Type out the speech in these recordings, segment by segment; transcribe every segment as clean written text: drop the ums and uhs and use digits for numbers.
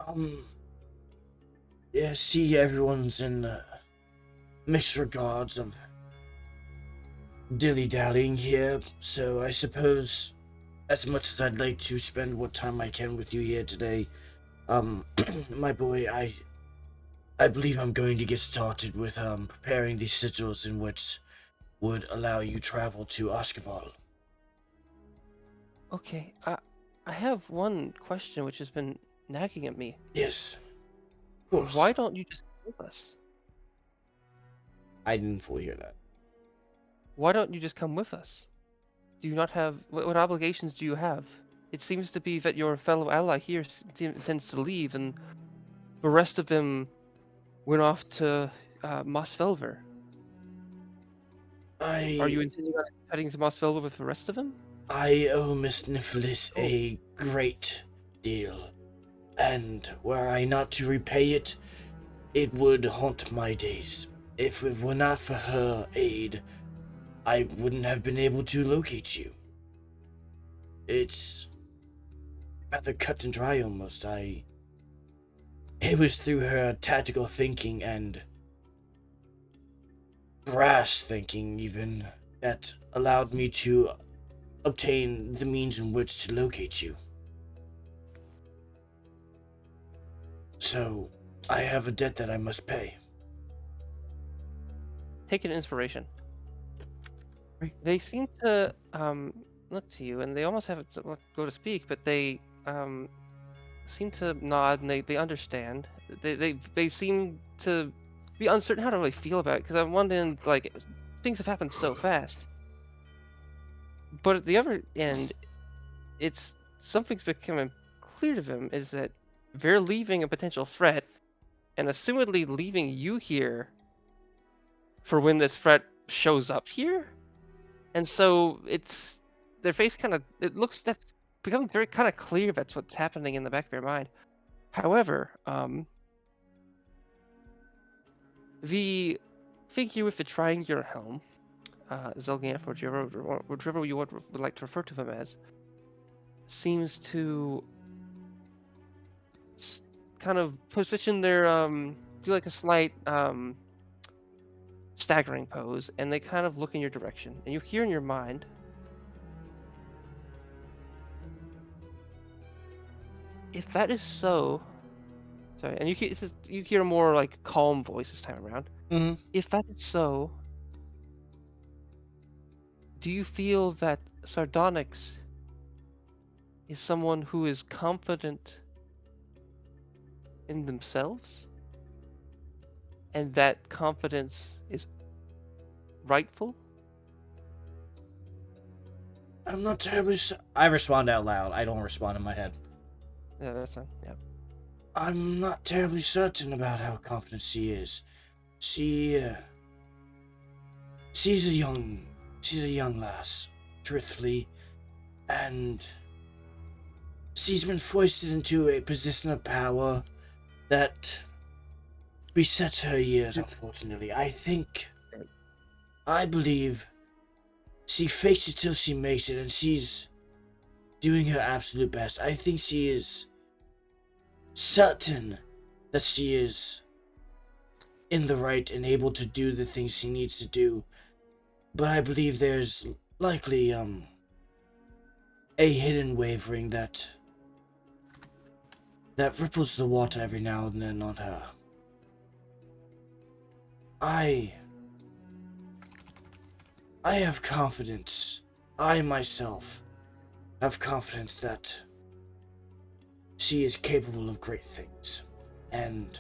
Um, yeah, see, everyone's in mixed regards of dilly-dallying here, so I suppose as much as I'd like to spend what time I can with you here today, um, my boy, I believe I'm going to get started with preparing these sigils in which would allow you travel to Oscaval. Okay, I have one question which has been nagging at me. Yes, of Why course. don't you just come with us? I didn't fully hear that. Why don't you just come with us? Do you not have what obligations do you have? It seems to be that your fellow ally here intends to leave, and the rest of them went off to Mosfelver. Are you I intending on heading to Mosfelver with the rest of them? I owe Miss Nicholas Oh, a great deal, and were I not to repay it, it would haunt my days. If it were not for her aid, I wouldn't have been able to locate you. It's rather cut and dry almost. It was through her tactical thinking and brass thinking even that allowed me to obtain the means in which to locate you. So, I have a debt that I must pay. take an inspiration. Right. They seem to look to you, and they almost have to go to speak, but they seem to nod and they understand. They seem to be uncertain how to really feel about it because on one end, like things have happened so fast, but at the other end, it's something's becoming clear to them is that they're leaving a potential threat and assumedly leaving you here for when this threat shows up here. And so it's their face kind of it looks that's becoming very kind of clear that's what's happening in the back of their mind. However, the figure with the triangular helm, Zelganth, whichever you would like to refer to him as, seems to kind of position their do like a slight staggering pose, and they kind of look in your direction, and you hear in your mind, if that is so, sorry, and you hear a more like calm voice this time around. Mm-hmm. If that is so, do you feel that Sardonyx is someone who is confident in themselves, and that confidence is rightful? I'm not terribly. I respond out loud. I don't respond in my head. Yeah, that's a, yeah. I'm not terribly certain about how confident she is. She, she's a young, she's a young lass, truthfully, and she's been foisted into a position of power that resets her years. Unfortunately, I believe, she fakes it till she makes it, and she's doing her absolute best. I think she is certain that she is in the right and able to do the things she needs to do, but I believe there's likely a hidden wavering that ripples the water every now and then on her. I have confidence. I myself have confidence that she is capable of great things and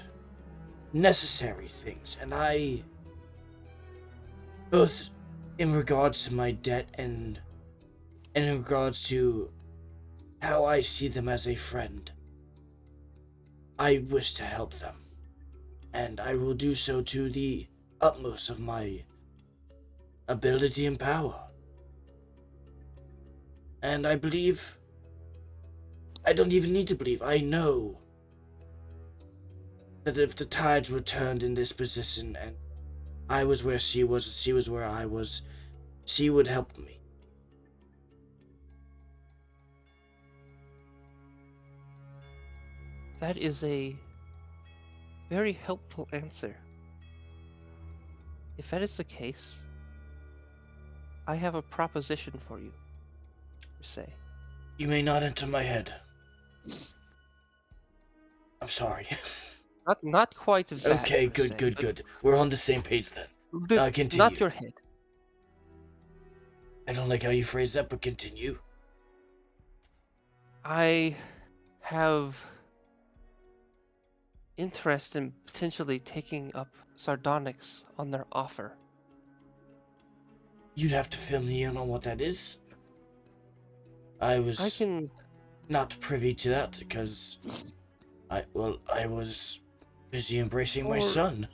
necessary things, and I, both in regards to my debt and in regards to how I see them as a friend, I wish to help them, and I will do so to the utmost of my ability and power. And I believe, I don't even need to believe, I know that if the tides were turned in this position and I was where she was where I was, she would help me. That is a very helpful answer. If that is the case, I have a proposition for you, per se. You may not enter my head. I'm sorry. Not quite that. Okay, per se, good. We're on the same page then. Continue. Not your head. I don't like how you phrase that, but continue. I have interest in potentially taking up sardonyx on their offer. You'd have to fill me in on what that is. I can not privy to that because I was busy embracing my son.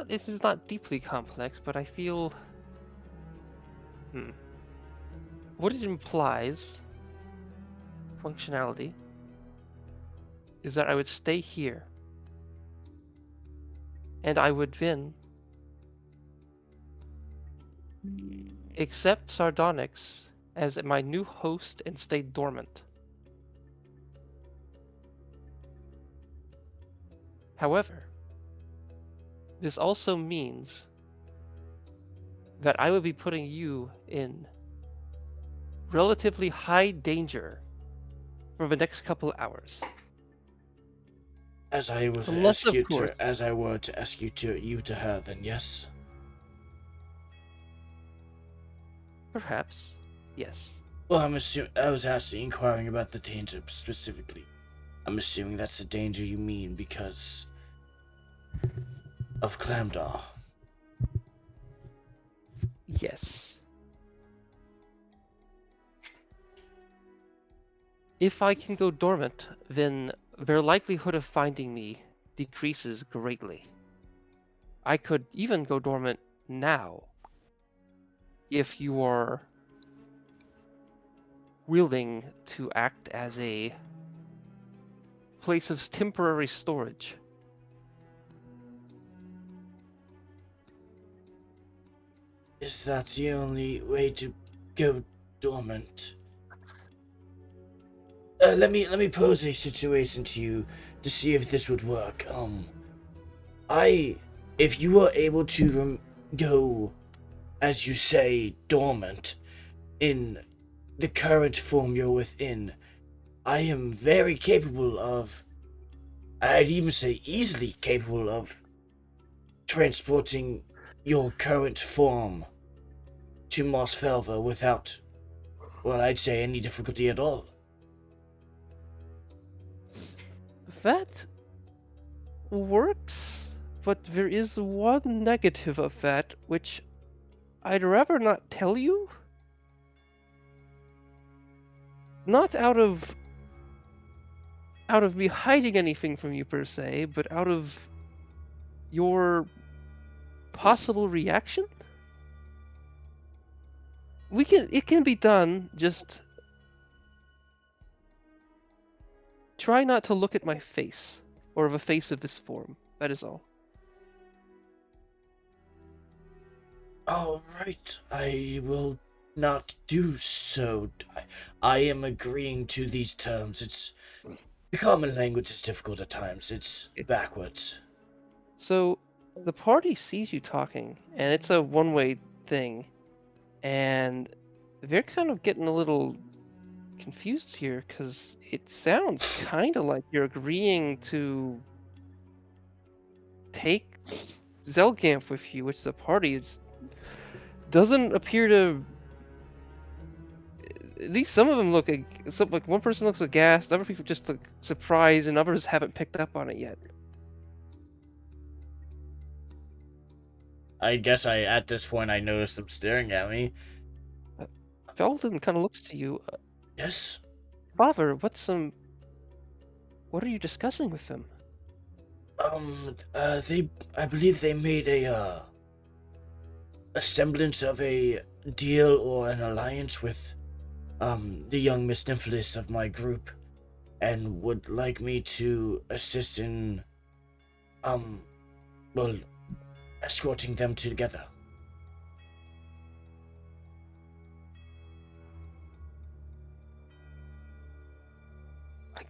This is not deeply complex, but I feel what it implies, functionality, is that I would stay here and I would then accept sardonyx as my new host and stay dormant. However, this also means that I would be putting you in relatively high danger for the next couple of hours. As I were to execute you to her, then yes. Perhaps, yes. Well, I was actually inquiring about the danger specifically. I'm assuming that's the danger you mean because of Clamdar. Yes. If I can go dormant, then their likelihood of finding me decreases greatly. I could even go dormant now if you are willing to act as a place of temporary storage. Is that the only way to go dormant? Let me pose a situation to you to see if this would work. If you are able to go, as you say, dormant in the current form you're within, I am very capable of, I'd even say easily capable of, transporting your current form to Mosfelva without, well, I'd say any difficulty at all. That works, but there is one negative of that, which I'd rather not tell you. Not out of me hiding anything from you per se, but out of your possible reaction. It can be done, just try not to look at my face or the face of this form. That is all. All right, I will not do so. I am agreeing to these terms. The common language is difficult at times. It's backwards. So the party sees you talking, and it's a one-way thing, and they're kind of getting a little confused here because it sounds kind of like you're agreeing to take Zelgamp with you, which the party doesn't appear to. At least some of them look like one person looks aghast, other people just look surprised, and others haven't picked up on it yet. I guess at this point I noticed them staring at me. Felden kind of looks to you. Yes? Father, what are you discussing with them? I believe they made a semblance of a deal or an alliance with, the young Miss Nymphalis of my group, and would like me to assist in, escorting them together.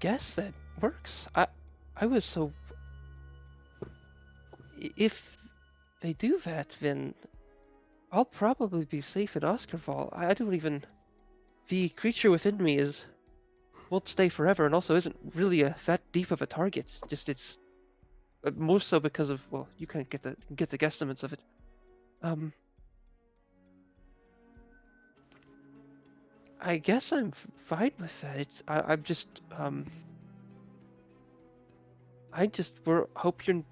guess that works. I was so... If they do that, then I'll probably be safe at Oscarval. I don't even... The creature within me won't stay forever, and also isn't really that deep of a target. Just it's more so because of, well, you can get the guesstimates of it. I guess I'm fine with that. I'm just I just hope you're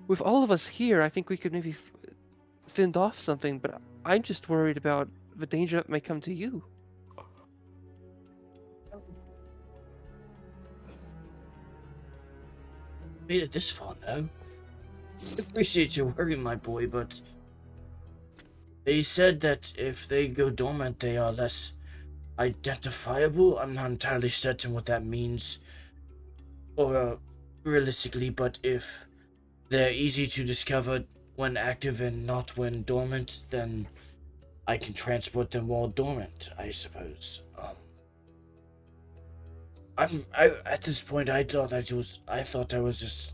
with all of us here. I think we could maybe fend off something, but I'm just worried about the danger that may come to you. Made it this far now. I appreciate your worry, my boy, but they said that if they go dormant, they are less identifiable. I'm not entirely certain what that means, or realistically, but if they're easy to discover when active and not when dormant, then I can transport them while dormant, I suppose. At this point, I thought I was just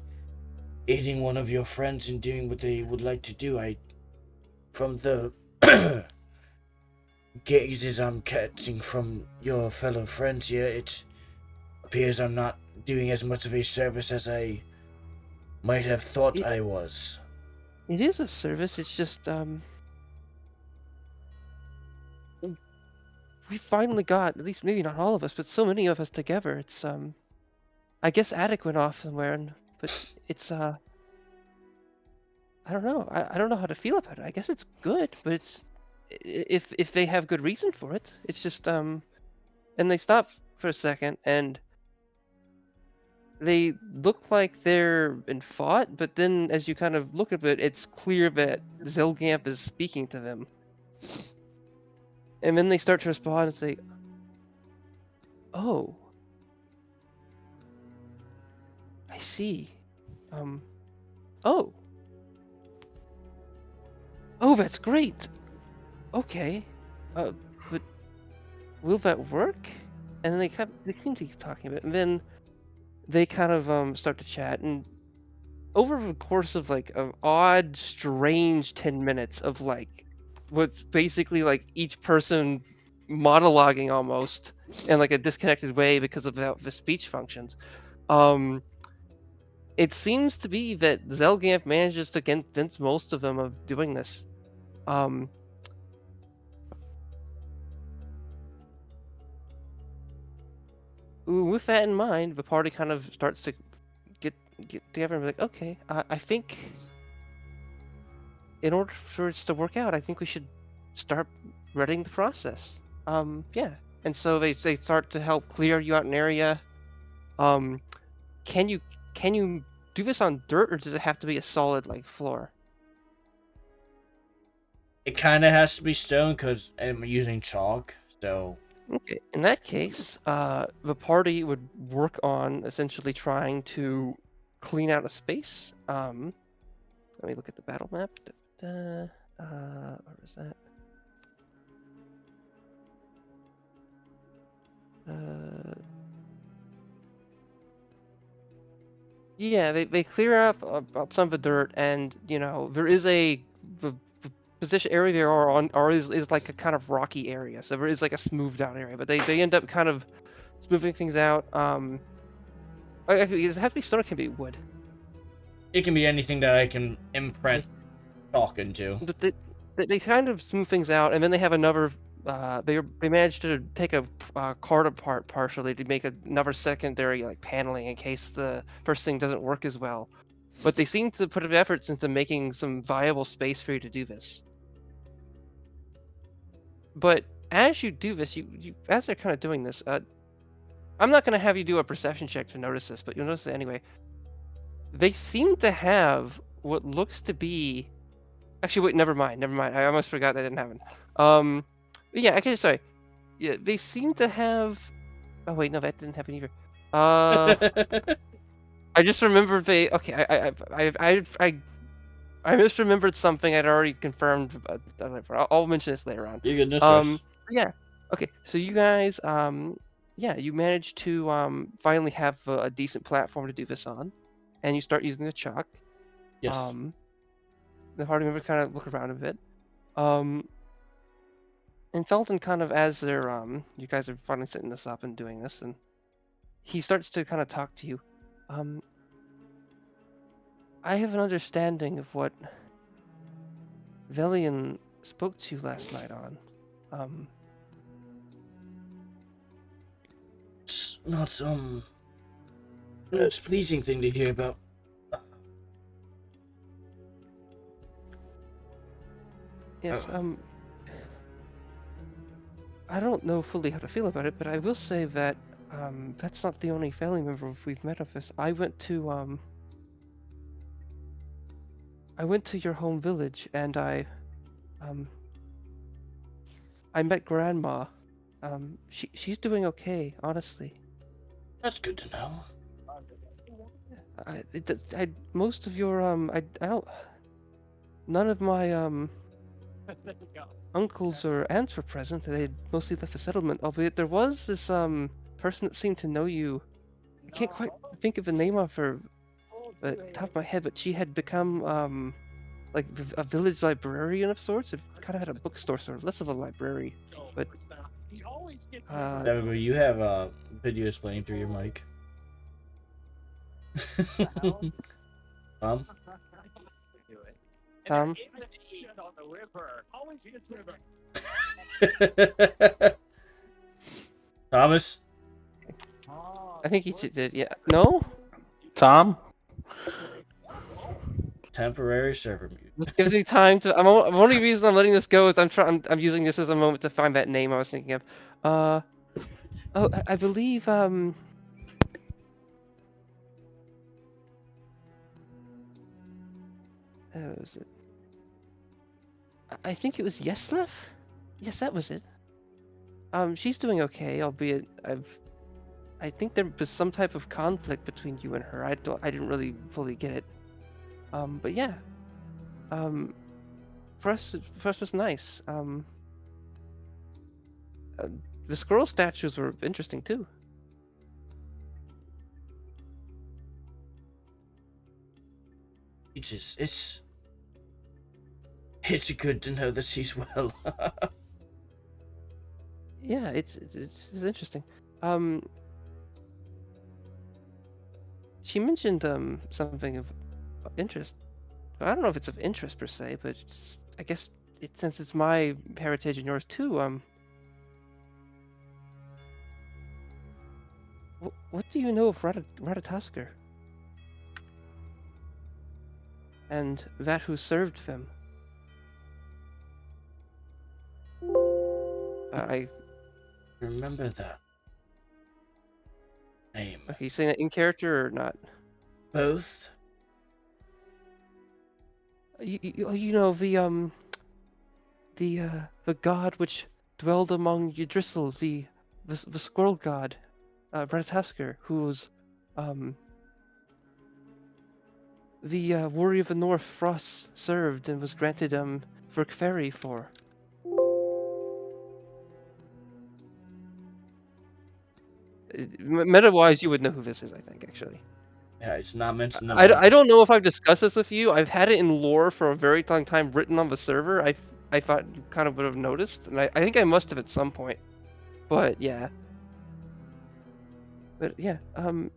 aiding one of your friends in doing what they would like to do. From the gazes I'm catching from your fellow friends here, it appears I'm not doing as much of a service as I might have thought I was. It is a service. It's just we finally got, at least maybe not all of us, but so many of us together. It's I guess Attic went off somewhere, but it's I don't know. I don't know how to feel about it. I guess it's good, but it's if they have good reason for it. It's just and they stop for a second and they look like they're in fought, but then as you kind of look at it, it's clear that Zelgamp is speaking to them. And then they start to respond and say, "Oh, I see. Oh. Oh, that's great. Okay. But will that work?" And then they seem to keep talking a bit, and then they kind of start to chat, and over the course of like an odd, strange 10 minutes of like what's basically like each person monologuing almost in like a disconnected way because of the speech functions, it seems to be that Zelgamp manages to convince most of them of doing this. With that in mind, the party kind of starts to get together and be like, okay, I think in order for it to work out, I think we should start readying the process. Yeah. And so they start to help clear you out an area. Can you do this on dirt, or does it have to be a solid like floor? It kind of has to be stone because I'm using chalk, so... Okay, in that case, the party would work on essentially trying to clean out a space. Let me look at the battle map. Where was that? Yeah, they clear up some of the dirt, and you know there is the position area they are on is like a kind of rocky area, so there is like a smoothed out area, but they end up kind of smoothing things out. Actually, does it have to be stone or can it be wood? It can be anything that I can imprint chalk into. But they kind of smooth things out, and then they have another. They managed to take a card apart partially to make another secondary like paneling in case the first thing doesn't work as well. But they seem to put efforts into making some viable space for you to do this. But as you do this, you as they're kind of doing this, I'm not going to have you do a perception check to notice this, but you'll notice it anyway. They seem to have what looks to be... Actually, wait, never mind. I almost forgot that didn't happen. Yeah, actually, sorry. Yeah, they seem to have... Oh, wait, no, that didn't happen either. I just remembered they... Okay, I misremembered something I'd already confirmed. I'll mention this later on. You can discuss. Yeah. Okay, so you guys, yeah, you manage to finally have a decent platform to do this on, and you start using the chalk. Yes. The party members kind of look around a bit. And Felton kind of, as they're you guys are finally setting this up and doing this, and he starts to kind of talk to you. I have an understanding of what Velian spoke to you last night on. It's not it's a pleasing thing to hear about. Yes, I don't know fully how to feel about it, but I will say that that's not the only family member we've met of this. I went to your home village and I met Grandma. She's doing okay, honestly. That's good to know. Most of your I don't. None of my uncles or aunts were present. They mostly left the settlement. Albeit there was this person that seemed to know you. I can't quite think of the name of her at the top of my head, but she had become like a village librarian of sorts. It kind of had a bookstore, sort of less of a library, but However, you have video explaining through your mic. Tom? Thomas? I think he did, yeah. No? Tom? Temporary server mute. This gives me time to. The only reason I'm letting this go is I'm using this as a moment to find that name I was thinking of. Oh, I believe was it? I think it was Yeslev? Yes, that was it. She's doing okay, albeit I think there was some type of conflict between you and her. I didn't really fully get it. But yeah. For us was nice. The scroll statues were interesting too. It's good to know that she's well. Yeah, it's interesting. She mentioned something of interest. I don't know if it's of interest per se, but I guess since it's my heritage and yours too. What do you know of Ratatoskr? And that who served them? I remember that name. Are you saying that in character or not? Both. You know the god which dwelled among Yggdrasil, the squirrel god, Ratatoskr, who's the warrior of the North Frost served and was granted Verkferi for. Meta-wise, you would know who this is, I think, actually. Yeah, it's not mentioned. I don't know if I've discussed this with you. I've had it in lore for a very long time, written on the server. I thought you kind of would have noticed, and I think I must have at some point. But yeah. But yeah, I'm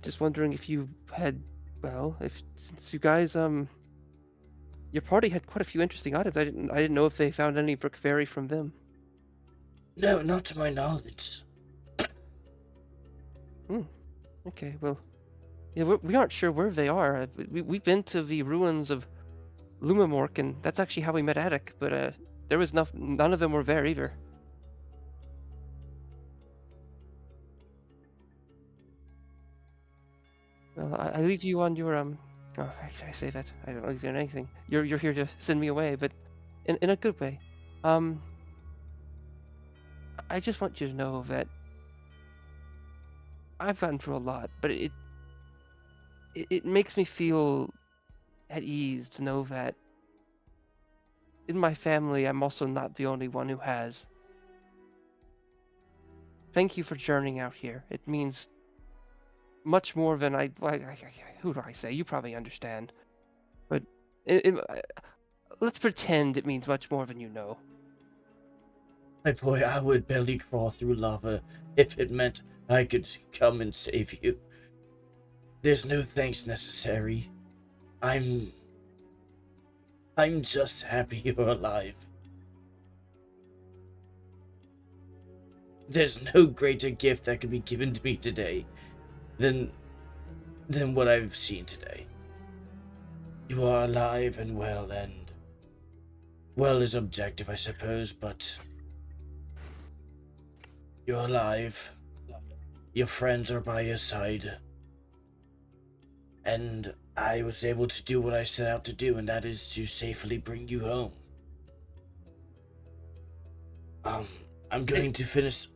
just wondering if you had, well, since you guys your party had quite a few interesting items. I didn't know if they found any Verkferi from them. No, not to my knowledge. Okay, well, yeah, we aren't sure where they are. We've been to the ruins of Lumamork, and that's actually how we met Attic, but there was none of them were there either. Well, I leave you on your oh, I say that. I don't leave you on anything. You're here to send me away, but in a good way. I just want you to know that I've gotten through a lot, but it makes me feel at ease to know that in my family I'm also not the only one who has. thank you for journeying out here. It means much more than who do I say? You probably understand. But let's pretend it means much more than you know. My boy, I would belly crawl through lava if it meant I could come and save you. There's no thanks necessary. I'm just happy you're alive. There's no greater gift that could be given to me today than what I've seen today. You are alive and well is objective, I suppose, but you're alive. Your friends are by your side. And I was able to do what I set out to do, and that is to safely bring you home. I'm going to finish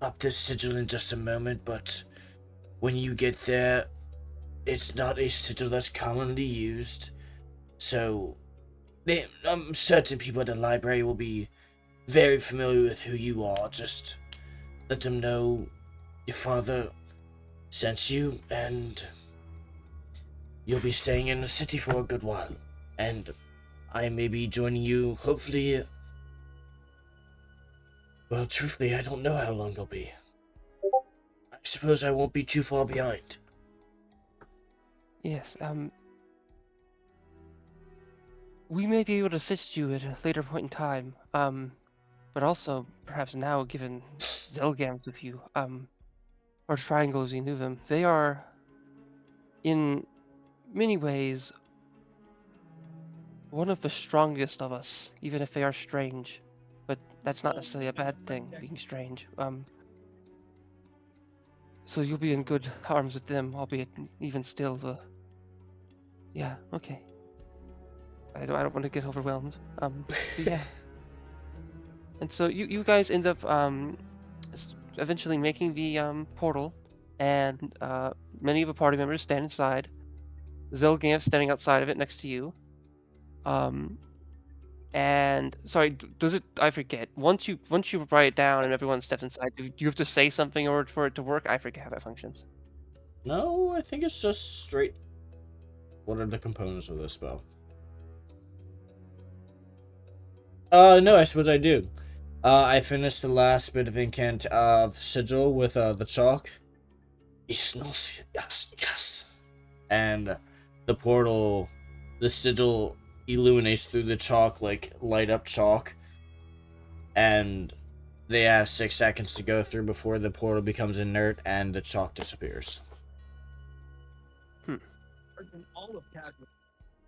up this sigil in just a moment, but when you get there, it's not a sigil that's commonly used, so certain people at the library will be very familiar with who you are. Just let them know your father sent you, and you'll be staying in the city for a good while. And I may be joining you, hopefully. Well, truthfully, I don't know how long I'll be. I suppose I won't be too far behind. Yes, we may be able to assist you at a later point in time, but also, perhaps now, given Zelgam's with you, or Triangles, you knew them, they are, in many ways, one of the strongest of us, even if they are strange. But that's not necessarily a bad thing, being strange. So you'll be in good arms with them, albeit even still, yeah, okay. I don't want to get overwhelmed. But yeah. And so you guys end up eventually making the portal, and many of the party members stand inside. Zelgamp standing outside of it next to you. And sorry, does it? I forget. Once you write it down and everyone steps inside, do you have to say something in order for it to work? I forget how that functions. No, I think it's just straight. What are the components of this spell? No, I suppose I do. I finished the last bit of incant of sigil with the chalk. Yes. And the portal, the sigil illuminates through the chalk like light up chalk. And they have 6 seconds to go through before the portal becomes inert and the chalk disappears.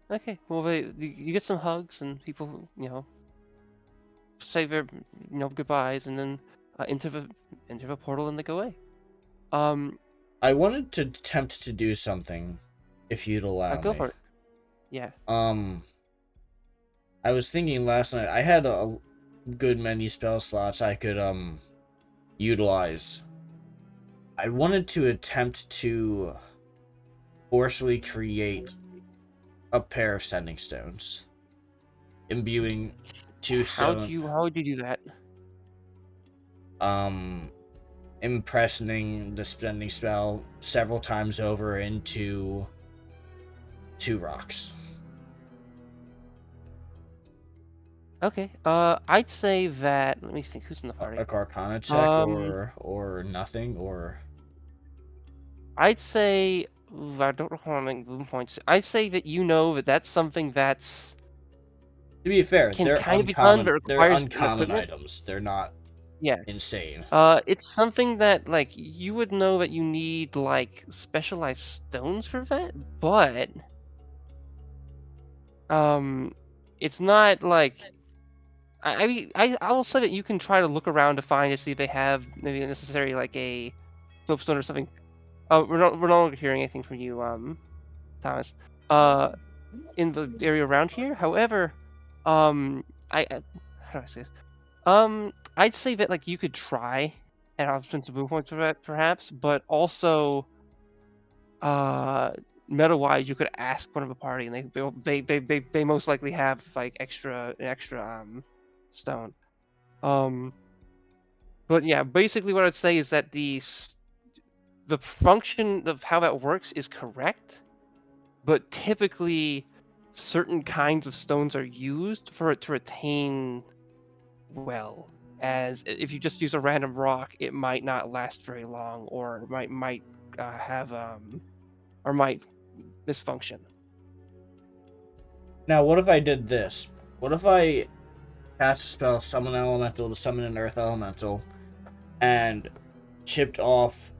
Okay, well, you get some hugs and people, say their, goodbyes, and then enter the portal and they go away. I wanted to attempt to do something, if you'd allow go me. for it. Yeah. I was thinking last night, I had a good many spell slots I could, utilize. I wanted to attempt to forcefully create a pair of sending stones. Imbuing 2 stones. How would you do that? Impressioning the sending spell several times over into 2 rocks. Okay. I'd say that. Let me think. Who's in the party? A Garconia check, or nothing, or. I'd say. I don't know how many boom points. I'd say that that's something that's. To be fair, they're kind of be uncommon. done, but They're requires uncommon items. They're not. Yeah. Insane. It's something that you would know that you need specialized stones for that, but it's not I'll say that you can try to look around to find to see if they have maybe necessary a soapstone or something. We're no longer hearing anything from you, Thomas. In the area around here, however, how do I say this? I'd say that you could try and I'll spend some boom points for that perhaps, but also meta-wise you could ask one of the party and they most likely have an extra stone. But yeah, basically what I'd say is that the function of how that works is correct, but typically certain kinds of stones are used for it to retain well. As if you just use a random rock, it might not last very long, or it might have or might misfunction. Now, what if I did this? What if I cast a spell, summon an elemental to summon an earth elemental, and chipped off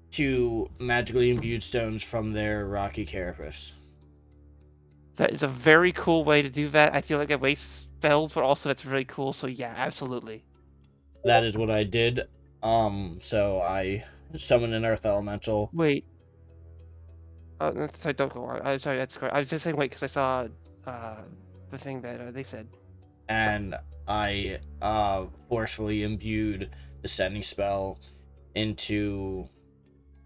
2 magically imbued stones from their rocky carapace? That is a very cool way to do that. I feel like it wastes spells, but also that's really cool. So yeah, absolutely. That is what I did. So I summoned an earth elemental. Wait. Sorry, don't go on. I'm sorry, that's correct. I was just saying wait because I saw the thing that they said. And I forcefully imbued the sending spell into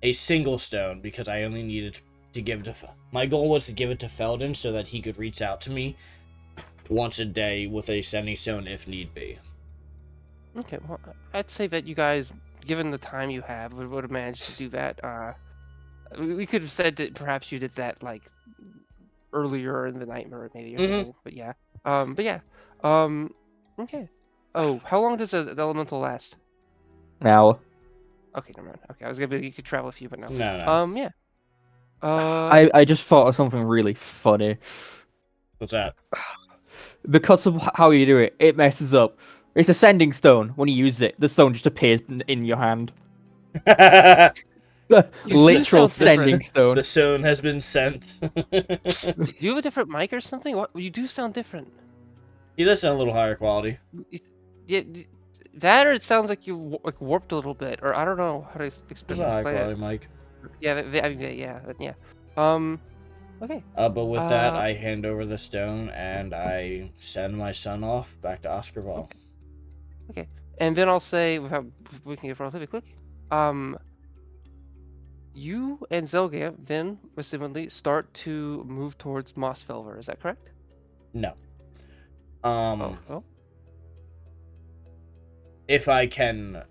a single stone because I only needed to give it to. My goal was to give it to Felden so that he could reach out to me once a day with a sending stone if need be. Okay, well, I'd say that you guys, given the time you have, would have managed to do that. We could have said that perhaps you did that like earlier in the nightmare maybe or something. But yeah. But yeah. Okay. Oh, how long does the elemental last? An hour. Okay, never mind. Okay, I was gonna be you could travel a few, but no. No. Yeah. I just thought of something really funny. What's that? Because of how you do it, it messes up. It's a sending stone. When you use it, the stone just appears in your hand. Literal sound sending different. stone. The stone has been sent. Do you have a different mic or something? What? You do sound different. He does sound a little higher quality. Yeah, that or it sounds like you like warped a little bit, or I don't know how to It's explain a high it. quality mic. Yeah, I mean, yeah. Okay. But with that, I hand over the stone and I send my son off back to Oscarval. Okay. And then I'll say, without we can get relatively quick. You and Zelga then, assumedly, start to move towards Mossfelver. Is that correct? No. Well. If I can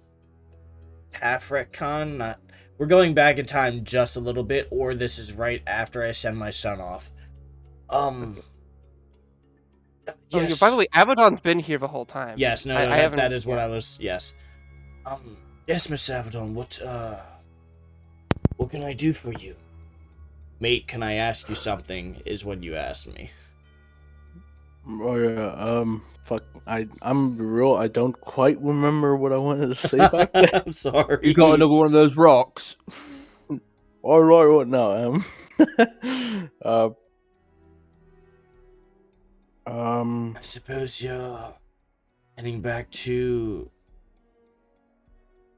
half retcon, not we're going back in time just a little bit, or this is right after I send my son off. Okay. Yes. By the way, Abaddon's been here the whole time. Yes, that is what I was. Yes. Yes, Miss Abaddon. What can I do for you? Mate, can I ask you something? Is what you asked me. Oh yeah, fuck. I'm real. I don't quite remember what I wanted to say back then. I'm sorry. You got another one of those rocks. All right, what now? I suppose you're heading back to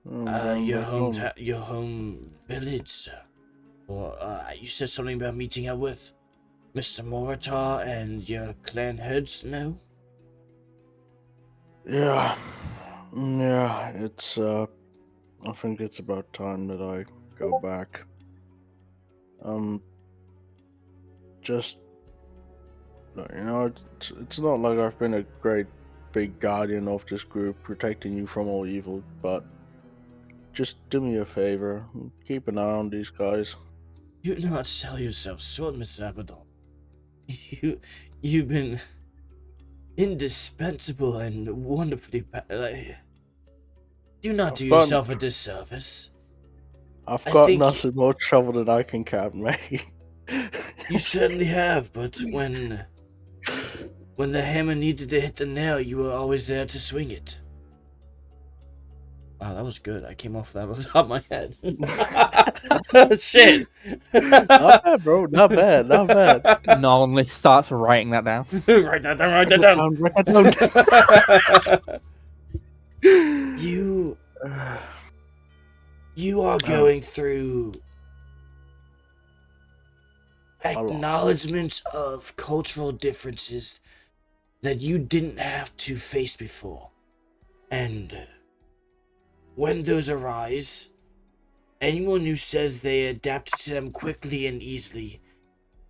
your home village, sir. Or you said something about meeting up with Mr. Moritar and your clan heads, no? Yeah, it's I think it's about time that I go back. Just it's not like I've been a great big guardian of this group, protecting you from all evil, but just do me a favor, keep an eye on these guys. You do not sell yourself short, Miss Abaddon. You've been indispensable and wonderfully do not do yourself a disservice. I've gotten us in more trouble than I can count, mate. You certainly have, but when the hammer needed to hit the nail, you were always there to swing it. Wow, that was good. I came off that on the top of my head. Shit. Not bad, bro. Not bad. Nolan starts writing that down. Write that down. Write that down. You are going through acknowledgement of cultural differences that you didn't have to face before. And when those arise, anyone who says they adapt to them quickly and easily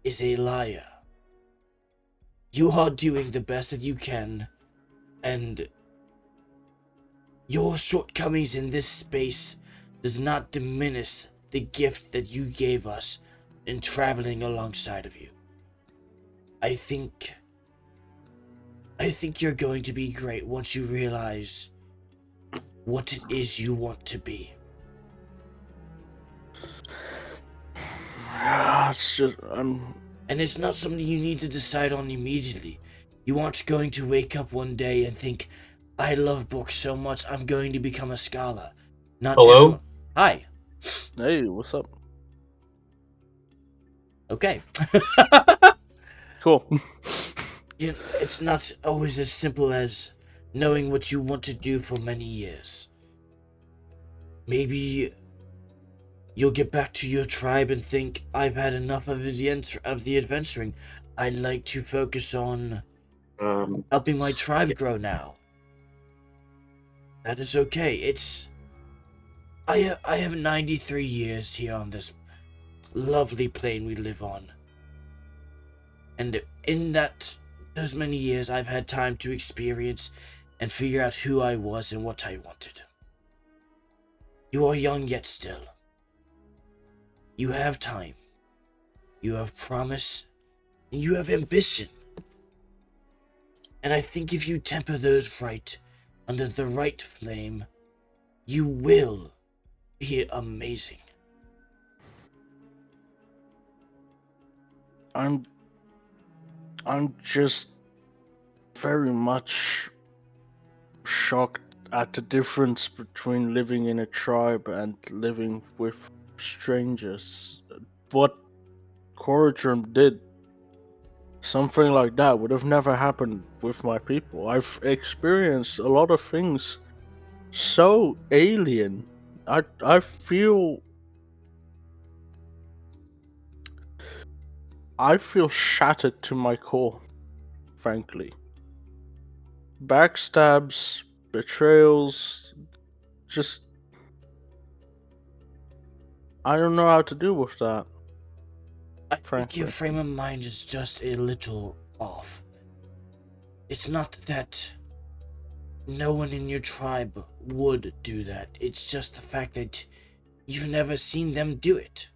is a liar. You are doing the best that you can, and Your shortcomings in this space does not diminish the gift that you gave us in traveling alongside of you. I think you're going to be great once you realize what it is you want to be. It's just And it's not something you need to decide on immediately. You aren't going to wake up one day and think, I love books so much, I'm going to become a scholar. Not Hello? everyone. Hi. Hey, what's up? Okay. Cool. It's not always as simple as knowing what you want to do for many years. Maybe you'll get back to your tribe and think, I've had enough of the adventuring. I'd like to focus on helping my tribe grow now. That is okay. I have 93 years here on this lovely plane we live on. And in those many years, I've had time to experience and figure out who I was and what I wanted. You are young yet still. You have time. You have promise. And you have ambition. And I think if you temper those right, under the right flame, you will be amazing. I'm just very much shocked at the difference between living in a tribe and living with strangers. What Corridrum did, something like that would have never happened with my people. I've experienced a lot of things so alien. I feel shattered to my core, frankly. Backstabs, betrayals, just I don't know how to deal with that. I think Frankly. your frame of mind is just a little off. It's not that no one in your tribe would do that. It's just the fact that you've never seen them do it.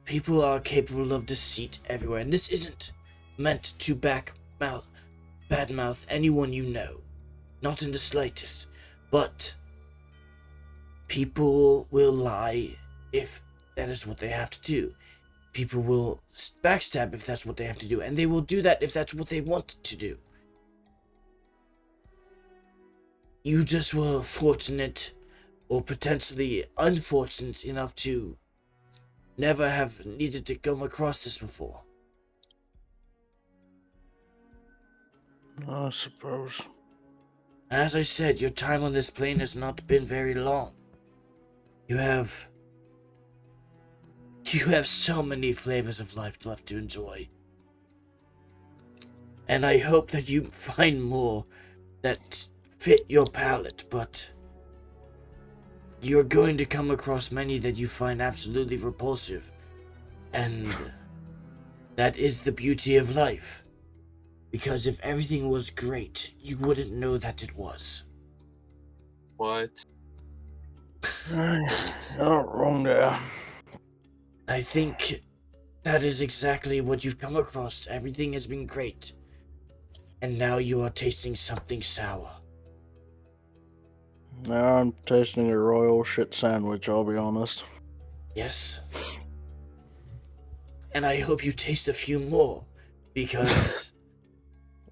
People are capable of deceit everywhere, and this isn't meant to badmouth anyone you know. Not in the slightest. But people will lie if that is what they have to do. People will backstab if that's what they have to do, and they will do that if that's what they want to do. You just were fortunate, or potentially unfortunate enough to never have needed to come across this before. I suppose. As I said, your time on this plane has not been very long. You have so many flavors of life left to enjoy. And I hope that you find more that fit your palate, but you're going to come across many that you find absolutely repulsive. And that is the beauty of life. Because if everything was great, you wouldn't know that it was. What? You're not wrong there. I think that is exactly what you've come across. Everything has been great. And now you are tasting something sour. Now I'm tasting a royal shit sandwich, I'll be honest. Yes. And I hope you taste a few more, because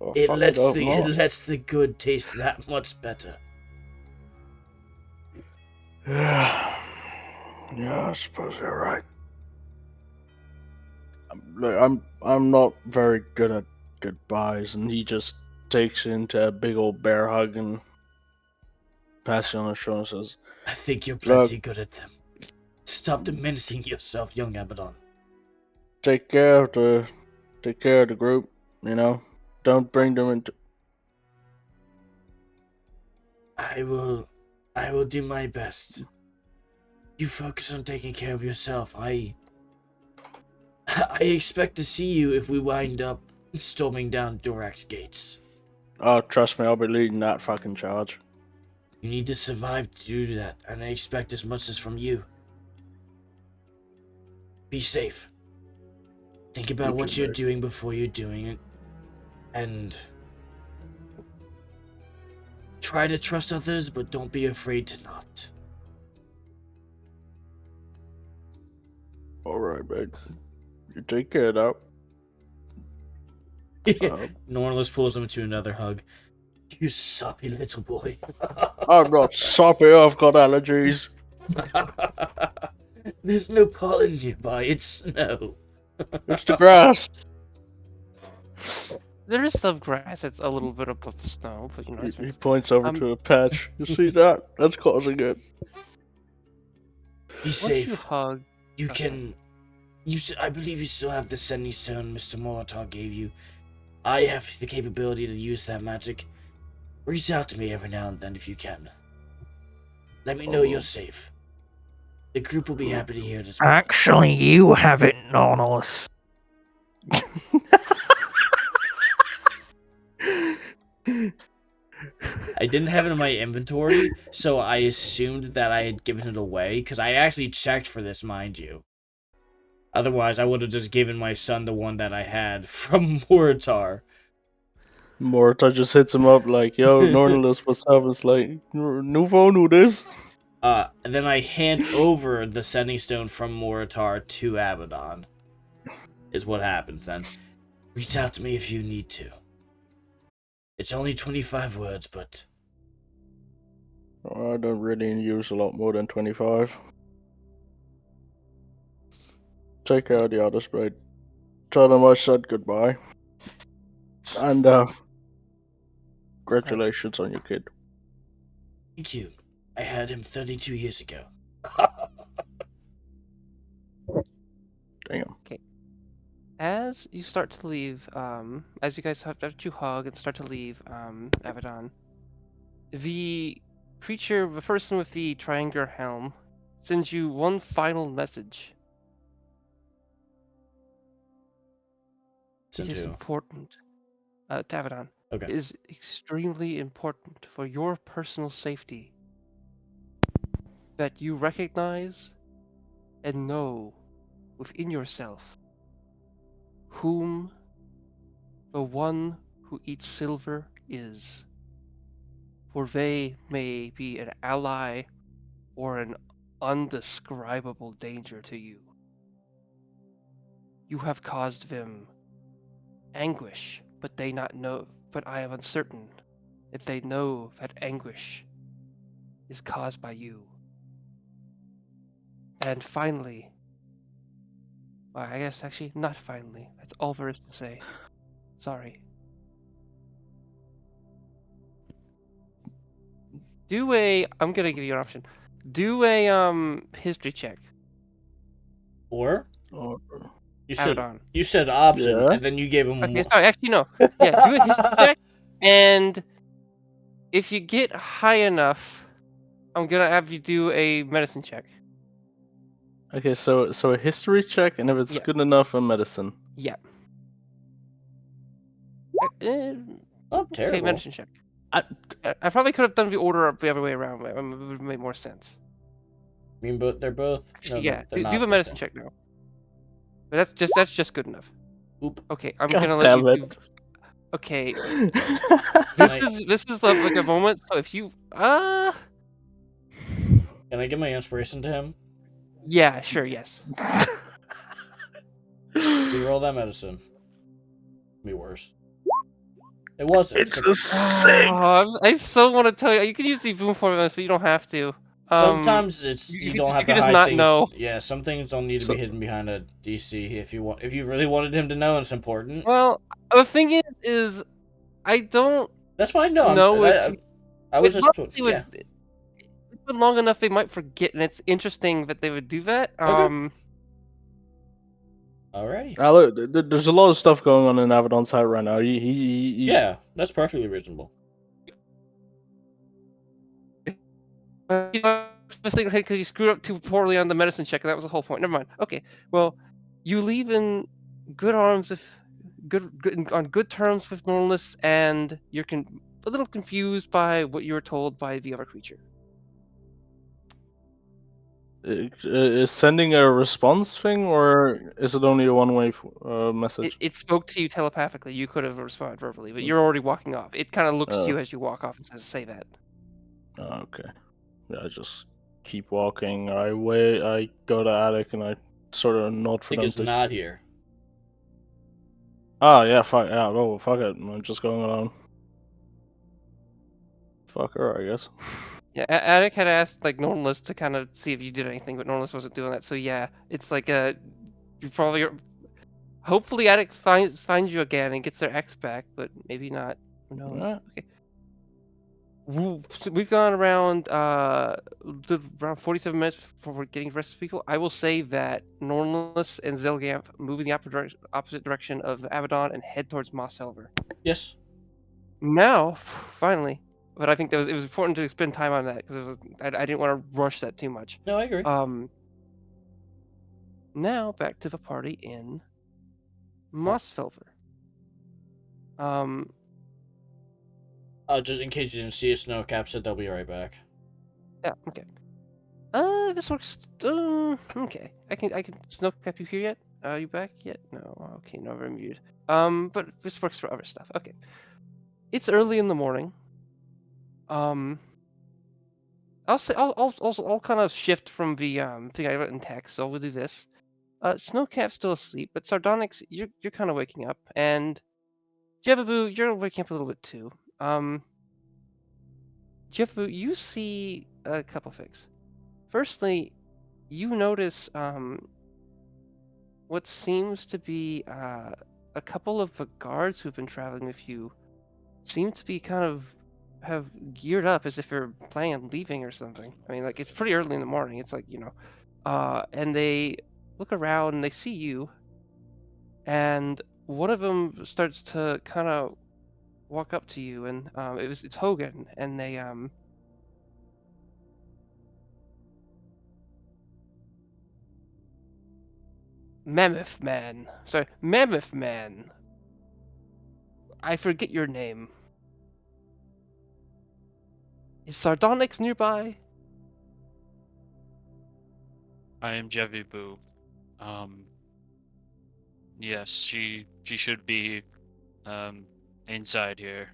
Oh, it fuck lets up, the no. it lets the good taste that much better. Yeah, I suppose you're right. Look, I'm not very good at goodbyes, and he just takes you into a big old bear hug and passes you on the shoulder and says, I think you're Look. plenty good at them. Stop diminishing yourself, young Abaddon. take care of the group, you know? Don't bring them into... I will do my best. You focus on taking care of yourself. I expect to see you if we wind up storming down Dorak's gates. Oh, trust me, I'll be leading that fucking charge. You need to survive to do that, and I expect as much as from you. Be safe. Think about You what too, you're mate. doing before you're doing it, and try to trust others, but don't be afraid to not. Alright, mate. You take care now. Norlis pulls him to another hug. You soppy little boy. I'm not soppy, I've got allergies. There's no pollen nearby, it's snow. It's the grass. There is some grass. It's a little bit above the snow, but you know. It's He points over Um, to a patch. You see that? That's causing it. Be once you safe. hug, You Okay. can. I believe you still have the sending stone Mr. Molitor gave you. I have the capability to use that magic. Reach out to me every now and then if you can. Let me know you're safe. The group will be happy to hear it as well. Actually, you have it, Norlis. I didn't have it in my inventory, so I assumed that I had given it away, because I actually checked for this, mind you. Otherwise, I would have just given my son the one that I had from Moritar. Morta just hits him up like, yo, Nornalis, what's up? It's like, new phone, who this? And then I hand over the sending stone from Moritar to Abaddon. Is what happens then. Reach out to me if you need to. It's only 25 words, but Oh, I don't really use a lot more than 25. Take care of the others, mate. Tell them I said goodbye. And, congratulations on your kid. thank you. I had him 32 years ago. Damn. as you start to leave, as you guys have to hug and start to leave, Abaddon, the creature, the person with the triangular helm, sends you one final message. Send It is who? important, to Abaddon. Okay. It is extremely important for your personal safety that you recognize and know within yourself whom the one who eats silver is. For they may be an ally or an undescribable danger to you. You have caused them anguish, but they not know. But I am uncertain if they know that anguish is caused by you. And finally, well, I guess actually not finally. That's all there is to say. Sorry. I'm gonna give you an option. Do a history check. Or Oh, Abaddon. you said option, Yeah. and then you gave him Okay, more. sorry, actually no. Yeah, do a history check, and if you get high enough, I'm gonna have you do a medicine check. okay, so a history check, and if it's Yeah. good enough, a medicine. Yeah. Oh, Okay, terrible. medicine check. I, I probably could have done the order the other way around. It would have made more sense. I mean, but they're both. Actually, no, yeah. they're Do not the the medicine same. check now. But that's just good enough. Oop. Okay, I'm God gonna let damn you do. it. Okay, Can this is like a moment. So if you Can I give my inspiration to him? yeah, sure, yes. Reroll that medicine. Be worse. It wasn't. It's a 6! Oh, I so want to tell you. You can use the boom formula, but you don't have to. Sometimes it's you don't have you to could just hide not things. know. Yeah, some things don't need to So- be hidden behind a DC if you want. If you really wanted him to know, and it's important. Well, the thing is I don't That's fine. No, know if I was it just probably yeah. would. It's been long enough they might forget, and it's interesting that they would do that. Okay. Alrighty. Now look, there's a lot of stuff going on in Abaddon's side right now. He Yeah, that's perfectly reasonable. Because you screwed up too poorly on the medicine check, and that was the whole point. Never mind. Okay, well, you leave in good arms if on good terms with Norlis, and you're a little confused by what you were told by the other creature. Is sending a response thing, or is it only a one-way message? It spoke to you telepathically. You could have responded verbally, but you're already walking off. It kind of looks to you as you walk off and says, "Say that." Okay. Yeah, I just keep walking. I go to attic and I sort of nod I for think them it's to. not here. Oh yeah, fuck yeah. Oh fuck it. I'm just going alone. Fuck her, I guess. Yeah, Attic had asked like Norlis to kind of see if you did anything, but Norlis wasn't doing that. So yeah, it's like you probably hopefully Attic finds you again and gets their X back, but maybe not. Who knows? Yeah. Okay. So we've gone around around 47 minutes before we're getting the rest of people. I will say that Norlis and Zelgamp move in the opposite direction of Abaddon and head towards Mosshelver. Yes. Now, finally, but I think it was important to spend time on that because I didn't want to rush that too much. No, I agree. Now back to the party in Mossfelver. Just in case you didn't see, Snowcap said they'll be right back. Yeah, okay. This works. Okay. I can Snowcap you here yet? Are you back yet? No. Okay, no, we're muted. But this works for other stuff. Okay. It's early in the morning. I'll say I'll kind of shift from the thing I wrote in text. So we'll do this. Snowcap's still asleep, but Sardonyx, you're kind of waking up, and Jevaboo, you're waking up a little bit too. Jevaboo, you see a couple things. Firstly, you notice what seems to be a couple of the guards who've been traveling with you seem to be kind of have geared up as if they're planning on leaving or something. I mean, like it's pretty early in the morning. It's like and they look around and they see you, and one of them starts to kind of walk up to you, and it's Hogan, and they Mammoth Man. Sorry, Mammoth Man. I forget your name. Is Sardonyx nearby? I am Jevi Boo. Yes, she should be inside here.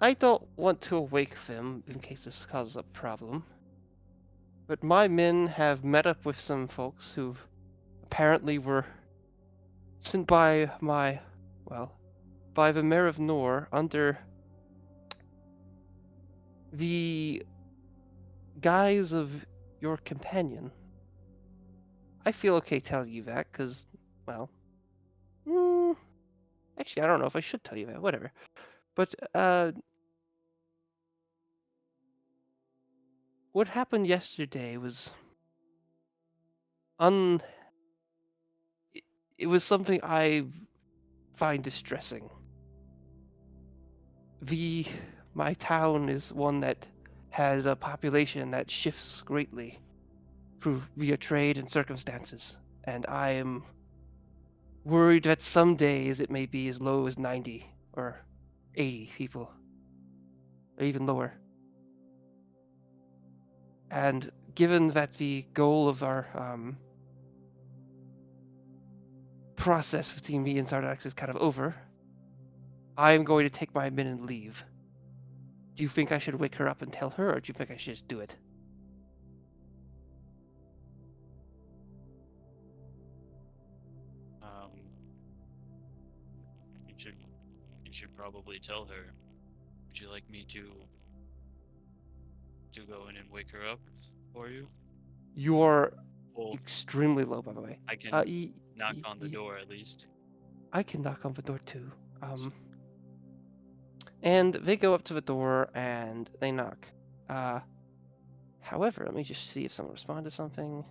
I don't want to awake them in case this causes a problem. But my men have met up with some folks who apparently were sent by by the Mayor of Nor under the guise of your companion. I feel okay telling you that, because, well, actually, I don't know if I should tell you that, whatever. But, what happened yesterday was it was something I find distressing. My town is one that has a population that shifts greatly via trade and circumstances, and I am worried that some days it may be as low as 90 or 80 people, or even lower. And given that the goal of our process between me and Sardonyx is kind of over, I am going to take my men and leave. Do you think I should wake her up and tell her, or do you think I should just do it? You should probably tell her. Would you like me to go in and wake her up for you? You are Well, extremely low, by the way. I can knock on the door at least. I can knock on the door too. And they go up to the door and they knock. However, let me just see if someone responded to something.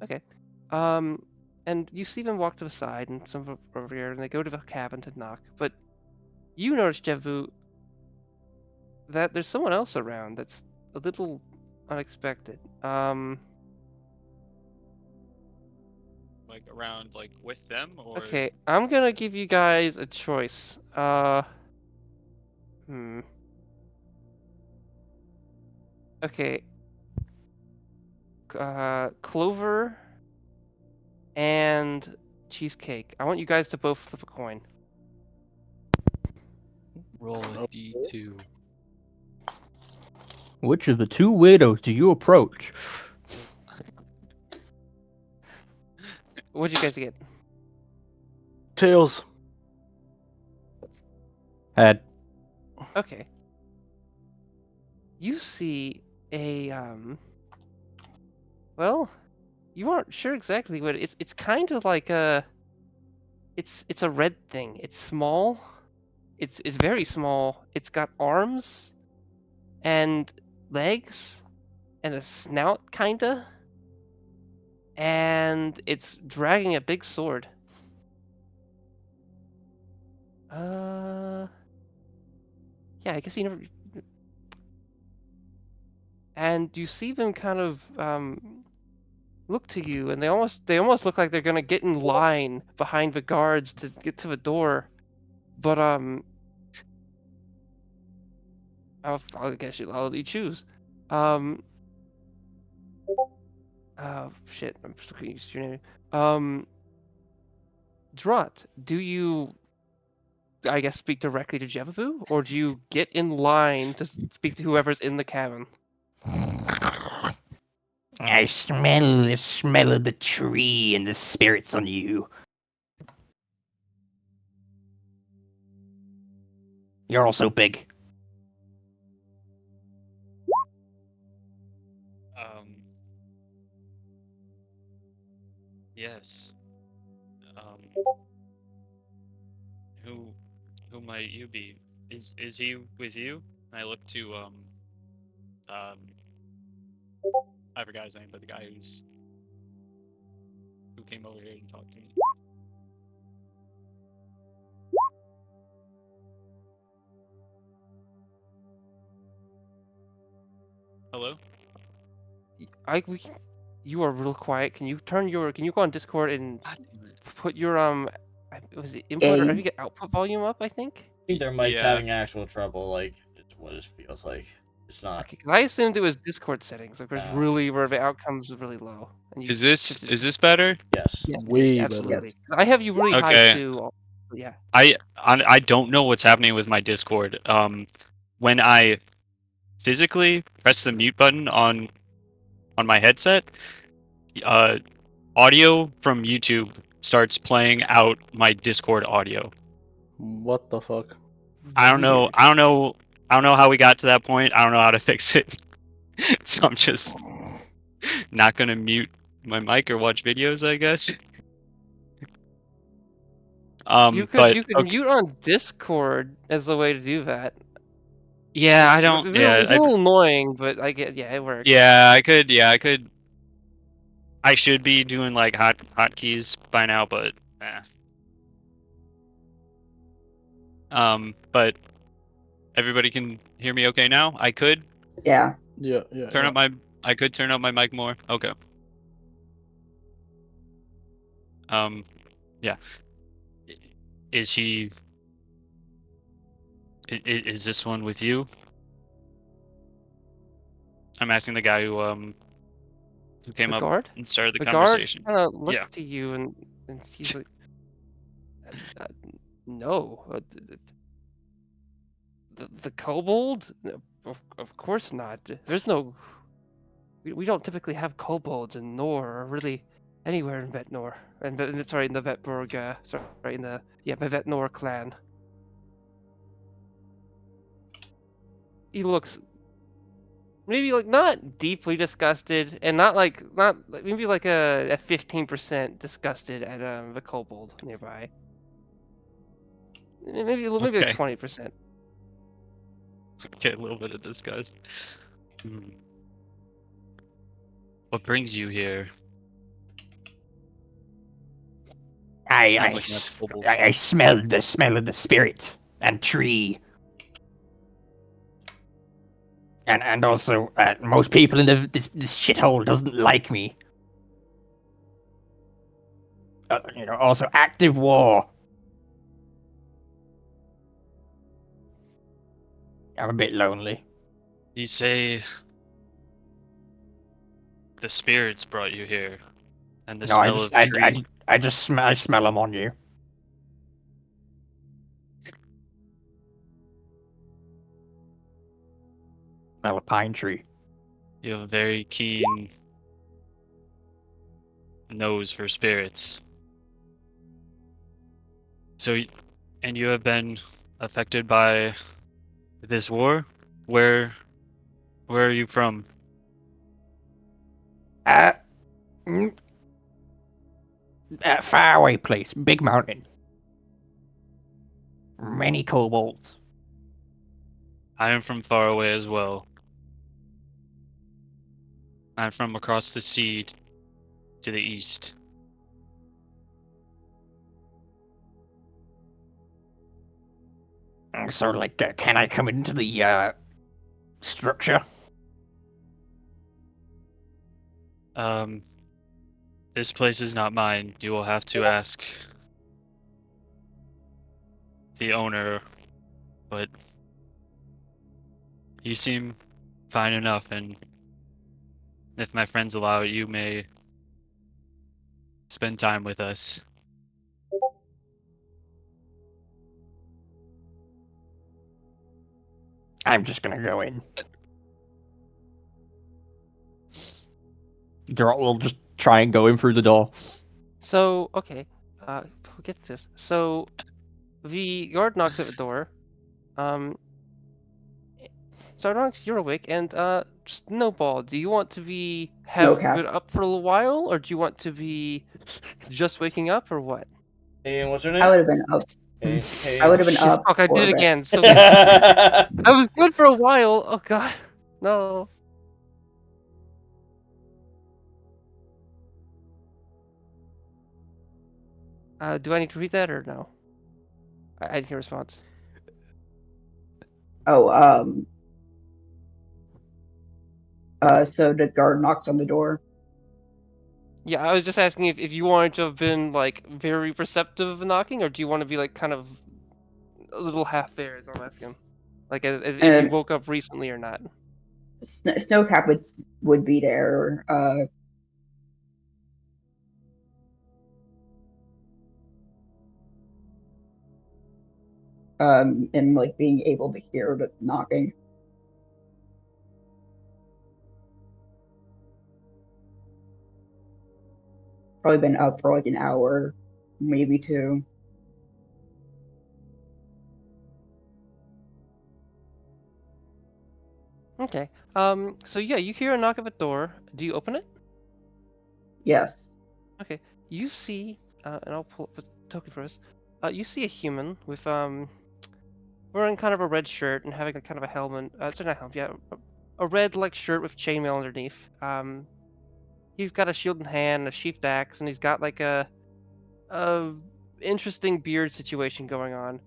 Okay. And you see them walk to the side and some over here, and they go to the cabin to knock. But you notice, Jevu, that there's someone else around that's a little unexpected. Like around, like with them, or Okay, I'm gonna give you guys a choice. Hmm. Okay. Clover and cheesecake. I want you guys to both flip a coin. Roll a d2. Which of the two weirdos do you approach? What'd you guys get? Tails. Head. Okay. You see a well, you aren't sure exactly what it's kind of like a it's a red thing. It's small. It's very small. It's got arms and legs and a snout kinda. And it's dragging a big sword. Yeah, I guess you never. And you see them kind of look to you, and they almost look like they're gonna get in line behind the guards to get to the door, but I'll guess I'll let you choose. Shit, I'm still getting used to your name. Drut, do you, I guess, speak directly to Jevavu, or do you get in line to speak to whoever's in the cabin? I smell the smell of the tree and the spirits on you. You're also big. Yes. Who might you be? Is he with you? I look to I forgot his name, but the guy who came over here and talked to me. Hello? You are real quiet. Can you go on Discord and God damn it. put your was it input or I Game. think get output volume up, I think? I think their mic's Yeah. having actual trouble. Like it's what it feels like. It's not. Okay, 'cause I assumed it was Discord settings, like was No. really where the outcomes was really low. And you Is this shifted it. better? Yes. Yes, it is, Way better. absolutely. I have you really high Okay. too. Yeah. I don't know what's happening with my Discord. When I physically press the mute button on my headset, audio from YouTube starts playing out my Discord audio. What the fuck? I don't know. Weird. I don't know. I don't know how we got to that point. I don't know how to fix it. So I'm just not gonna mute my mic or watch videos, I guess. You could But okay. okay. Mute on Discord as the way to do that. Yeah, I It's don't. a Yeah, little annoying, but I get it works. yeah, I could. Yeah, I could. I should be doing like hotkeys by now, but but everybody can hear me okay now. I could Yeah. Yeah. turn up my. I could turn up my mic more. Okay. Yeah. Is he? Is this one with you? I'm asking the guy who came The up guard? and started the The guard conversation. kind of looks Yeah. to you and he's like, no. The kobold? No, of course not. There's no. We don't typically have kobolds in Nor or really anywhere in Vetnor. Sorry, in the Vetborg. Sorry, in the Vetnor clan. He looks maybe like not deeply disgusted, and not maybe like a 15% disgusted at the kobold nearby. Maybe like Okay. 20%. Get a little bit of disgust. What brings you here? I'm looking at the kobold. I smell the smell of the spirit and tree. And also, most people in this shithole doesn't like me. Also active war. I'm a bit lonely. You say the spirits brought you here, and the No, I smell just, of tree. I just smell them on you. Smell a pine tree. You have a very keen nose for spirits. So, and you have been affected by this war? Where are you from? Uh, mm, faraway place, big mountain. Many kobolds. I am from far away as well. I'm from across the sea to the east. So, like, can I come into the structure? This place is not mine. You will have to ask the owner, but you seem fine enough, and if my friends allow it, you may spend time with us. I'm just gonna go in. Geralt will just try and go in through the door. So, okay, who gets this? So, the guard knocks at the door. Sardonyx, you're awake, and Snowball, do you want to have Cap. been up for a little while, or do you want to be just waking up, or what? Hey, what's her I name? would have been up. Hey, hey. I would have been Shit, up. fuck, I for did a it bit. again. So I was good for a while. Oh god, no. Do I need to read that or no? I didn't hear a response. Oh, so the guard knocks on the door. Yeah, I was just asking if you wanted to have been like very perceptive of knocking, or do you want to be like kind of a little half there? Is what I'm asking. Like if you And woke up recently or not. Snowcap would be there. And like being able to hear the knocking. Probably been up for like an hour, maybe two. Okay. So yeah, you hear a knock at the door. Do you open it? Yes. Okay. You see, and I'll pull up a token for us. You see a human with wearing kind of a red shirt and having a kind of a helmet. Sorry, not helmet. Yeah, a red like shirt with chainmail underneath. He's got a shield in hand, a sheathed axe, and he's got like a interesting beard situation going on.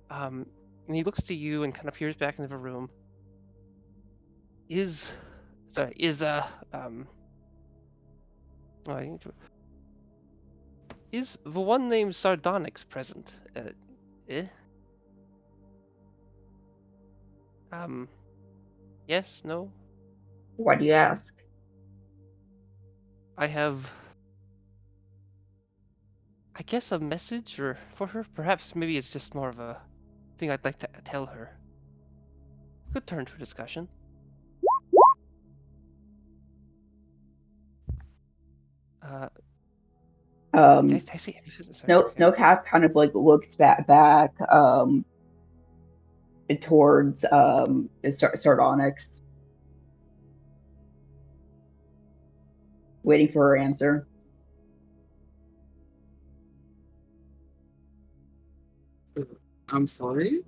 And he looks to you and kind of peers back into the room. Is oh, I need to. Is the one named Sardonyx present? Eh? Yes, no? Why do you ask? I have, I guess, a message or for her. Perhaps maybe it's just more of a thing I'd like to tell her. Could turn to a discussion. Did I say emphasis? Sorry. Snowcap kind of like looks back towards Sardonyx, waiting for her answer. I'm sorry?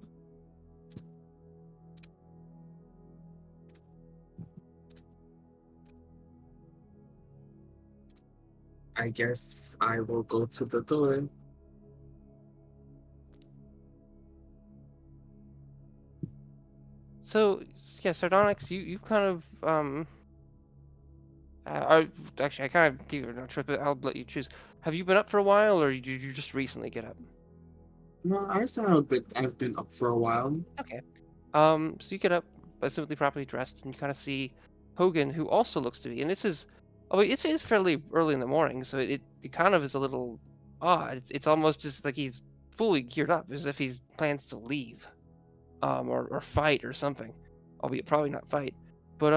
I guess I will go to the door. So yeah, Sardonyx, you kind of are actually I kind of give you a choice, but I'll let you choose. Have you been up for a while, or did you just recently get up? No, I said I've been up for a while. Okay. So you get up, assumably properly dressed, and you kind of see Hogan, who also looks to be, and this is, oh, it's fairly early in the morning, so it kind of is a little odd. It's almost just like he's fully geared up, as if he plans to leave, or fight or something, albeit probably not fight, but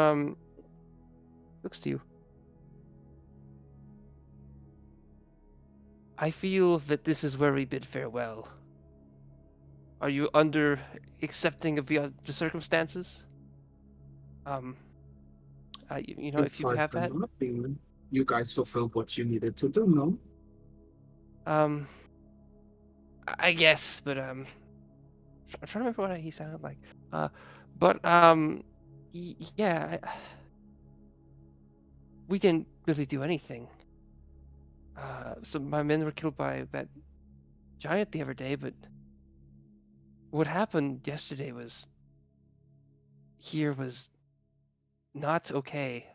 looks to you. I feel that this is where we bid farewell. Are you under accepting of the circumstances? Um, you know, if It's you hard have to that. not be. You guys fulfilled what you needed to do, no? Um, I guess, but I'm trying to remember what he sounded like. Uh, but yeah, we didn't really do anything. So my men were killed by that giant the other day, but what happened yesterday was not okay.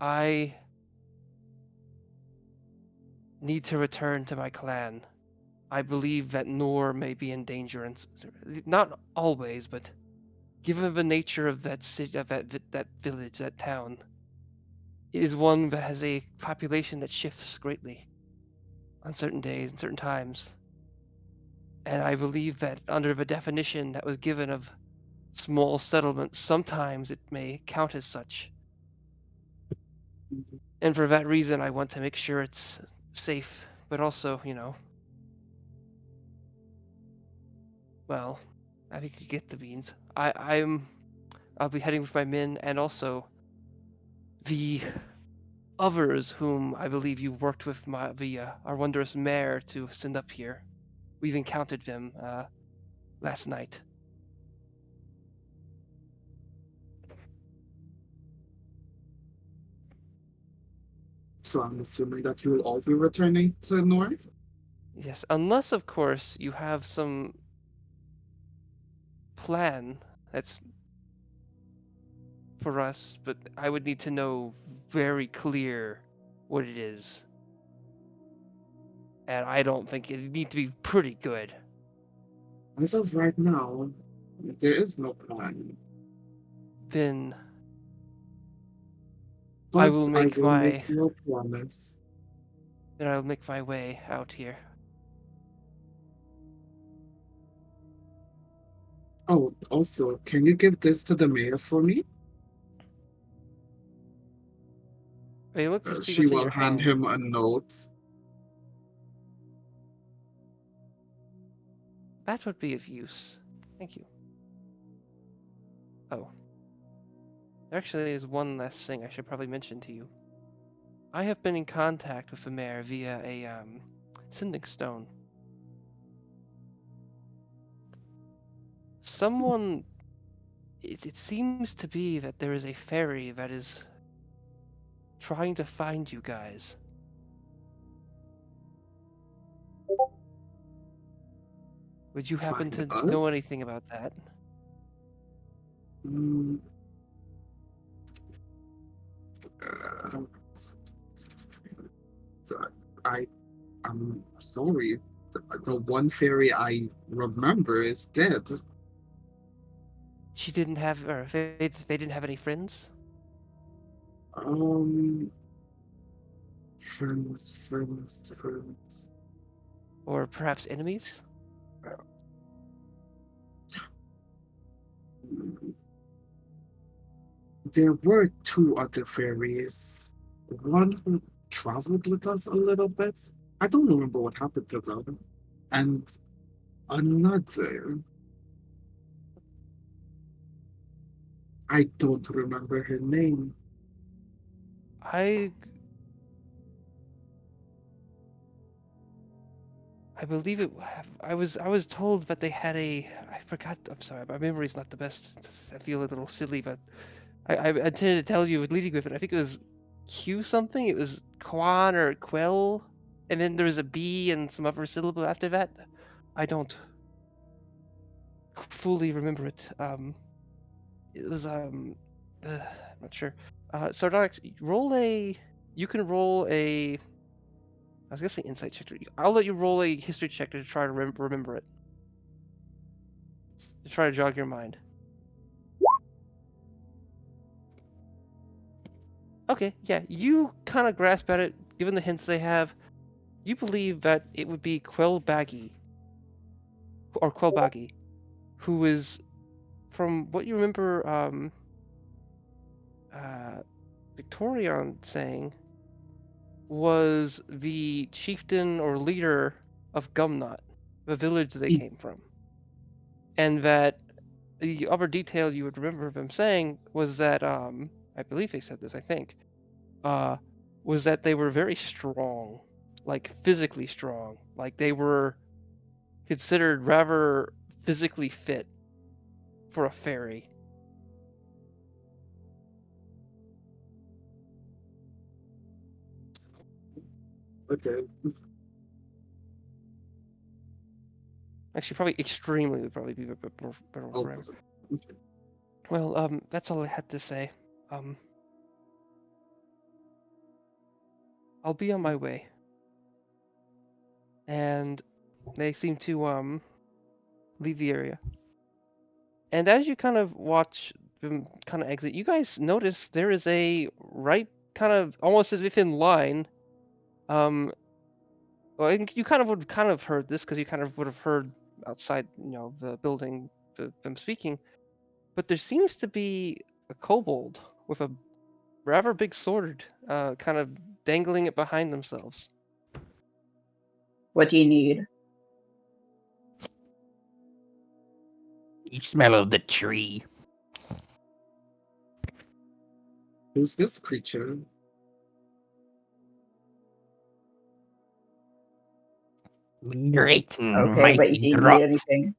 I need to return to my clan. I believe that Nor may be in danger, and not always, but given the nature of that city, of that village, that town, it is one that has a population that shifts greatly on certain days and certain times. And I believe that under the definition that was given of small settlements, sometimes it may count as such. And for that reason, I want to make sure it's safe, but also, well, I think you get the beans. I'll be heading with my men and also the others whom I believe you worked with our wondrous mayor to send up here. We've encountered them last night. So I'm assuming that you will all be returning to North? Yes, unless of course you have some plan that's for us, but I would need to know very clear what it is. And I don't think it need to be pretty good. As of right now, there is no plan. Then I But will I make will my make you a promise. then I'll make my way out here. Oh, also, can you give this to the mayor for me? Hey, look to see She what's in will your hand hand. him a note. That would be of use. Thank you. Oh. There actually is one last thing I should probably mention to you. I have been in contact with the mayor via a sending stone. Someone it seems to be that there is a fairy that is trying to find you guys. Would you happen Find to know us? anything about that? Mm, uh, I I'm sorry. The one fairy I remember is dead. She didn't have, or they didn't have any friends? Um, friends. Or perhaps enemies? There were two other fairies. One who traveled with us a little bit. I don't remember what happened to them. And another. I don't remember her name. I I believe it. I was told that they had a. I forgot. I'm sorry. My memory's not the best. I feel a little silly, but I intended to tell you with leading with it. I think it was Q something. It was Quan or Quell, and then there was a B and some other syllable after that. I don't fully remember it. it was I'm not sure. Sardonyx, roll a. You can roll a. I was gonna say insight check. I'll let you roll a history check to try to remember it. To try to jog your mind. Okay, yeah, you kind of grasp at it, given the hints they have. You believe that it would be Quelbaggy, or Quelbaggy, who is, from what you remember, Victorion saying, was the chieftain or leader of Gumnot, the village they came from. And that the other detail you would remember them saying was that, I believe they said this, I think, was that they were very strong, like physically strong. Like they were considered rather physically fit for a fairy. Okay. Actually, probably extremely would probably be a bit more better Oh, word. Well, that's all I had to say. I'll be on my way. And they seem to leave the area. And as you kind of watch them kind of exit, you guys notice there is a right kind of almost as if in line. Well, you kind of would kind of heard this because you kind of would have heard outside, the building them speaking. But there seems to be a kobold with a rather big sword, kind of dangling it behind themselves. What do you need? You smell of the tree. Who's this creature? Great and Okay, but mighty do you need drop. anything?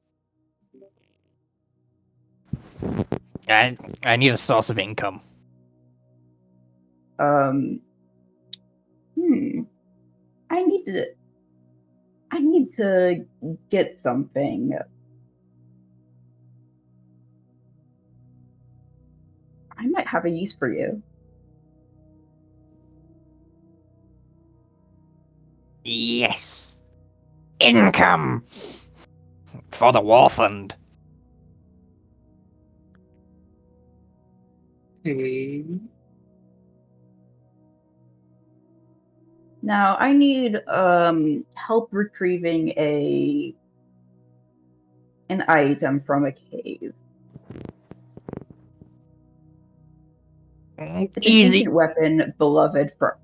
I need a source of income. Um. I need to get something. I might have a use for you. Yes. Income for the war fund. Hey. Now I need help retrieving an item from a cave. It's an Easy, ancient weapon, beloved for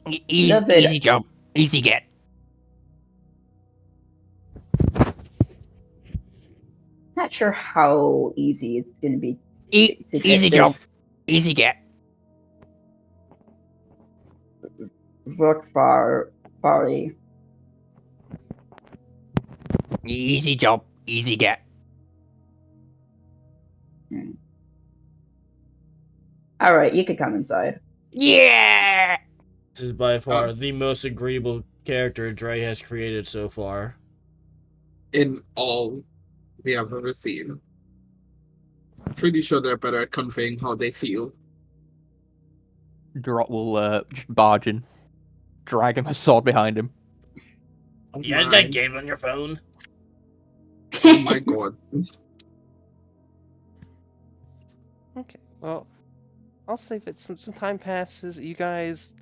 easy job, easy get. Not sure how easy it's going to be to get Easy job, this easy get. Vorkvari. Easy job, easy get. All right, you can come inside. Yeah. This is by far the most agreeable character Dre has created so far. In all we have ever seen. Pretty sure they're better at conveying how they feel. Drop will just barge in, drag him a sword behind him. Oh You guys my. got games on your phone? Oh my god. Okay, well, I'll say that some time passes. You guys,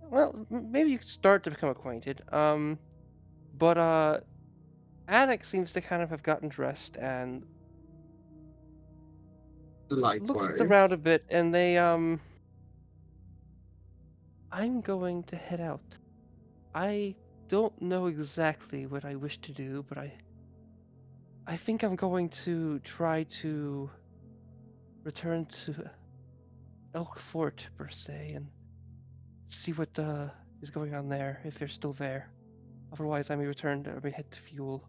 well, maybe you start to become acquainted. But Attic seems to kind of have gotten dressed and looks around Likewise. a bit, and they I'm going to head out. I don't know exactly what I wish to do, but I think I'm going to try to return to Elk Fort per se and see what is going on there if they're still there. Otherwise, I may head to Fuel.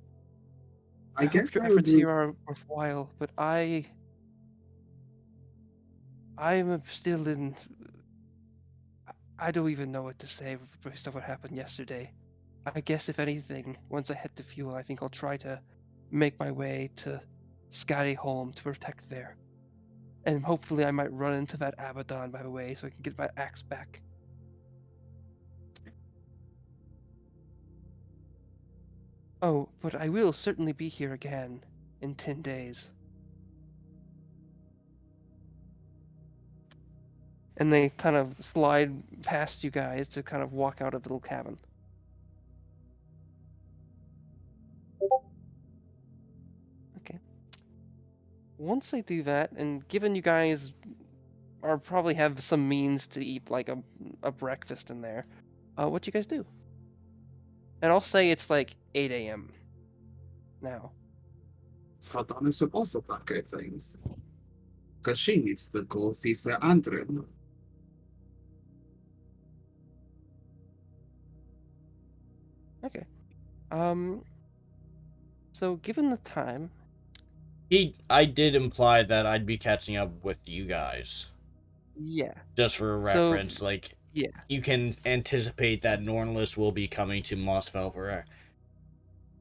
I hope guess your I would efforts here are worthwhile, but I'm still in. I don't even know what to say based on what happened yesterday. I guess if anything, once I head to Fuel, I think I'll try to make my way to Scotty Holm to protect there. And hopefully I might run into that Abaddon by the way so I can get my axe back. Oh, but I will certainly be here again in 10 days. And they kind of slide past you guys to kind of walk out of the little cabin. Okay. Once I do that, and given you guys are probably have some means to eat like a breakfast in there, what do you guys do? And I'll say it's like 8 a.m. now. Saldana should also pack her things. Because she needs to go see Sir Andre. Okay. So given the time, I did imply that I'd be catching up with you guys. yeah. Just for a So, reference, like, yeah. you can anticipate that Nornless will be coming to Mossfelver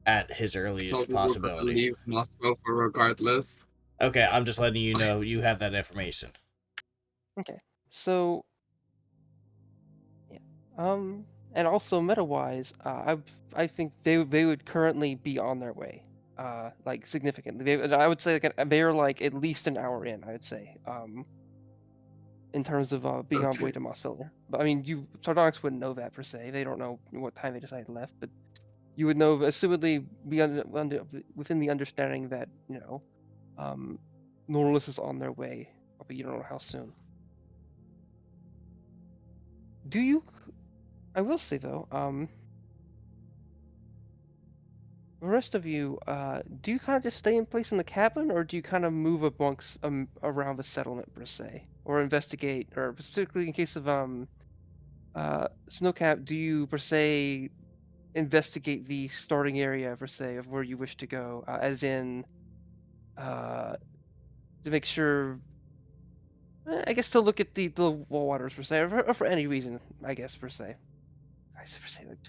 at his earliest possibility. Leave Moscow for regardless. Okay, I'm just letting you know you have that information. Okay. So, yeah. And also meta-wise, I think they would currently be on their way. Like significantly. I would say like they're like at least an hour in. I would say. In terms of being on the way to Mossfelder. But I mean, Sardonyx wouldn't know that per se. They don't know what time they decided left, but you would know, assumedly, within the understanding that Norlis is on their way, but you don't know how soon. Do you? I will say though, the rest of you, do you kind of just stay in place in the cabin, or do you kind of move amongst around the settlement per se, or investigate, or specifically in case of Snowcap, do you per se investigate the starting area per se of where you wish to go, as in to make sure, I guess to look at the waters per se, or for any reason, I guess per se. I said per se like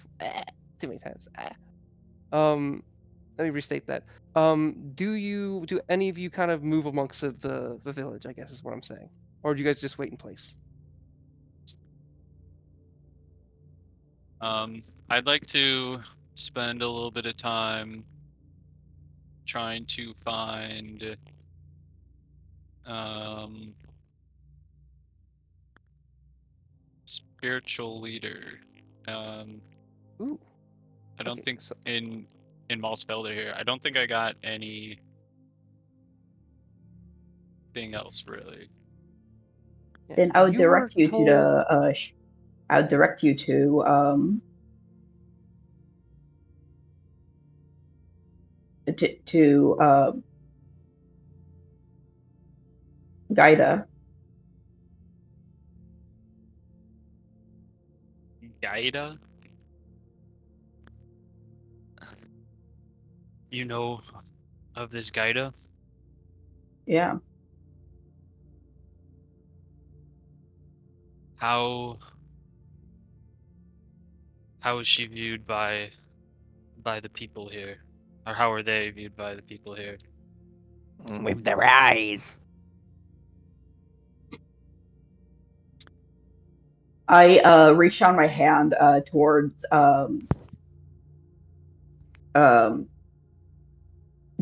too many times. Let me restate that. Do any of you kind of move amongst the village? I guess is what I'm saying, or do you guys just wait in place? I'd like to spend a little bit of time trying to find spiritual leader. Ooh. I don't Okay, think so- in Mossfelder here. I don't think I got anything else really. Yeah, Then I would you were direct you to told- the. I would direct you to Gaida. Gaida? You know of this Gaida? Yeah. How is she viewed by the people here? Or how are they viewed by the people here? With their eyes. I reached down my hand towards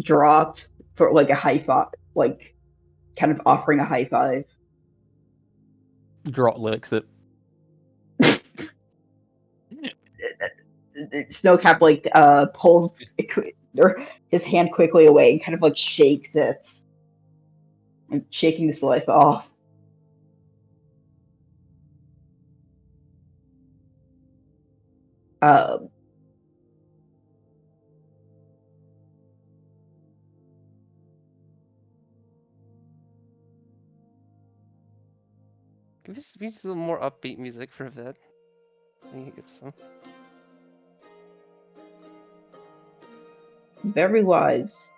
dropped for like a high five, like kind of offering a high five. Drot licks it. Snowcap like pulls his hand quickly away and kind of like shakes it, and shaking this life off. Give us a little more upbeat music for a bit. Let me get some. Very wise.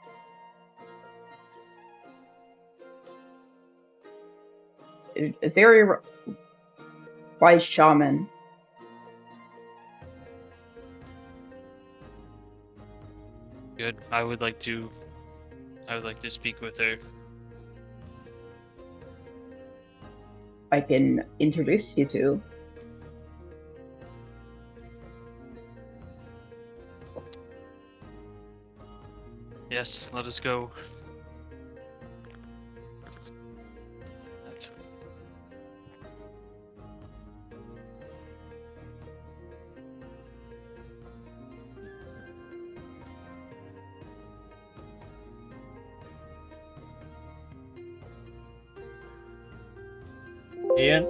A very wise shaman. good. I would like to speak with her. I can introduce you to. Yes, let us go. That's Ian?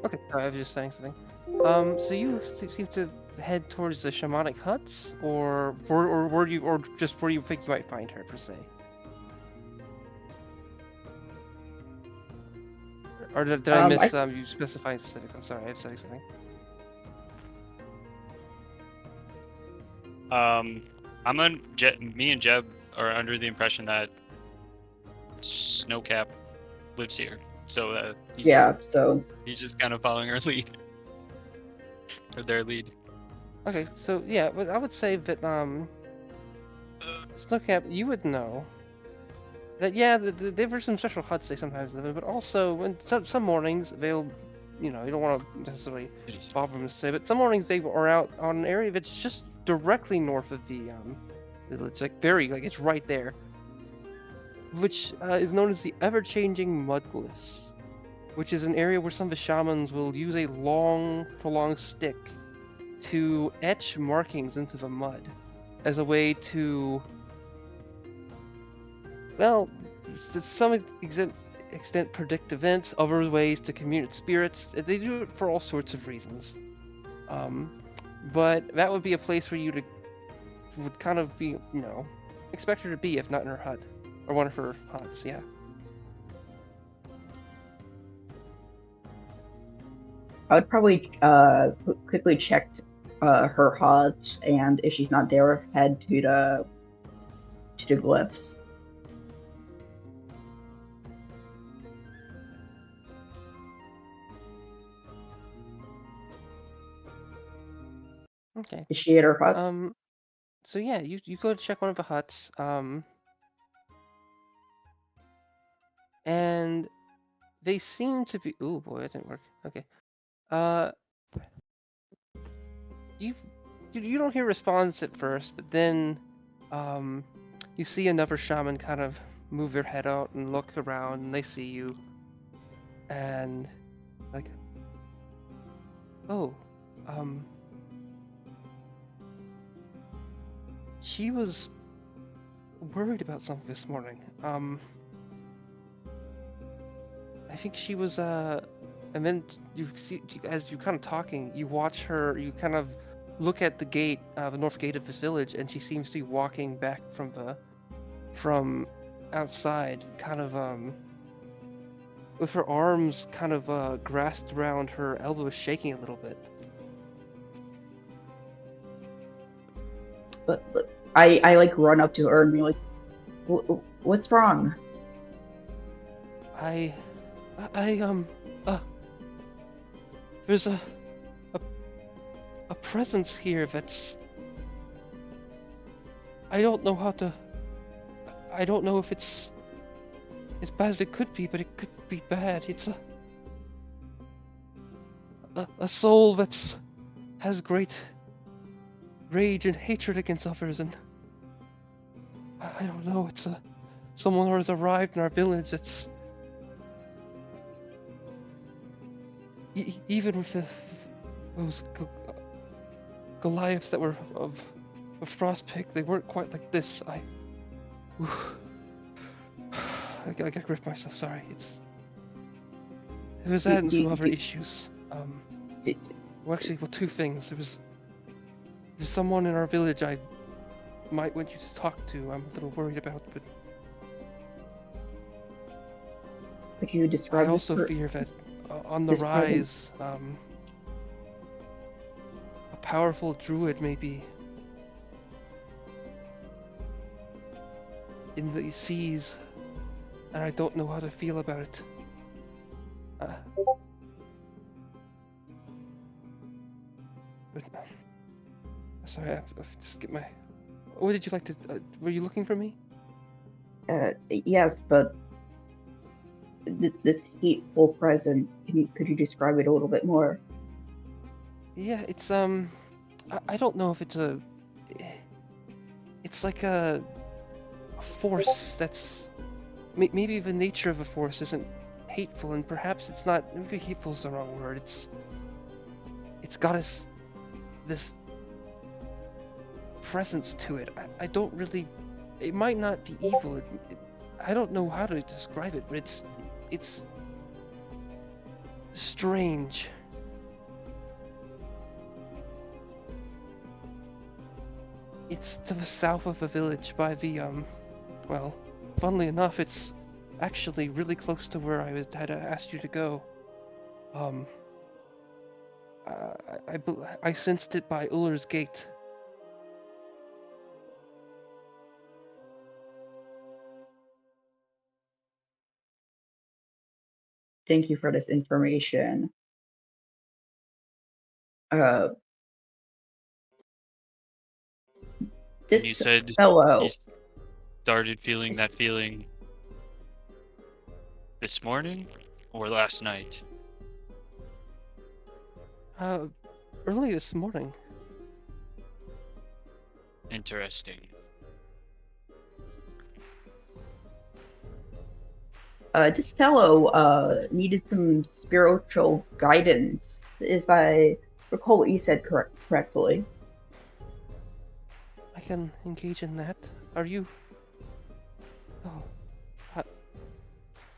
Okay, I was just saying something. So you seem to head towards the shamanic huts, or were you, or just where you think you might find her per se? Or did I miss you specifying specifics? I'm sorry, I was saying something. Me and Jeb are under the impression that Snowcap lives here, so Yeah, so he's just kind of following her lead, or their lead. Okay, so yeah, but I would say that Snowcap, you would know that yeah, there were some special huts they sometimes live in, but also when some mornings they'll, you know, you don't want to necessarily bother them to say, but some mornings they are out on an area that's just directly north of the village, like it's right there, which is known as the ever-changing Mudglyphs, which is an area where some of the shamans will use a long, prolonged stick to etch markings into the mud as a way to, well, to some extent predict events, other ways to commune with spirits. They do it for all sorts of reasons. But that would be a place where you would kind of be, you know, expect her to be, if not in her hut, or one of her huts, yeah. I would probably quickly check her hut, and if she's not there, head to the glyphs. Okay. Is she at her hut? So yeah, you go to check one of the huts, and they seem to be. Oh boy, that didn't work. Okay. You don't hear response at first, but then, you see another shaman kind of move their head out and look around, and they see you, and like, oh, she was worried about something this morning. I think she was, and then you see, as you kind of talking, you watch her, you kind of look at the gate, the north gate of this village, and she seems to be walking back from outside, kind of, with her arms kind of, grasped around her elbows, shaking a little bit. But I like run up to her and be like, "What's wrong?" There's a presence here that's, I don't know how to, I don't know if it's as bad as it could be, but it could be bad. It's a soul that's has great rage and hatred against others, and I don't know, it's someone who has arrived in our village that's even with those Goliaths that were of Frostpig, they weren't quite like this. I gotta grip myself. Sorry, it was that and some other issues. Well, actually, two things. There's someone in our village I might want you to talk to. I'm a little worried about, but Could you describe? I also fear that on the rise, a powerful druid may be in the seas, and I don't know how to feel about it. But sorry, I have to just get my What did you like to? Were you looking for me? Yes, but this hateful presence. Could you describe it a little bit more? Yeah, it's I don't know if it's a. It's like a force that's maybe the nature of a force isn't hateful, and perhaps it's not. Maybe hateful is the wrong word. It's got this presence to it. I don't really. It might not be evil. I don't know how to describe it, but it's strange. It's to the south of the village by the well, funnily enough, it's actually really close to where had asked you to go. I sensed it by Uller's gate. Thank you for this information. Uh, And you this said fellow. you started feeling that feeling this morning or last night? Early this morning. Interesting. This fellow needed some spiritual guidance, if I recall what you said correctly. I can engage in that. Are you? Oh,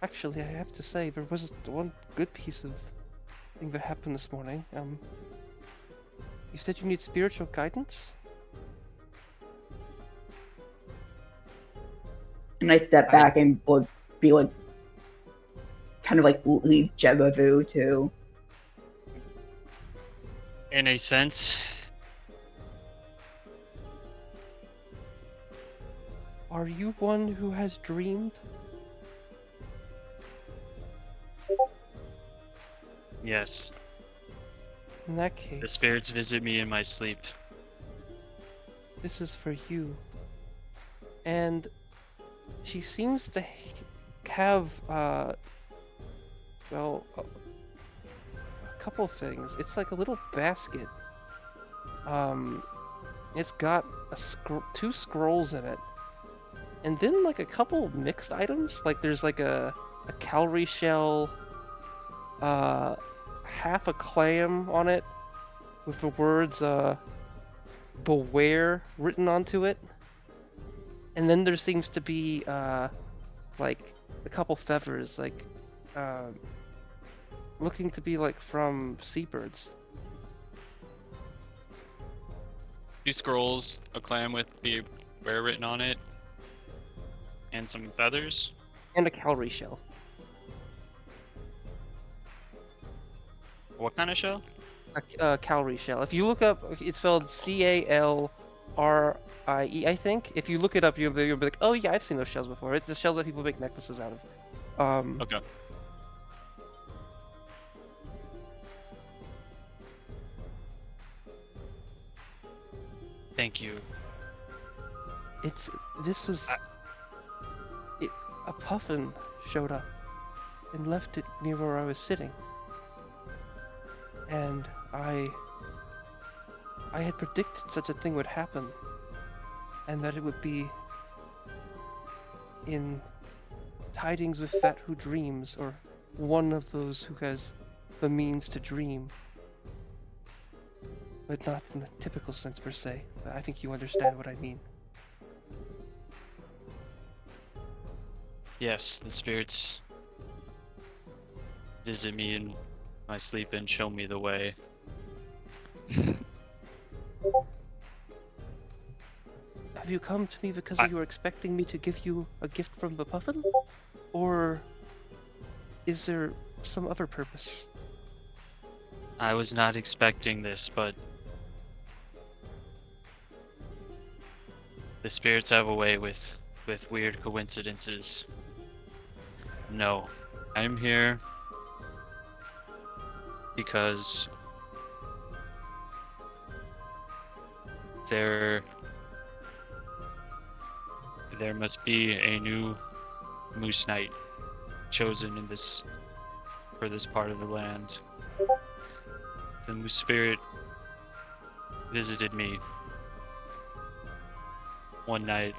actually, I have to say there was one good piece of thing that happened this morning. You said you need spiritual guidance? And I step back and would be like, kind of like leave Jebavu too. In a sense, Are you one who has dreamed? yes. In that case, The spirits visit me in my sleep. this is for you. And she seems to have, well, a couple things. It's like a little basket. It's got two scrolls in it. And then like a couple mixed items. Like there's like a calorie shell, half a clam on it with the words beware written onto it. And then there seems to be like a couple feathers, like looking to be like from seabirds. 2 scrolls, a clam with the where written on it, and some feathers. And a calorie shell. What kind of shell? A calorie shell. If you look up, it's spelled Calrie, I think. If you look it up, you'll be like, oh yeah, I've seen those shells before. It's the shells that people make necklaces out of. Okay. Thank you. This was... a puffin showed up and left it near where I was sitting. And I had predicted such a thing would happen, and that it would be in tidings with that who dreams, or one of those who has the means to dream. But not in the typical sense per se. I think you understand what I mean. Yes, the spirits visit me in my sleep and show me the way. Have you come to me because you were expecting me to give you a gift from the puffin? Or is there some other purpose? I was not expecting this, but the spirits have a way with weird coincidences. No, I'm here because there must be a new Moose Knight chosen for this part of the land. The Moose Spirit visited me one night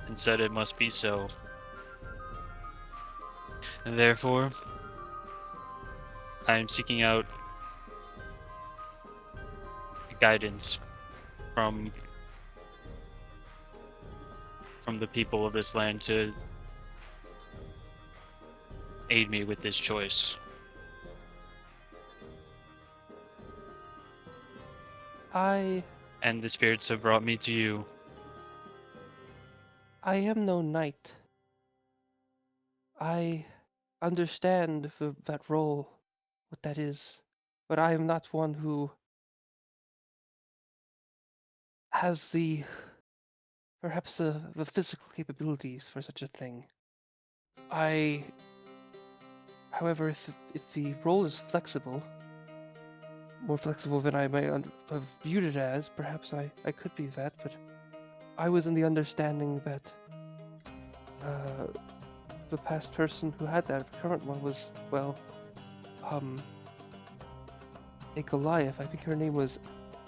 and said it must be so. And therefore, I am seeking out guidance from the people of this land to aid me with this choice. I And the spirits have brought me to you. am no knight. I understand that role, what that is, but I am not one who has perhaps the physical capabilities for such a thing. However, if the role is flexible, more flexible than I may have viewed it as, perhaps I could be that, but I was in the understanding that the past person who had that current one was, well, a Goliath. I think her name was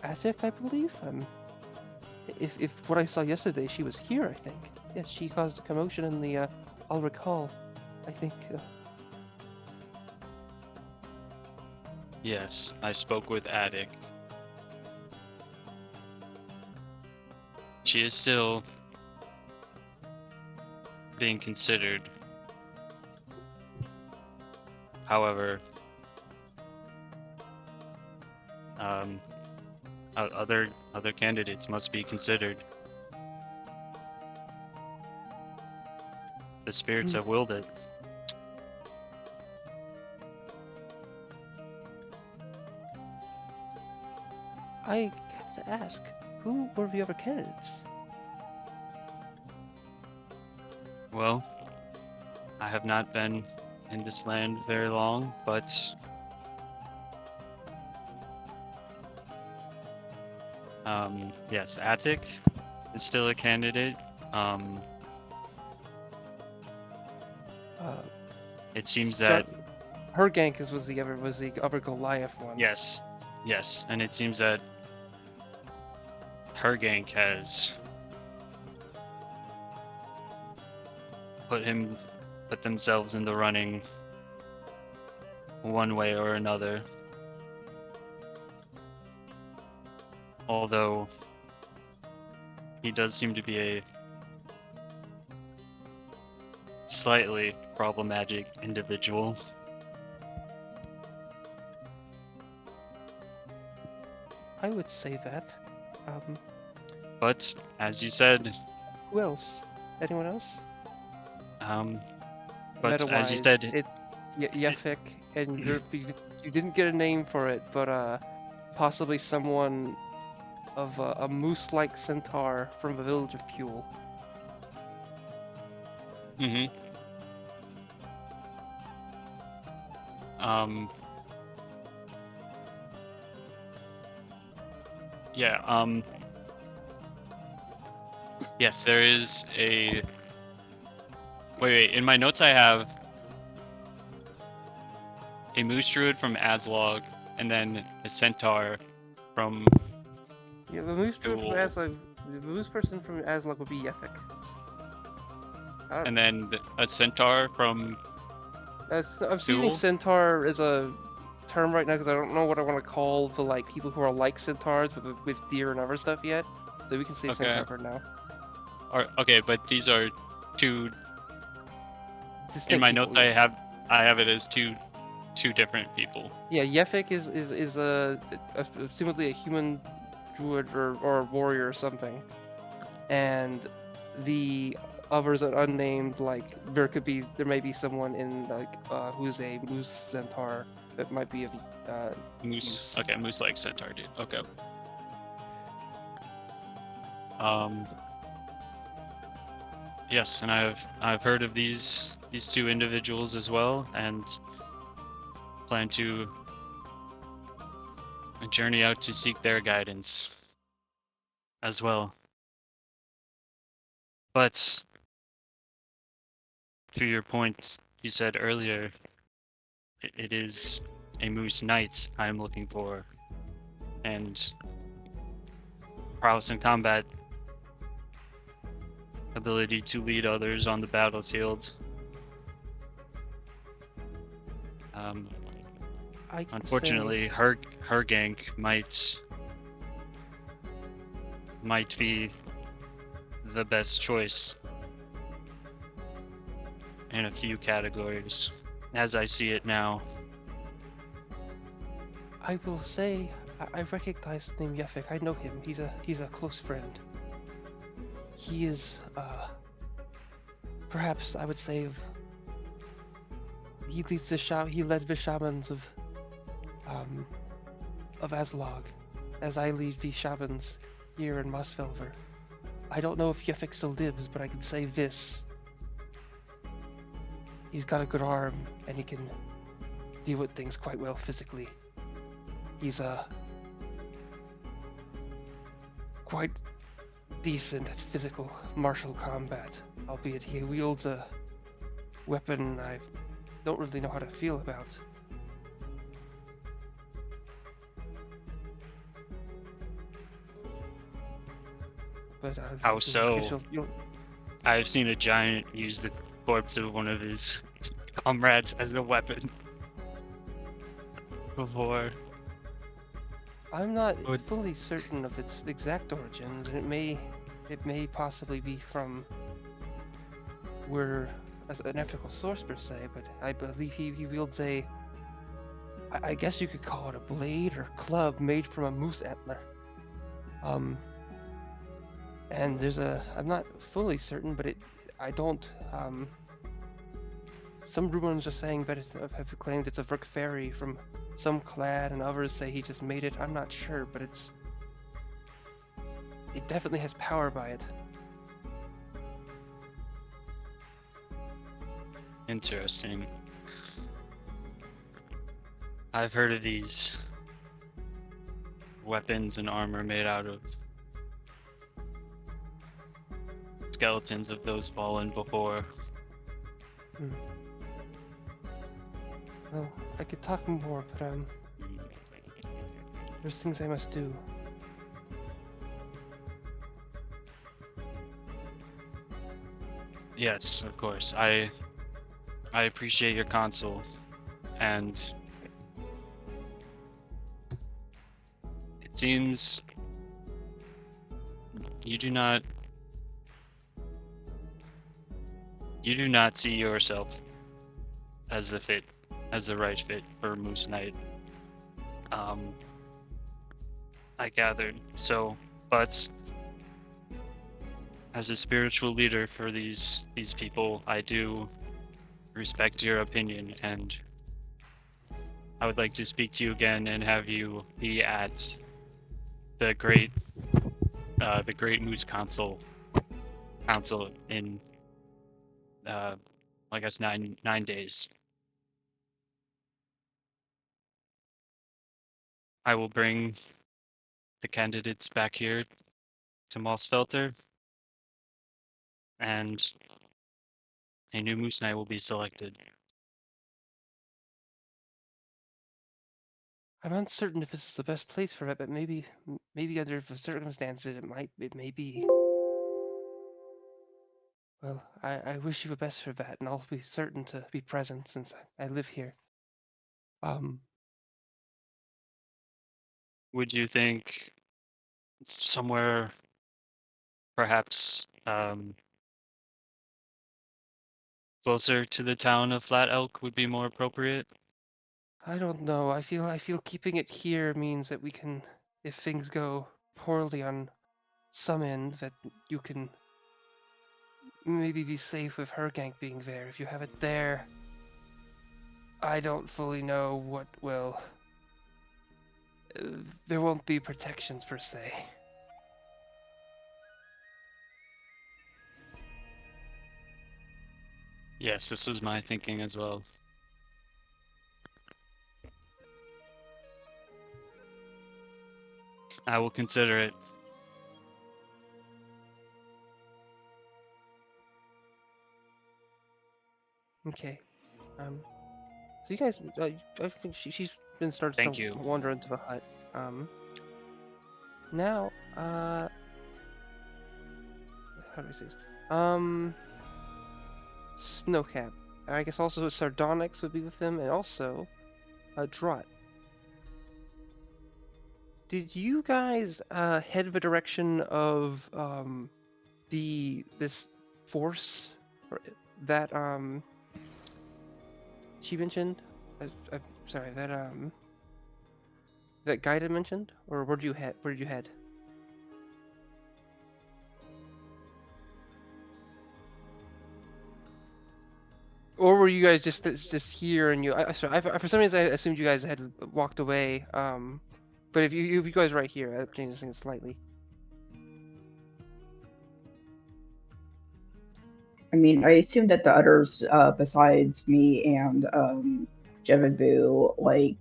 Attic, I believe. If what I saw yesterday, she was here, I think. Yes, she caused a commotion in the, I'll recall, I think, Yes, I spoke with Attic. She is still being considered. However, other candidates must be considered. The spirits have willed it. I have to ask, who were the other candidates? Well, I have not been in this land very long, but yes, Attic is still a candidate. It seems that her gank was the other Goliath one. yes, and it seems that her gank has put themselves in the running one way or another. Although he does seem to be a slightly problematic individual. I would say that. But as you said, Who else? Anyone else? but as you Meta-wise, said, it's Yefik, and you didn't get a name for it, but possibly someone of a moose-like centaur from the village of Fuel. Yeah, yes, there is a... Wait, in my notes I have a moose druid from Aslog, and then a centaur from... Yeah, the moose druid from Fuel. Aslog, the moose person from Aslog would be Yefik. And then a centaur from... I'm using Fuel? centaur as a term right now because I don't know what I want to call the people who are like centaurs but with deer and other stuff yet. So we can say Okay. centaur for now. Okay, but these are two... Distinct In my people, notes yes. I have it as two different people. Yeah, Yefik is assumedly a human druid or a warrior or something, and the others are unnamed. There may be someone in who's a moose centaur that might be a Moose. Okay, moose-like centaur dude. Okay. Yes, and I've heard of these two individuals as well, and plan to journey out to seek their guidance as well. But to your point you said earlier, it is a moose knight I am looking for, and prowess in combat, ability to lead others on the battlefield. I can say Unfortunately, her gank might be the best choice in a few categories, as I see it now. I will say I recognize the name Yefik. I know him. He's a close friend. He is perhaps I would say he led the shamans of Aslog, as I lead the shamans here in Mosfelver. I don't know if Yefik still lives, but I can say this. He's got a good arm, and he can deal with things quite well physically. He's quite decent at physical martial combat, albeit he wields a weapon I don't really know how to feel about. But How so? I guess you'll I've seen a giant use the corpse of one of his comrades as a weapon before. I'm not Would- fully certain of its exact origins, and it may possibly be from an ethical source per se, but I believe he wields I guess you could call it a blade or club made from a moose antler. And I'm not fully certain, but I don't, some rumors are saying that have claimed it's a Vrk fairy from some clan, and others say he just made it. I'm not sure, but it definitely has power by it. Interesting. I've heard of these weapons and armor made out of skeletons of those fallen before. Well, I could talk more, but there's things I must do. Yes, of course. I appreciate your counsel, and it seems you do not see yourself as the right fit for Moose Knight. I gathered. So, but as a spiritual leader for these people, I do respect your opinion, and I would like to speak to you again and have you be at the Great Moose Council in I guess 9 days. I will bring the candidates back here to Mossfelter, and a new Moose Knight will be selected. I'm uncertain if this is the best place for it, but maybe under the circumstances it may be. Well, I wish you the best for that, and I'll be certain to be present since I live here. Would you think somewhere perhaps closer to the town of Flat Elk would be more appropriate? I don't know. I feel keeping it here means that we can, if things go poorly on some end, that you can maybe be safe with her gank being there. If you have it there, I don't fully know what will. There won't be protections per se. Yes, this was my thinking as well. I will consider it. Okay. So you guys, I think she's been started Thank to you. wander into the hut. Now, how do I say this? Snowcap. I guess also Sardonyx would be with him, and also, Drot. Did you guys head the direction of this force that she mentioned? Sorry, that guide had mentioned, or where did you head? Where did you head? Or were you guys just here and you? Sorry, for some reason I assumed you guys had walked away. But if you guys are right here, that changes things slightly. I mean, I assume that the others, besides me and Jevabu, like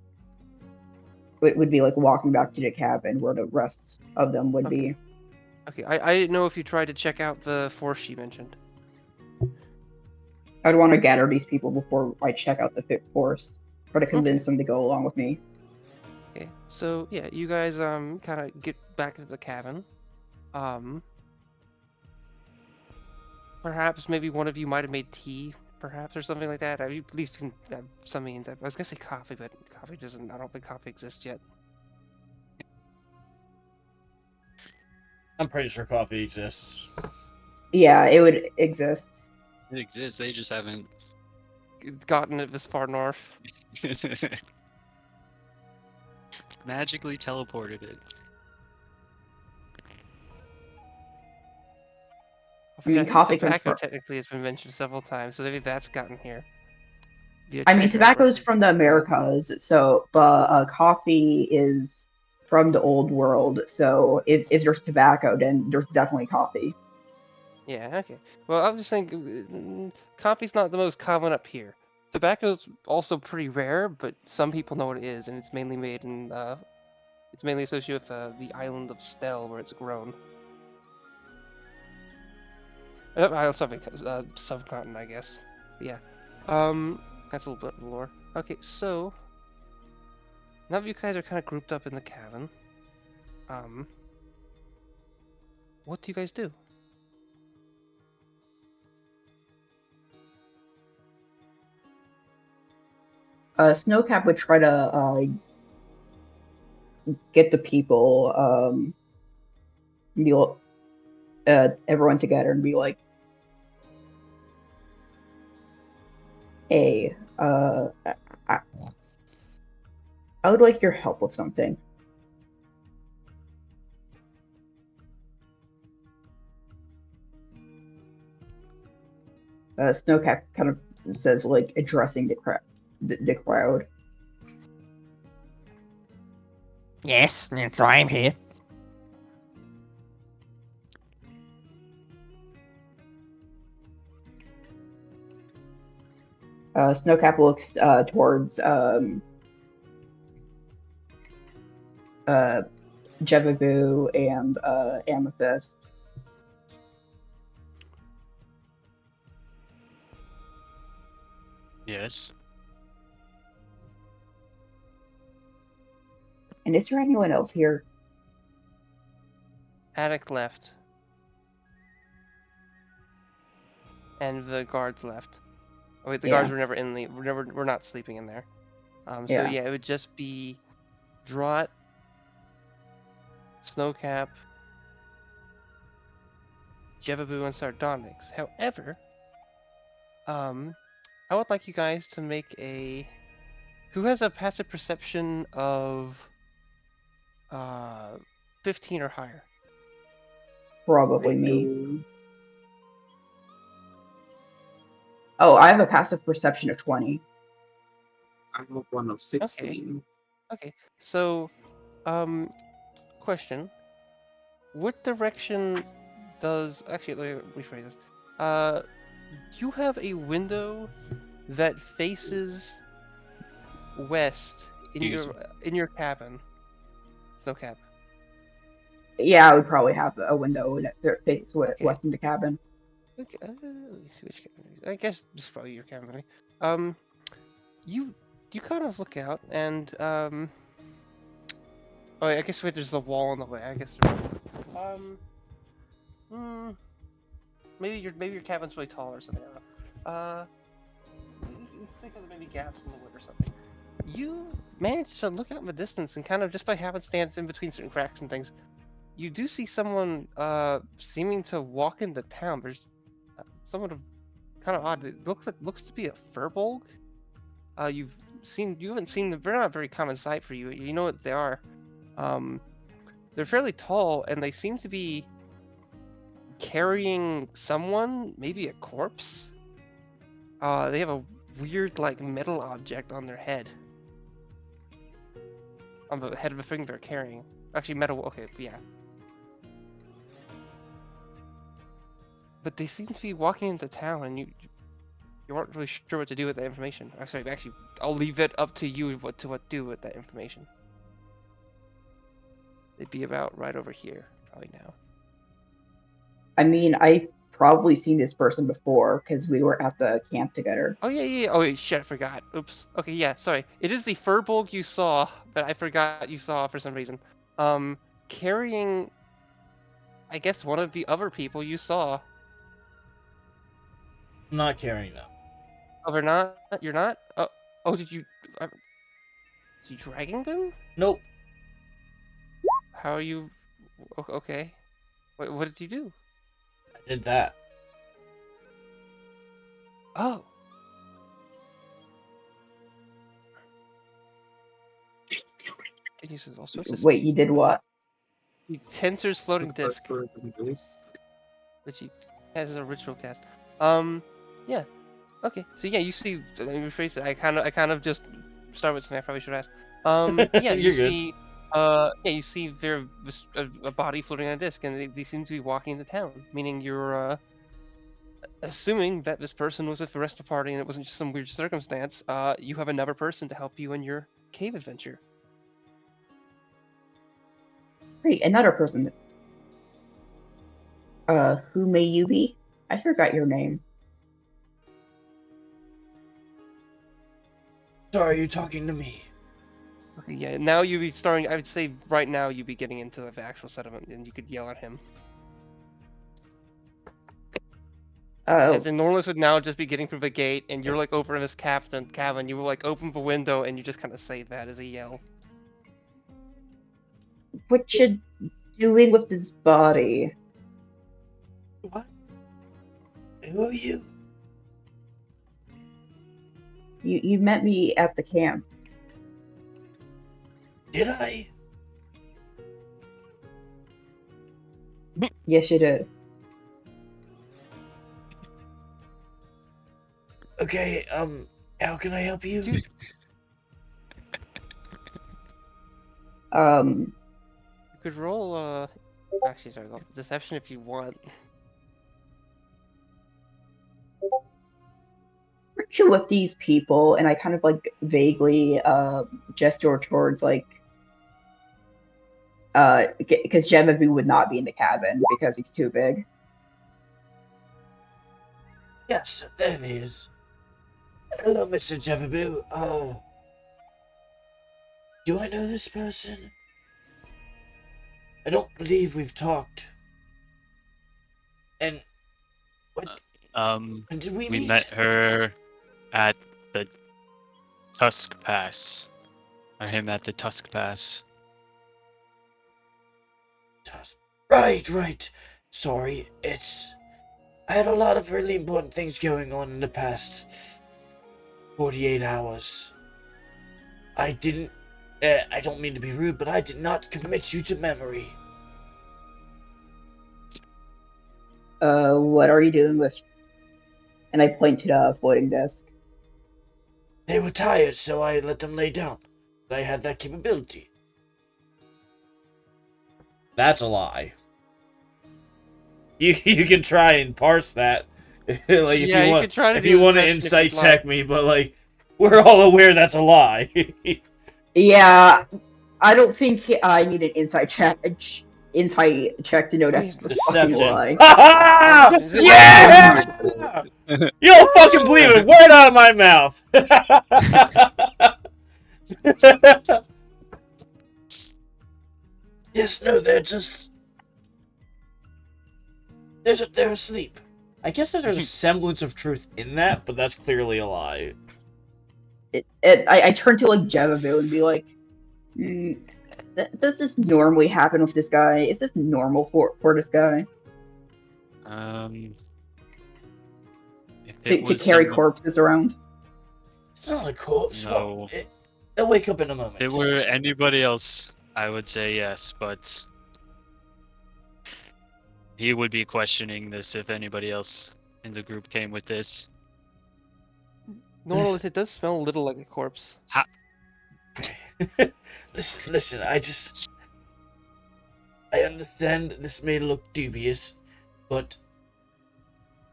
would be like walking back to the cabin where the rest of them would Okay. be. Okay, I didn't know if you tried to check out the force she mentioned. I'd want to gather these people before I check out the fit force, try to convince Okay. them to go along with me. Okay, so yeah, you guys kind of get back to the cabin. Perhaps maybe one of you might have made tea, perhaps, or something like that. At least in some means. I was gonna say coffee, but coffee doesn't. I don't think coffee exists yet. I'm pretty sure coffee exists. Yeah, it would exist. It exists. They just haven't. Gotten it this far north. Magically teleported it. I mean, think coffee comes tobacco from. technically has been mentioned several times, so maybe that's gotten here. I mean, tobacco's from the Americas, so but coffee is from the old world. So if there's tobacco, then there's definitely coffee. Yeah, okay. Well, I'm just saying, coffee's not the most common up here. Tobacco's also pretty rare, but some people know what it is, and it's mainly made in, it's mainly associated with the island of Stel, where it's grown. Sorry, subcontinent, I guess. Yeah. That's a little bit of lore. Okay, so now that you guys are kind of grouped up in the cabin, what do you guys do? Snowcap would try to get the people, be everyone together and be like, "Hey, I would like your help with something." Snowcap kind of says, like, addressing the crowd. Yes, so I'm here. Snowcap looks towards Jevabu and Amethyst. Yes. And is there anyone else here? Attic left. And the guards left. Oh wait, the guards were never in the. We're not sleeping in there. So yeah, it would just be Draught, Snowcap, Jevabu, and Sardonyx. However, I would like you guys to make a. Who has a passive perception of 15 or higher? Probably me. Oh, I have a passive perception of 20. I have one of 16. Okay. So, question. What direction does... Actually, let me rephrase this. You have a window that faces west in your cabin. Snowcap. Yeah, I would probably have a window that faces west in the cabin. Okay, let me see which cabin. I guess this is probably your cabin. You kind of look out and oh, I guess wait, there's a wall in the way. I guess there's maybe your cabin's really tall or something. I don't know. You think of maybe gaps in the wood or something. You manage to look out in the distance and kind of just by happenstance in between certain cracks and things, you do see someone seeming to walk into town. There's someone kind of odd. It looks to be a furbolg. You haven't seen them. They're not a very common sight for you. You know what they are. They're fairly tall and they seem to be carrying someone, maybe a corpse. They have a weird like metal object on their head. On the head of the thing they're carrying. Actually metal, okay, yeah. But they seem to be walking into town and you aren't really sure what to do with that information. Actually, I'll leave it up to you what to do with that information. They'd be about right over here, probably now. I mean, I've probably seen this person before because we were at the camp together. Oh yeah. Oh wait, shit, I forgot. Oops. Okay, yeah, sorry. It is the furbolg you saw, but I forgot you saw for some reason. Carrying, I guess one of the other people you saw. I'm not carrying them. Oh, they're not? You're not? Oh, did you... Is he dragging them? Nope. How are you... Okay. What did you do? I did that. Oh. He uses all sorts of... Wait, you did what? He Tensor's floating disc, For the list. which he has as a ritual cast. Yeah. Okay, so yeah, you see, let me rephrase it. I kind of just start with something I probably should ask. Yeah, you You're good. see, you see there a body floating on a disc, and they seem to be walking into town. Meaning you're assuming that this person was with the rest of the party, and it wasn't just some weird circumstance. You have another person to help you in your cave adventure. Great, another person. Who may you be? I forgot your name. Sorry, you're talking to me. Okay, yeah. Now you'd be starting. I would say right now you'd be getting into the actual settlement, and you could yell at him. Oh, As in Norlis would now just be getting through the gate, and you're like over in this cabin. You will like open the window, and you just kind of say that as a yell. what you doing with this body? What? Who are you? You met me at the camp. Did I? Yes, you did. Okay, how can I help you? Dude. You could roll actually sorry, deception if you want. Weren't you with these people? And I kind of like vaguely gesture towards like because Genevieve would not be in the cabin because he's too big. Yes, there it is. Hello, Mr. Jeffaboo. Do I know this person? I don't believe we've talked. And when did we meet? met her at the Tusk Pass. Or him at the Tusk Pass. Right. Sorry, I had a lot of really important things going on in the past 48 hours. I don't mean to be rude, but I did not commit you to memory. What are you doing with? And I point to the floating disc. They were tired, so I let them lay down. I had that capability. That's a lie. You can try and parse that. Like if Yeah, you you want, could try to if do you a want to deception if insight you'd like. check me, but like we're all aware that's a lie. Yeah, I don't think I need an insight check. insight check to know that's a fucking Deception. lie. Ha yeah! You don't fucking believe it. Word out of my mouth. Yes, no, they're just. They're asleep. I guess there's a semblance of truth in that, but that's clearly a lie. I turn to like Javavu and be like, does this normally happen with this guy? Is this normal for this guy If to it was carry someone, corpses around? It's not a corpse. No. They'll wake up in a moment. if it were anybody else, I would say yes, but he would be questioning this if anybody else in the group came with this. No, it does smell a little like a corpse. Listen, I understand this may look dubious, but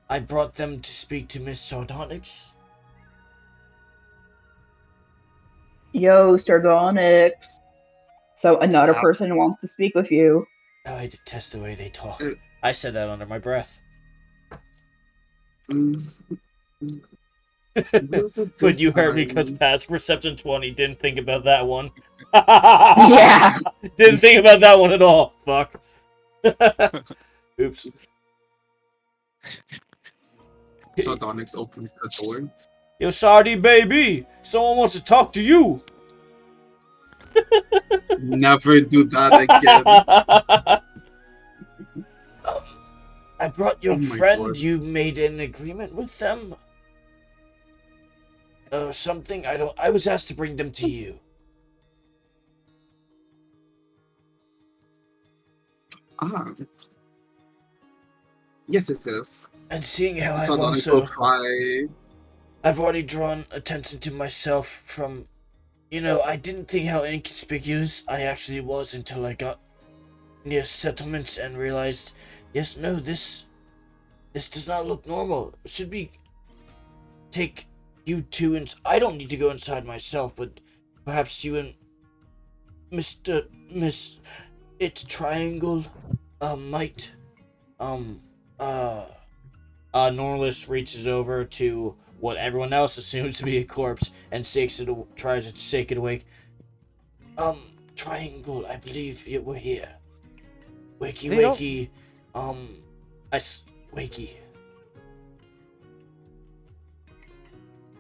I brought them to speak to Miss Sardonyx. Yo, Sardonyx. So another Wow. person wants to speak with you. Oh, I detest the way they talk. I said that under my breath. But you heard me because past perception 20 didn't think about that one. Yeah. Didn't think about that one at all. Fuck. Oops. Sardonyx opens the door. Yo, Sardi baby, someone wants to talk to you. Never do that again. I brought your Oh my friend. God. You made an agreement with them. Something. I was asked to bring them to you. Yes, it is. And seeing how Sardonyx will try. I've already drawn attention to myself from, I didn't think how inconspicuous I actually was until I got near settlements and realized, yes, no, this does not look normal. Should we take you two and I don't need to go inside myself, but perhaps you and Miss Triangle, might, Norlis reaches over to what everyone else assumes to be a corpse and tries to shake it awake. Triangle, I believe you were here. Wakey, wakey, wakey.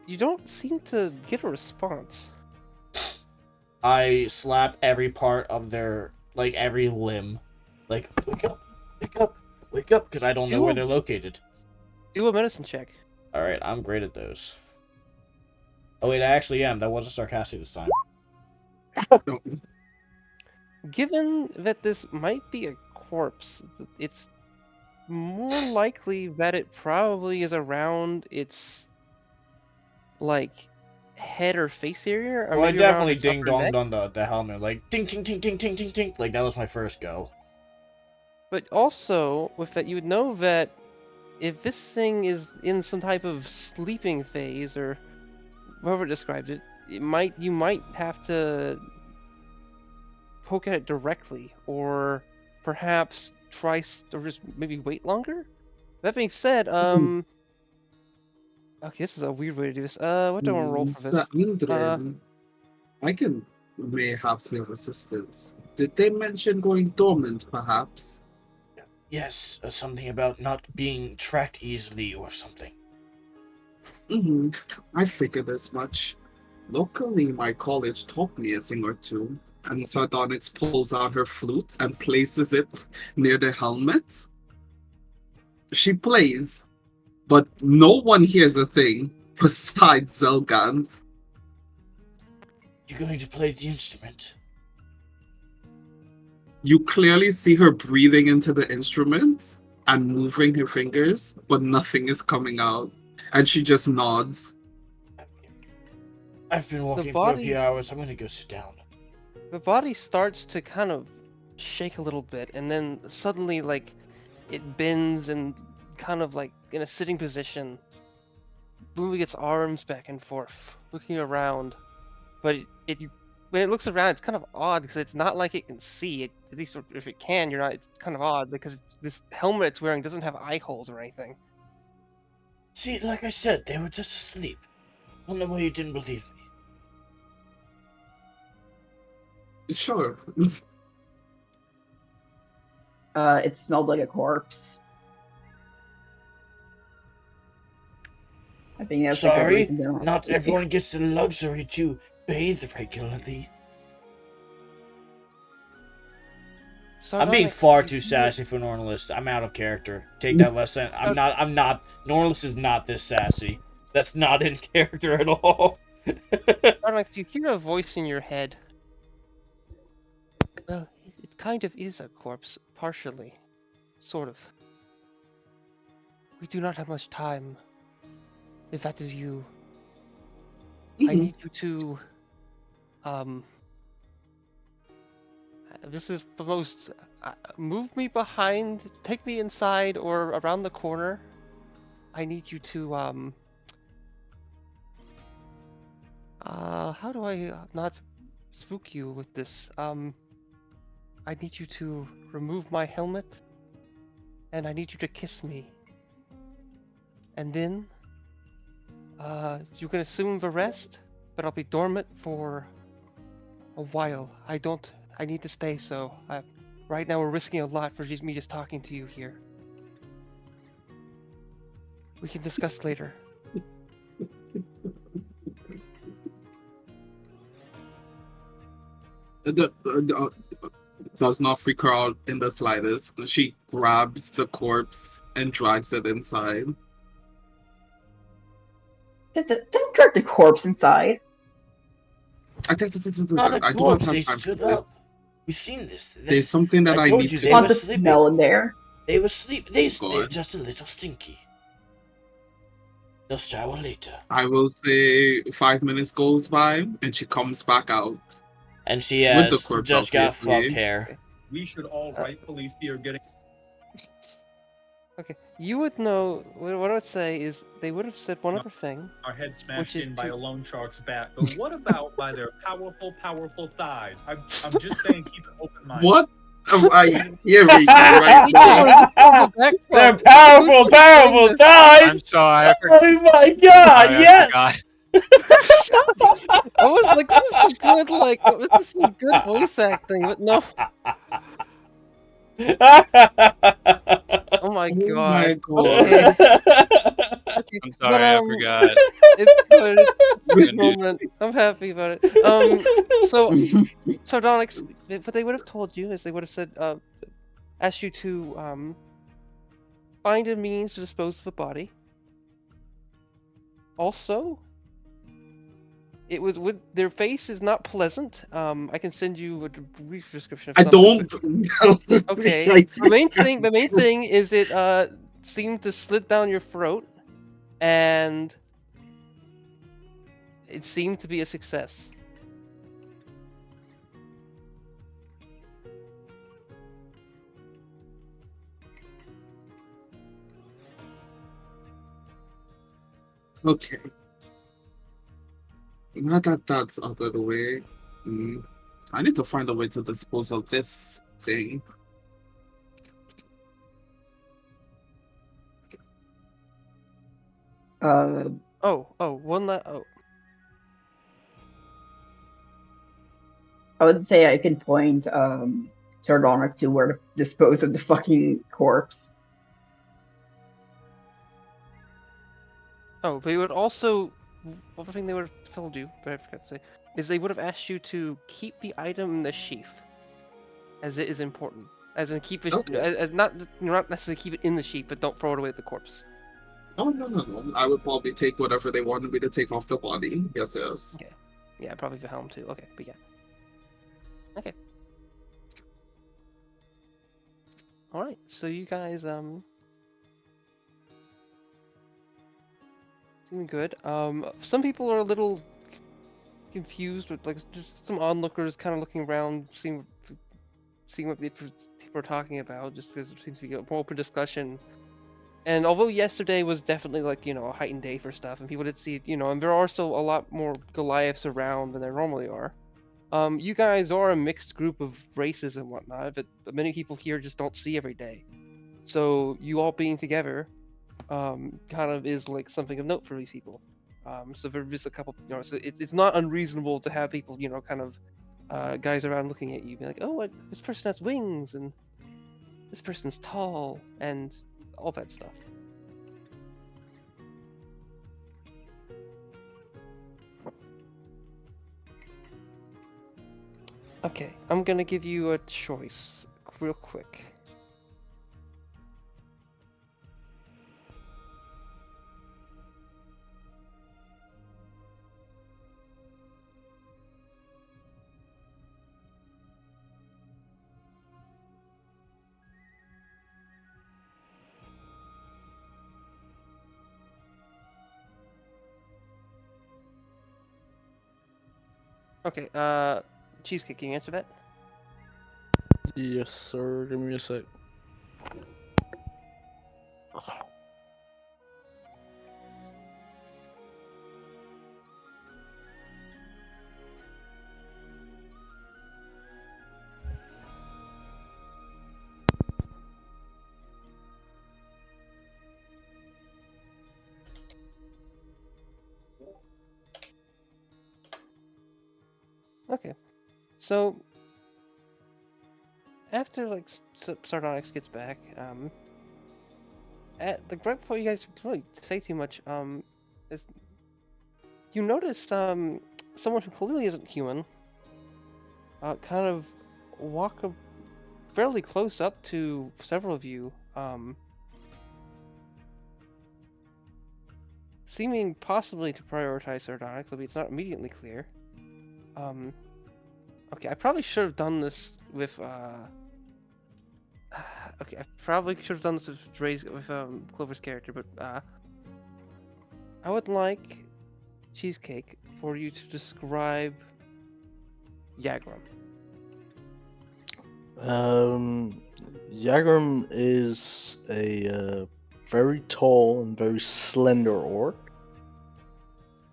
You don't seem to get a response. I slap every part of their, every limb. Wake up, wake up, wake up, because I don't know where they're located. Do a medicine check. Alright, I'm great at those. Oh wait, I actually am. That wasn't sarcastic this time. Given that this might be a corpse, it's more likely that it probably is around its, head or face area. Or Well, I maybe around definitely its upper ding-donged neck. on the helmet, ting, ting, ting, ting, ting, ting, ting. That was my first go. But also, with that, you would know that if this thing is in some type of sleeping phase, or however it describes it, you might have to poke at it directly, or perhaps or just maybe wait longer. That being said, okay, this is a weird way to do this. What do I want to roll for this? So, Indra, I can perhaps be of assistance. Did they mention going dormant, perhaps? Yes, something about not being tracked easily or something. I figured as much. Locally, my college taught me a thing or two, and Sardonyx pulls out her flute and places it near the helmet. She plays, but no one hears a thing besides Zelgan. You're going to play the instrument? You clearly see her breathing into the instrument and moving her fingers, but nothing is coming out. And she just nods. I've been walking for a few hours. I'm going to go sit down. The body starts to kind of shake a little bit, and then suddenly, it bends and kind of in a sitting position, moving its arms back and forth, looking around. But when it looks around, it's kind of odd because it's not like it can see. At least if it can, you're not. It's kind of odd because this helmet it's wearing doesn't have eye holes or anything. See, like I said, they were just asleep. I don't know why you didn't believe me. Sure. It smelled like a corpse. I think that's a good Sorry, reason to not everyone gets the luxury to bathe regularly. I'm being far too sassy for Nornless. I'm out of character. Take that lesson. I'm not. Nornless is not this sassy. That's not in character at all. Alex, do you hear a voice in your head? Well, it kind of is a corpse, partially. Sort of. We do not have much time. If that is you, I need you to, this is the most, move me behind, take me inside or around the corner. I need you to, how do I not spook you with this? I need you to remove my helmet, and I need you to kiss me. And then, you can assume the rest, but I'll be dormant for a while. I need to stay, so right now we're risking a lot for me just talking to you here. We can discuss later. Does not freak her out in the slightest. She grabs the corpse and drags it inside. Don't drag the corpse inside. I Not a do not corpse, have they time for stood this. up. We've seen this. There's something that I told need you to they do. were Want the sleeping. smell in there. They were sleeping. They're God. just a little stinky. They'll shower later. I will say 5 minutes goes by and she comes back out. And she With has the corpse, just got obviously. fucked hair. We should all rightfully fear getting. Okay, you would know, what I would say is, they would have said one other thing. Our head smashed is in by to- a loan shark's back. But what about by their powerful thighs? I'm just saying, keep an open mind. What am I hearing right now? They're powerful thighs! I'm sorry. Oh my god, Sorry, I yes! I was like, this is good, like, this is some good voice acting, but no. Oh my god. Okay. Okay, I'm sorry, I forgot. It's good. This moment. I'm happy about it. So Donix, what they would have told you is they would have said, asked you to, find a means to dispose of a body. Also, it was with their face is not pleasant. I can send you a brief description of I something, don't. but- Okay. The main thing is it seemed to slit down your throat, and it seemed to be a success. Okay. Now that that's out of the way, I need to find a way to dispose of this thing. I would say I could point Sardonic to where to dispose of the fucking corpse. Oh, but it would also, one thing they would have told you, but I forgot to say, is they would have asked you to keep the item in the sheath, as it is important. As in keep it, as not necessarily keep it in the sheath, but don't throw it away at the corpse. Oh, no. I would probably take whatever they wanted me to take off the body. Yes. Okay. Yeah, probably the helm too. Okay, but yeah. Okay. Alright, so you guys, seem good. Some people are a little confused with, like, just some onlookers kind of looking around, seeing what people are talking about, just because it seems to be an open discussion. And although yesterday was definitely, like, you know, a heightened day for stuff, and people did see, you know, and there are still a lot more Goliaths around than there normally are. You guys are a mixed group of races and whatnot, but many people here just don't see every day. So you all being together, kind of is like something of note for these people. So there's just a couple, so it's not unreasonable to have people, kind of guys around looking at you, be like, oh, this person has wings, and this person's tall, and all that stuff. Okay, I'm gonna give you a choice real quick. Okay, Cheesecake, can you answer that? Yes, sir. Give me a sec. Okay, so after like Sardonyx gets back, right before you guys really say too much, is you notice someone who clearly isn't human, kind of walk fairly close up to several of you, seeming possibly to prioritize Sardonyx, although it's not immediately clear. Okay, I probably should have done this with okay, I probably should have done this with Clover's character, but I would like Cheesecake for you to describe Yagram. Yagram is a very tall and very slender orc.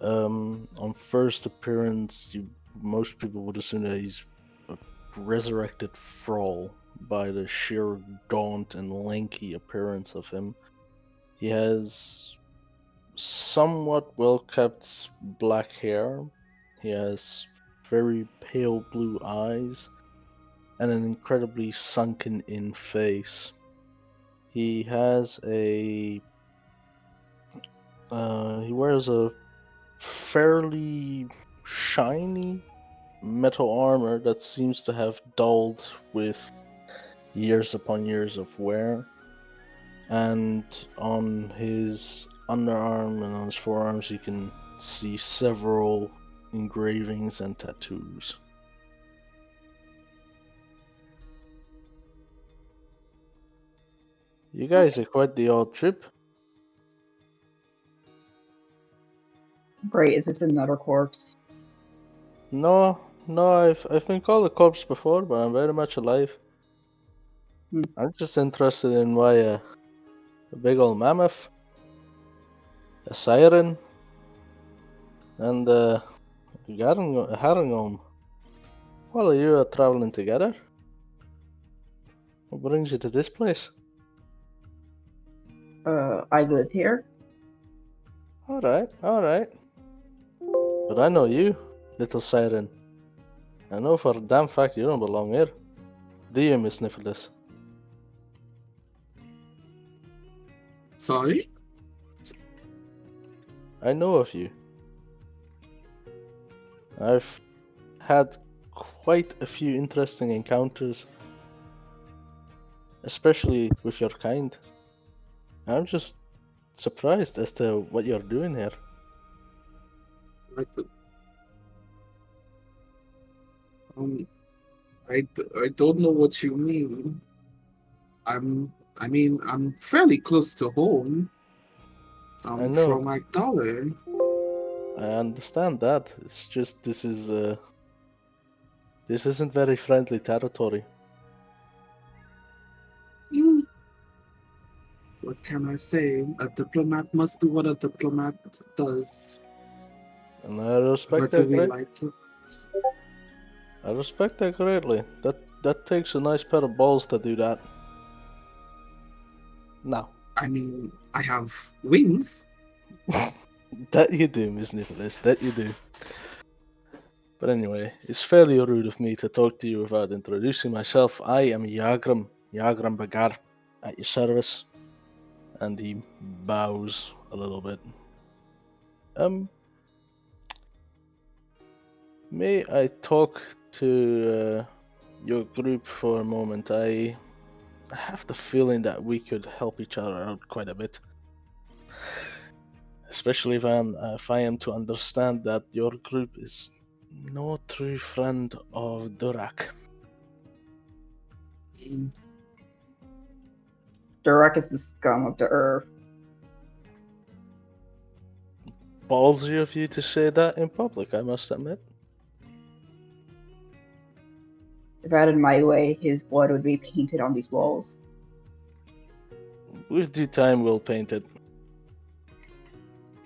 On first appearance, most people would assume that he's a resurrected thrall by the sheer gaunt and lanky appearance of him. He has somewhat well-kept black hair. He has very pale blue eyes and an incredibly sunken-in face. He has he wears a fairly shiny metal armor that seems to have dulled with years upon years of wear. And on his underarm and on his forearms, you can see several engravings and tattoos. You guys are quite the odd trip. Great, is this another corpse? No, I've been called a corpse before, but I'm very much alive. I'm just interested in why a big old mammoth, a siren, and a herringham. Well, you are traveling together. What brings you to this place? I live here. Alright. But I know you, little siren. I know for a damn fact you don't belong here. Do you, Miss Nicholas? Sorry? I know of you. I've had quite a few interesting encounters, especially with your kind. I'm just surprised as to what you're doing here. I don't know what you mean. I'm fairly close to home. I I'm know. from Magdala. I understand that. It's just this isn't very friendly territory. What can I say? A diplomat must do what a diplomat does. And I respect Whether that we great. like it. I respect that greatly. That takes a nice pair of balls to do that. Now, I mean, I have wings. that you do, Miss Nicholas, that you do. But anyway, it's fairly rude of me to talk to you without introducing myself. I am Yagram Bagar, at your service. And he bows a little bit. May I talk to your group for a moment? I have the feeling that we could help each other out quite a bit. Especially if I am to understand that your group is no true friend of Durak. Mm, Durak is the scum of the earth. Ballsy of you to say that in public, I must admit. If I had it my way, his blood would be painted on these walls. With due time, we'll paint it.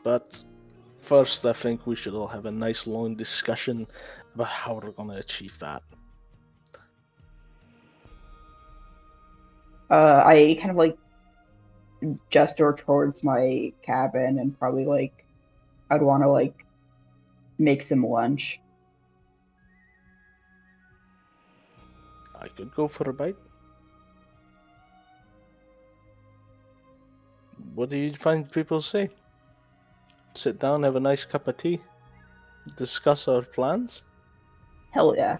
But first, I think we should all have a nice long discussion about how we're going to achieve that. I kind of like gesture towards my cabin and probably like I'd want to like make some lunch. I could go for a bite. What do you find people say? Sit down, have a nice cup of tea, discuss our plans? Hell yeah.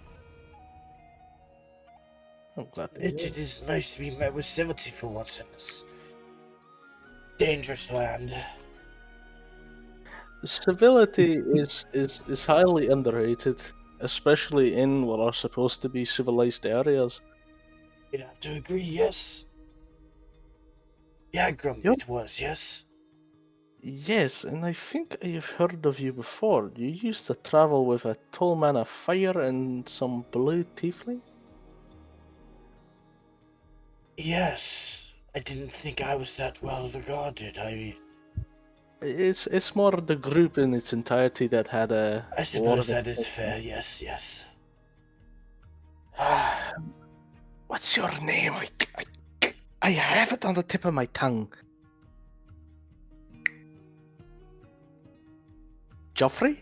I'm glad to hear It is nice to be met with civility for once in this dangerous land. Civility is highly underrated, especially in what are supposed to be civilized areas. You'd have to agree, yes? Yeah, Grum, Yep. it was, yes? Yes, and I think I've heard of you before. You used to travel with a tall man of fire and some blue tiefling? Yes. I didn't think I was that well regarded. It's more the group in its entirety that had a I lot suppose of that is attention. fair, yes. What's your name? I have it on the tip of my tongue. Joffrey?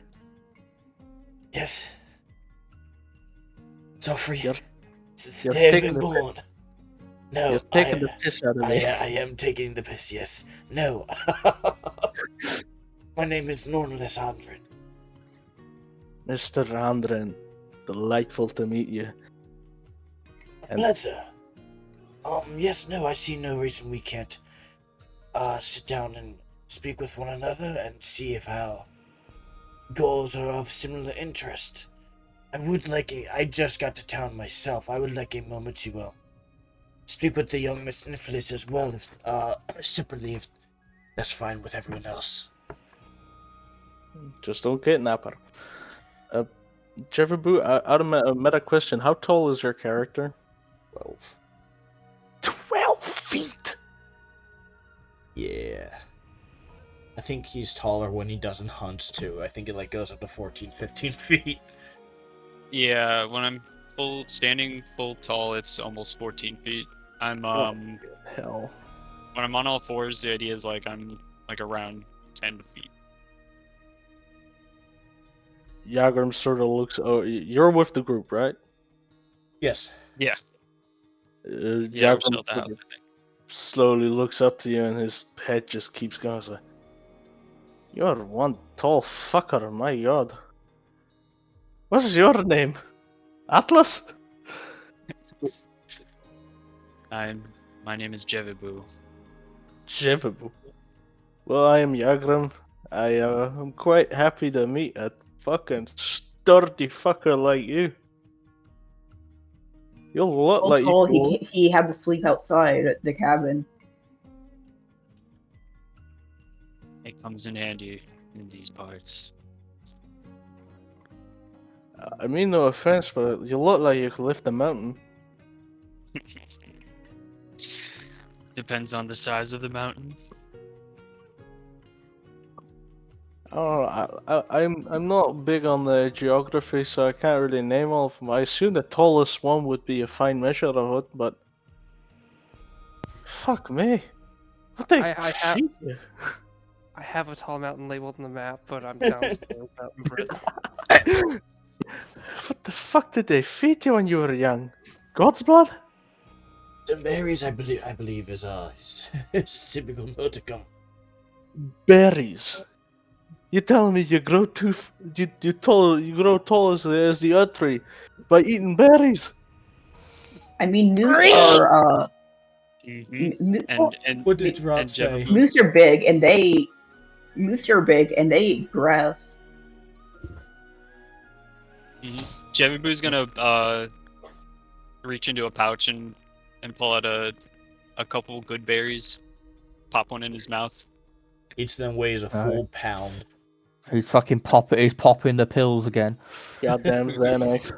Yes. Joffrey, You're since you're the day I've taking been the born. No, You're taking the piss out of me. I am taking the piss, yes. No. My name is Nornless Andrin. Mr. Andren, delightful to meet you. A pleasure. Yes, no, I see no reason we can't sit down and speak with one another and see if our goals are of similar interest. I just got to town myself. I would like a moment to speak with the young Miss Nicholas as well, if separately, if that's fine with everyone else. Just don't kidnap her. Jeffrey, out of a meta question, how tall is your character? 12. 12 feet! Yeah. I think he's taller when he doesn't hunt too. I think it goes up to 14, 15 feet. Yeah, when I'm standing full tall, it's almost 14 feet. I'm Hell. when I'm on all fours, the idea is I'm around 10 feet. Yagram sort of looks. Oh, you're with the group, right? Yes. Yeah. Yagram We're still at the house, I think. slowly looks up to you, and his head just keeps going. It's like, you're one tall fucker, my god. What's your name? Atlas? My name is Jevibu. Jevibu. Well, I am Yagram. I'm quite happy to meet a fucking sturdy fucker like you. You'll look All like tall, you. he had to sleep outside at the cabin. It comes in handy in these parts. I mean, no offense, but you look like you could lift a mountain. Depends on the size of the mountain. Oh, I'm not big on the geography, so I can't really name all of them. I assume the tallest one would be a fine measure of it, but fuck me, what they I have feed you? I have a tall mountain labeled on the map, but I'm downstairs mountain for it. What the fuck did they feed you when you were young? God's blood? Some berries, I believe is his typical moticum. Berries. You telling me you grow you grow tall as the earth tree by eating berries? I mean, moose are Mm-hmm. And What did Wait, Rob and say? Jebabu, moose are big and they eat grass. Jebabu's gonna reach into a pouch and pull out a couple good berries, pop one in his mouth. Each of them weighs a full pound. He's fucking popping. He's popping the pills again. Goddamn Xanax.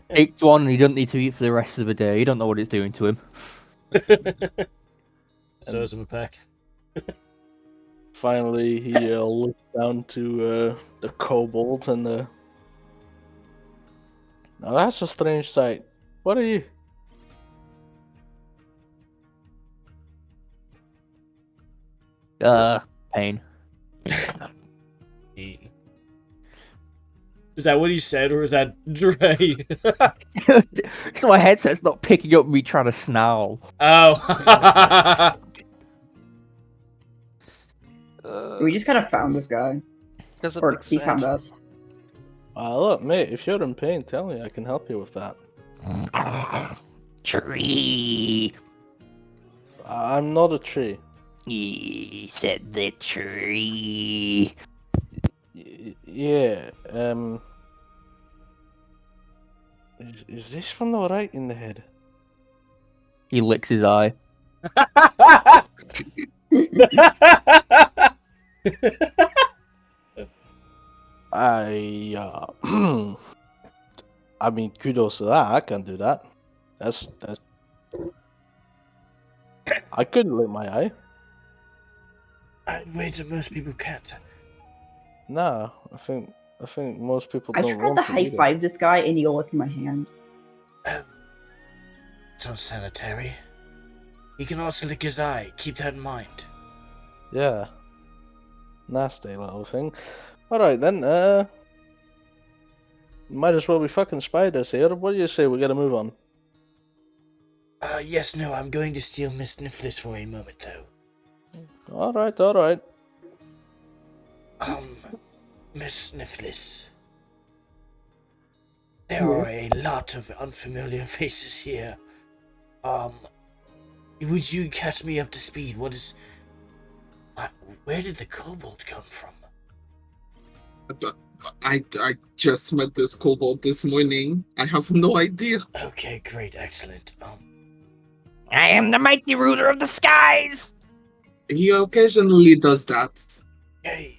Takes one, and he doesn't need to eat for the rest of the day. You don't know what it's doing to him. So is a pack. Finally, he looks down to the kobold and now that's a strange sight. What are you? Pain. Eaten. Is that what he said, or is that Dre? So my headset's not picking up me trying to snarl. Oh. We just kind of found this guy, There's a or big he found satchel. us. Look, mate, if you're in pain, tell me. I can help you with that. Tree. I'm not a tree. He said the tree. Yeah, Is this one alright in the head? He licks his eye. I mean, kudos to that. I can do that. That's. I couldn't lick my eye. Wait, so most people can't. No, I think most people I don't tried want to to high either. five this guy and he licked my hand. It's unsanitary. He can also lick his eye. Keep that in mind. Yeah. Nasty little thing. Alright then, might as well be fucking spiders here. What do you say we gotta move on? Yes, no, I'm going to steal Miss Nifflis for a moment, though. Alright. Miss Nifflis. There are a lot of unfamiliar faces here. Would you catch me up to speed? Where did the kobold come from? I just met this kobold this morning. I have no idea. Okay, great, excellent. I am the mighty ruler of the skies. He occasionally does that. Okay,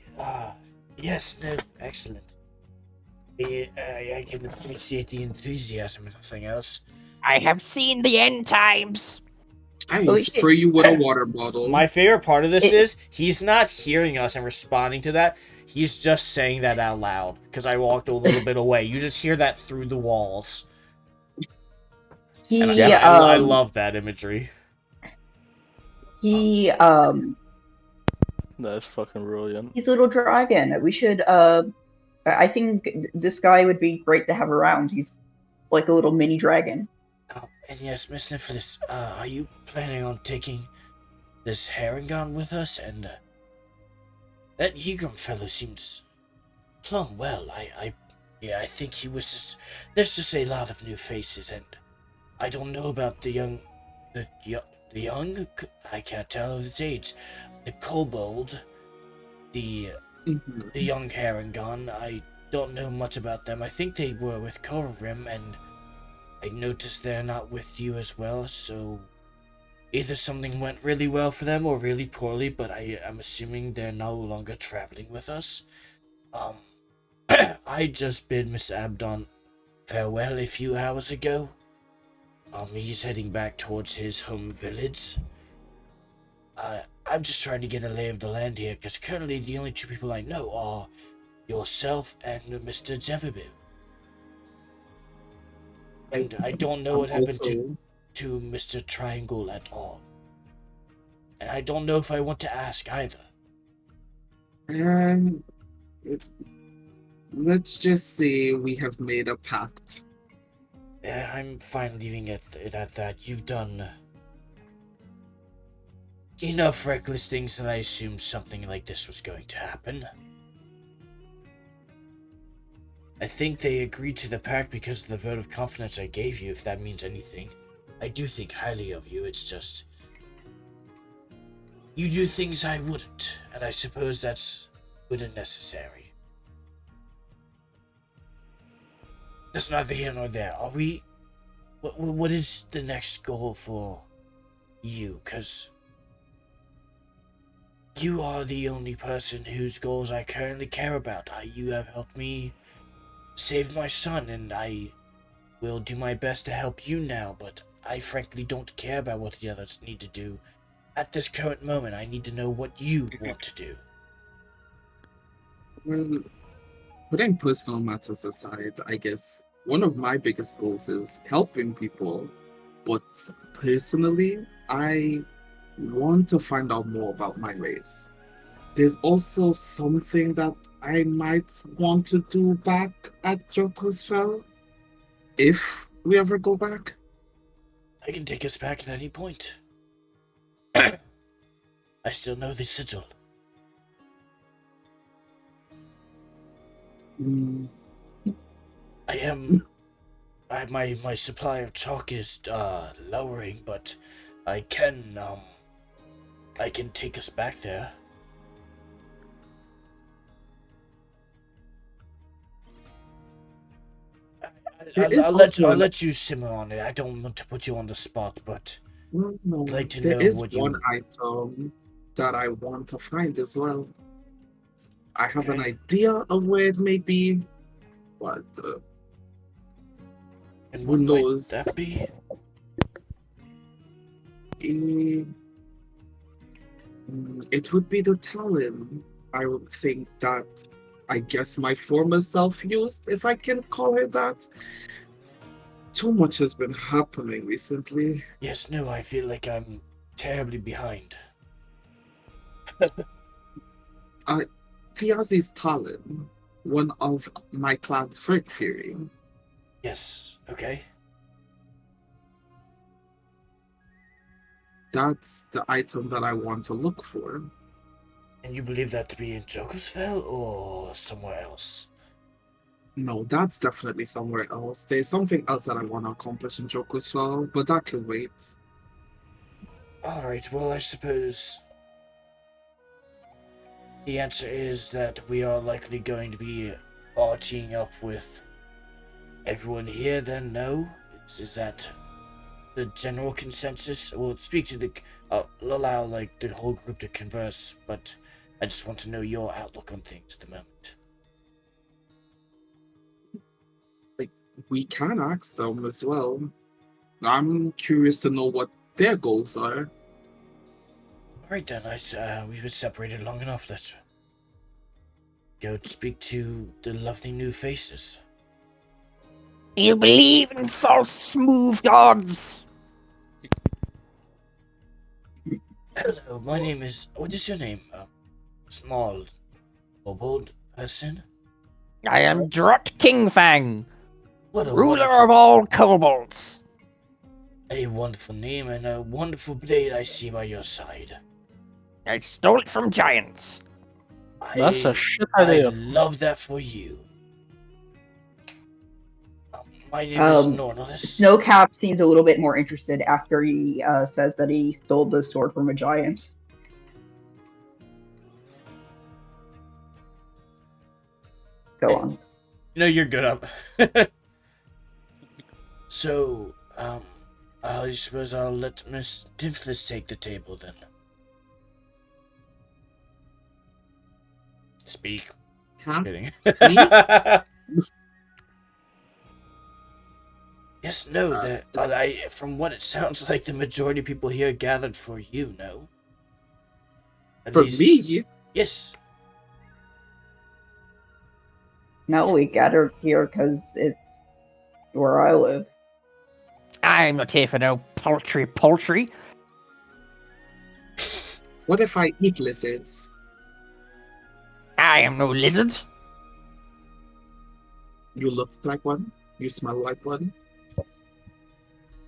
yes, no, excellent. I can appreciate the enthusiasm and nothing else. I have seen the end times. I will spray you with a water bottle. My favorite part of this is he's not hearing us and responding to that. He's just saying that out loud. Because I walked a little bit away. You just hear that through the walls. I love that imagery. That's fucking brilliant. He's a little dragon. We should, I think this guy would be great to have around. He's like a little mini dragon. And yes, Miss Nifflis, are you planning on taking this Herringon with us? And that Ygram fellow seems plumb well. I think he wishes. There's just a lot of new faces, and I don't know about the young. I can't tell his age. The kobold, the young Herringon. I don't know much about them. I think they were with Corvrim, and I noticed they're not with you as well, so either something went really well for them or really poorly, but I'm assuming they're no longer traveling with us. I just bid Mr. Abdon farewell a few hours ago. He's heading back towards his home village. I'm just trying to get a lay of the land here, because currently the only two people I know are yourself and Mr. Jefferbu. And I don't know what happened to Mr. Triangle at all. And I don't know if I want to ask either. Let's just say we have made a pact. I'm fine leaving it at that. You've done enough reckless things that I assumed something like this was going to happen. I think they agreed to the pact because of the vote of confidence I gave you, if that means anything. I do think highly of you, it's just... you do things I wouldn't, and I suppose that's good and necessary. That's neither here nor there. Are we... What is the next goal for you? Because you are the only person whose goals I currently care about. You have helped me save my son, and I will do my best to help you now, but I frankly don't care about what the others need to do. At this current moment, I need to know what you want to do. Well, putting personal matters aside, I guess one of my biggest goals is helping people, but personally, I want to find out more about my race. There's also something that I might want to do back at Joker's Fell, if we ever go back. I can take us back at any point. I still know the sigil. My supply of chalk is lowering, but I can take us back there. I'll let you simmer on it. I don't want to put you on the spot, but I'd like to know what you... There is one item that I want to find as well. I have an idea of where it may be, but and what might that be? It would be the talon. I would think that, I guess, my former self used, if I can call it that. Too much has been happening recently. Yes, no, I feel like I'm terribly behind. Thiazi's talon, one of my clan's Frick Fury. Yes, okay. That's the item that I want to look for. And you believe that to be in Joker's Fell or somewhere else? No, that's definitely somewhere else. There's something else that I want to accomplish in Joker's Fell, but that can wait. Alright, well, I suppose the answer is that we are likely going to be all teaming up with everyone here, then no? Is that the general consensus? We'll speak to the... allow, like, the whole group to converse, but I just want to know your outlook on things at the moment. Like, we can ask them as well. I'm curious to know what their goals are. Alright then, we've been separated long enough. Let's go speak to the lovely new faces. You believe in false smooth gods? Hello, my name is... What is your name? Small kobold person? I am Drot Kingfang, What a ruler of all kobolds. A wonderful name and a wonderful blade I see by your side. I stole it from giants. That's a shit I idea. love that for you. My name is Nornalis. Snowcap seems a little bit more interested after he says that he stole the sword from a giant. Go on. You know you're good up. So, I suppose I'll let Miss Dimphlis take the table then. Speak. Huh? Kidding. Me? Yes, no, from what it sounds like, the majority of people here gathered for you, no? At For least, me, yes. No, we gathered here because it's where I live. I'm not here for no poultry. what if I eat lizards? I am no lizard. You look like one. You smell like one.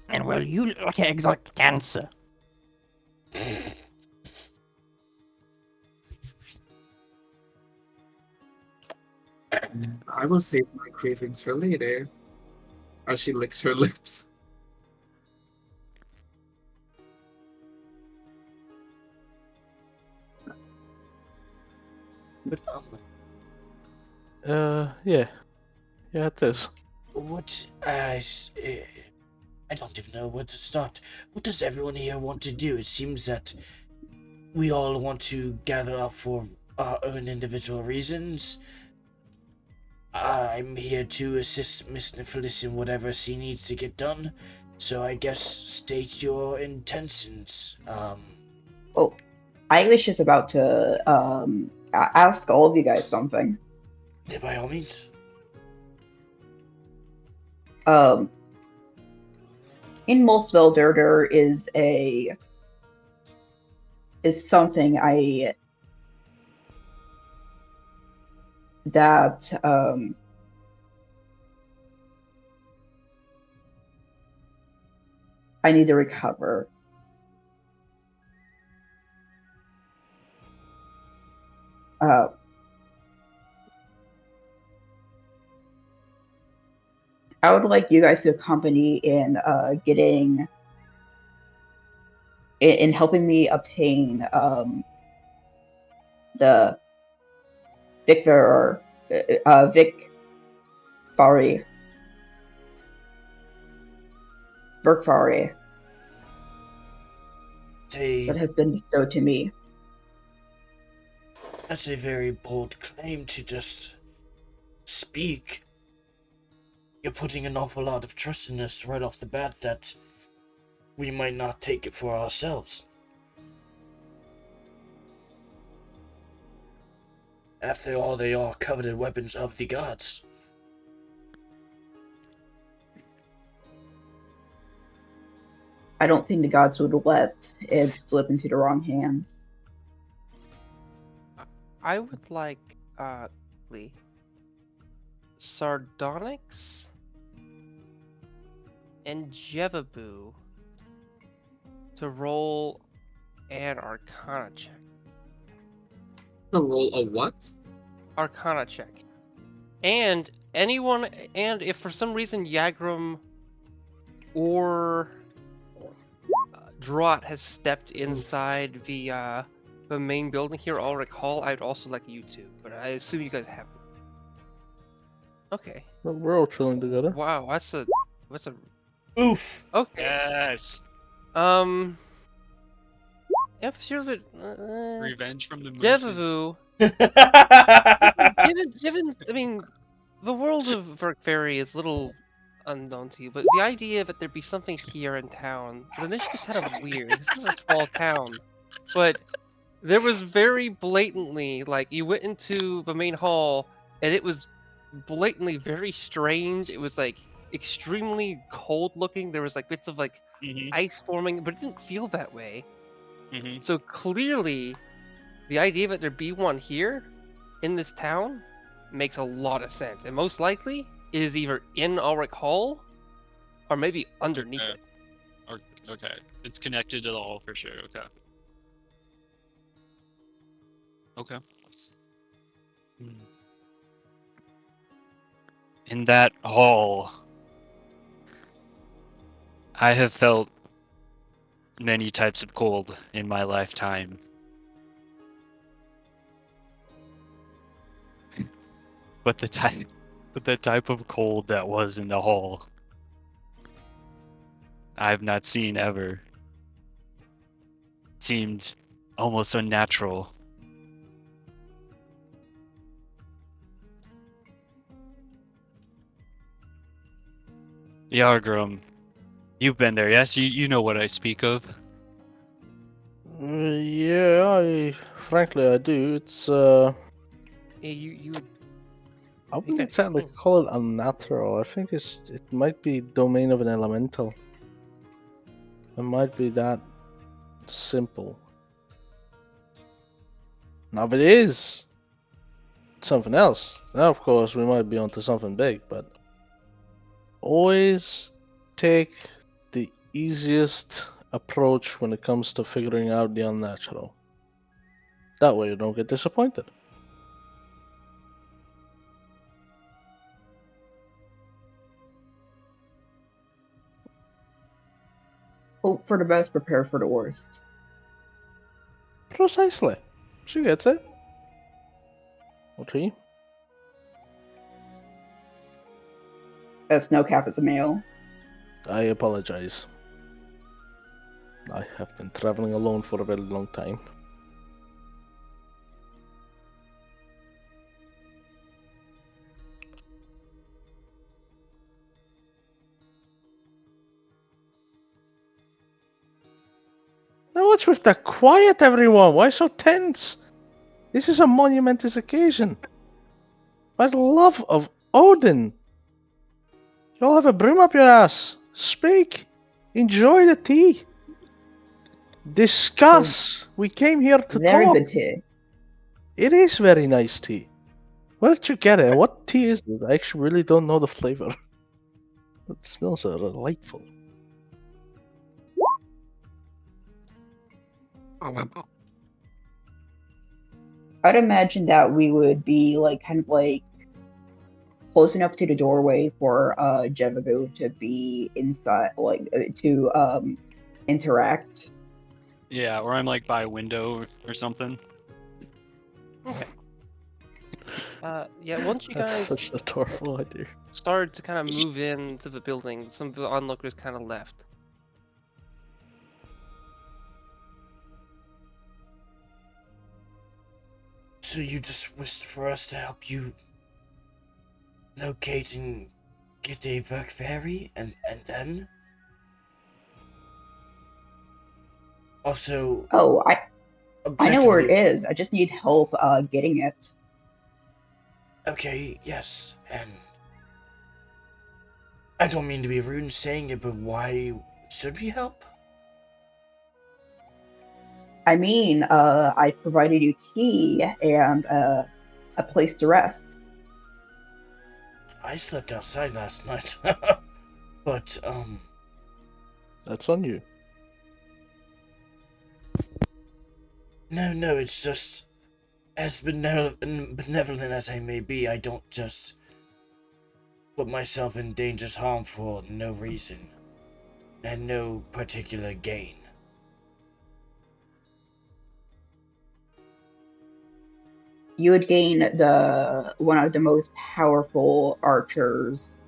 And well, you look like an exotic cancer. I will save my cravings for later. As she licks her lips. But Yeah. Yeah, it is. what? I don't even know where to start. What does everyone here want to do? It seems that we all want to gather up for our own individual reasons. I'm here to assist Miss Nicholas in whatever she needs to get done. So I guess state your intentions. Well, I was just about to ask all of you guys something. Yeah, by all means. In Molesville, there is something that I need to recover. I would like you guys to accompany in in helping me obtain the Vic Fari that has been bestowed to me. That's a very bold claim to just speak. You're putting an awful lot of trust in us right off the bat that we might not take it for ourselves. After all, they are coveted weapons of the gods. I don't think the gods would let it slip into the wrong hands. I would like, Sardonyx and Jevaboo to roll an Arcana check. A roll of what? Arcana check. And if for some reason Yagrum or Draught has stepped inside the main building here, I'll recall, I'd also like you to, but I assume you guys haven't. Okay. Well, we're all chilling together. Wow, that's a Oof. okay. Yes. If you're the Revenge from the mooses. Jevavoo, given, I mean, the world of Verkfairy is a little unknown to you, but the idea that there'd be something here in town was initially kind of weird. This is a small town, but there was very blatantly, like, you went into the main hall, and it was blatantly very strange. It was, like, extremely cold looking. There was, like, bits of, like, ice forming, but it didn't feel that way. So clearly, the idea that there'd be one here, in this town, makes a lot of sense. And most likely, it is either in Ulrich Hall, or maybe underneath it. Okay. It's connected to the hall for sure. Okay. In that hall, I have felt many types of cold in my lifetime. But the type of cold that was in the hall, I've not seen ever. It seemed almost unnatural. Yargrim, you've been there, yes? You know what I speak of. Yeah, frankly I do. It's Yeah, you would. I wouldn't Okay. exactly call it unnatural. I think it might be domain of an elemental. It might be that simple. Now, if it is something else, now of course we might be onto something big. But always take the easiest approach when it comes to figuring out the unnatural. That way you don't get disappointed. Hope for the best, prepare for the worst. Precisely. She gets it. Okay. Snowcap is a male. I apologize. I have been traveling alone for a very long time. Now what's with the quiet, everyone? Why so tense? This is a monumentous occasion. By the love of Odin. You all have a broom up your ass. Speak. Enjoy the tea. Discuss. We came here to Very talk. good tea. It is very nice tea. Where did you get it? What tea is this? I actually really don't know the flavor. It smells delightful. I'd imagine that we would be like kind of like close enough to the doorway for Jevabu to be inside, like to interact. Yeah, or I'm like by a window or something. Yeah. Once you That's guys such a adorable idea. started to kind of move into the building, some of the onlookers kind of left. So you just wished for us to help you locate and get a Verk Fairy, and then? Also, Oh, I know where it objectively- is. I just need help getting it. Okay, yes, and I don't mean to be rude in saying it, but why should we help? I mean, I provided you tea and a place to rest. I slept outside last night, but That's on you. no, it's just as benevolent as I may be, I don't just put myself in dangerous harm for no reason and no particular gain. You would gain the one of the most powerful archers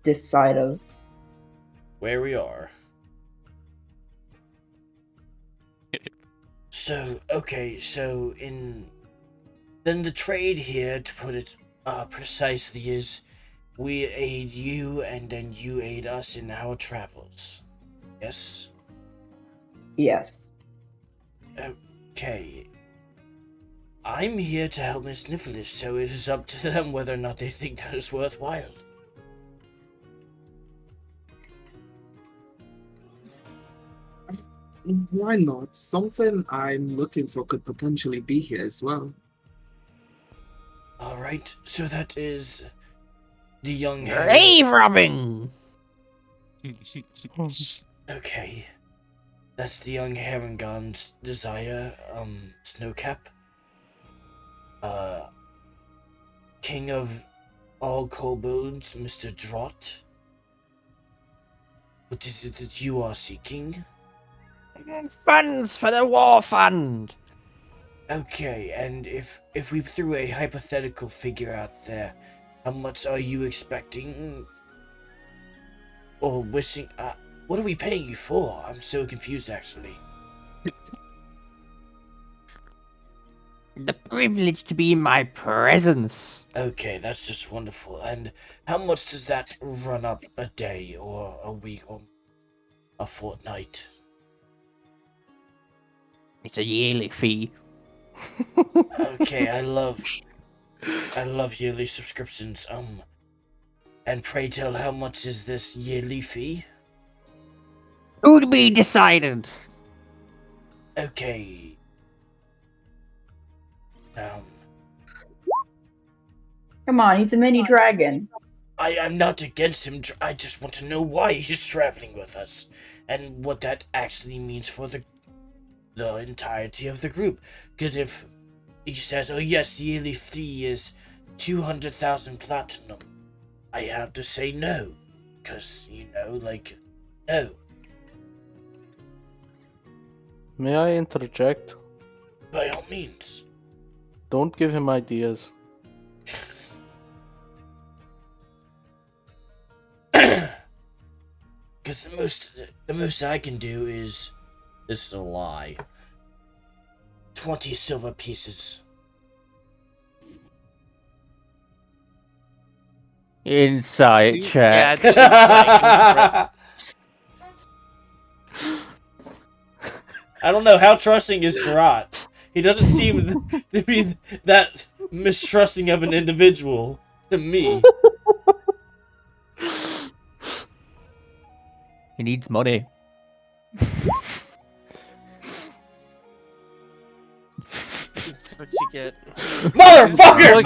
this side of. Where we are. So, okay, so then the trade here, to put it precisely, is we aid you and then you aid us in our travels. Yes? Yes. Okay. I'm here to help Miss Nicholas, so it is up to them whether or not they think that is worthwhile. Why not? Something I'm looking for could potentially be here as well. Alright, so that is the young Harry. Grave robbing! Okay. That's the young Harangon's desire, Snowcap. King of all kobolds, Mr. Draught. What is it that you are seeking? Funds for the war fund! Okay, and if we threw a hypothetical figure out there, how much are you expecting? Or wishing, what are we paying you for? I'm so confused, actually. The privilege to be in my presence. Okay, that's just wonderful. And how much does that run up a day or a week? Or a fortnight. It's a yearly fee. Okay, I love yearly subscriptions. And pray tell, how much is this yearly fee? To be decided. Okay. Come on, he's a mini dragon. I'm not against him. I just want to know why he's traveling with us, and what that actually means for the entirety of the group. Because if he says, "Oh yes, the yearly fee is 200,000 platinum," I have to say no, because no. May I interject? By all means. Don't give him ideas. Because the most I can do is, this is a lie, 20 silver pieces. Insight Yeah, check. do insight. I don't know, how trusting is Gerard? He doesn't seem to be that mistrusting of an individual to me. He needs money. That's what you get. Motherfucker!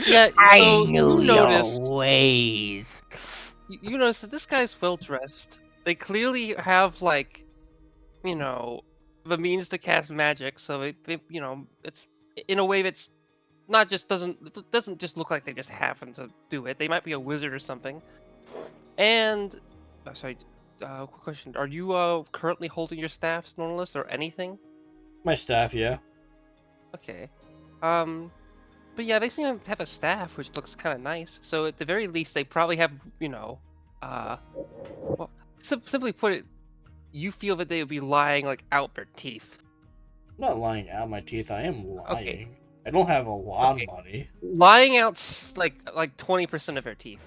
Yeah, I so know you your noticed. ways. You notice that this guy's well dressed. They clearly have like, the means to cast magic. So it's in a way that's not just doesn't just look like they just happen to do it. They might be a wizard or something. And, sorry, quick question: are you currently holding your staff, Snorlaus, or anything? My staff, yeah. Okay. But yeah, they seem to have a staff, which looks kind of nice. So at the very least, they probably have, well, simply put it, you feel that they would be lying like out their teeth. I'm not lying out my teeth, I am lying. Okay. I don't have a lot Okay. of money. Lying out like 20% of their teeth.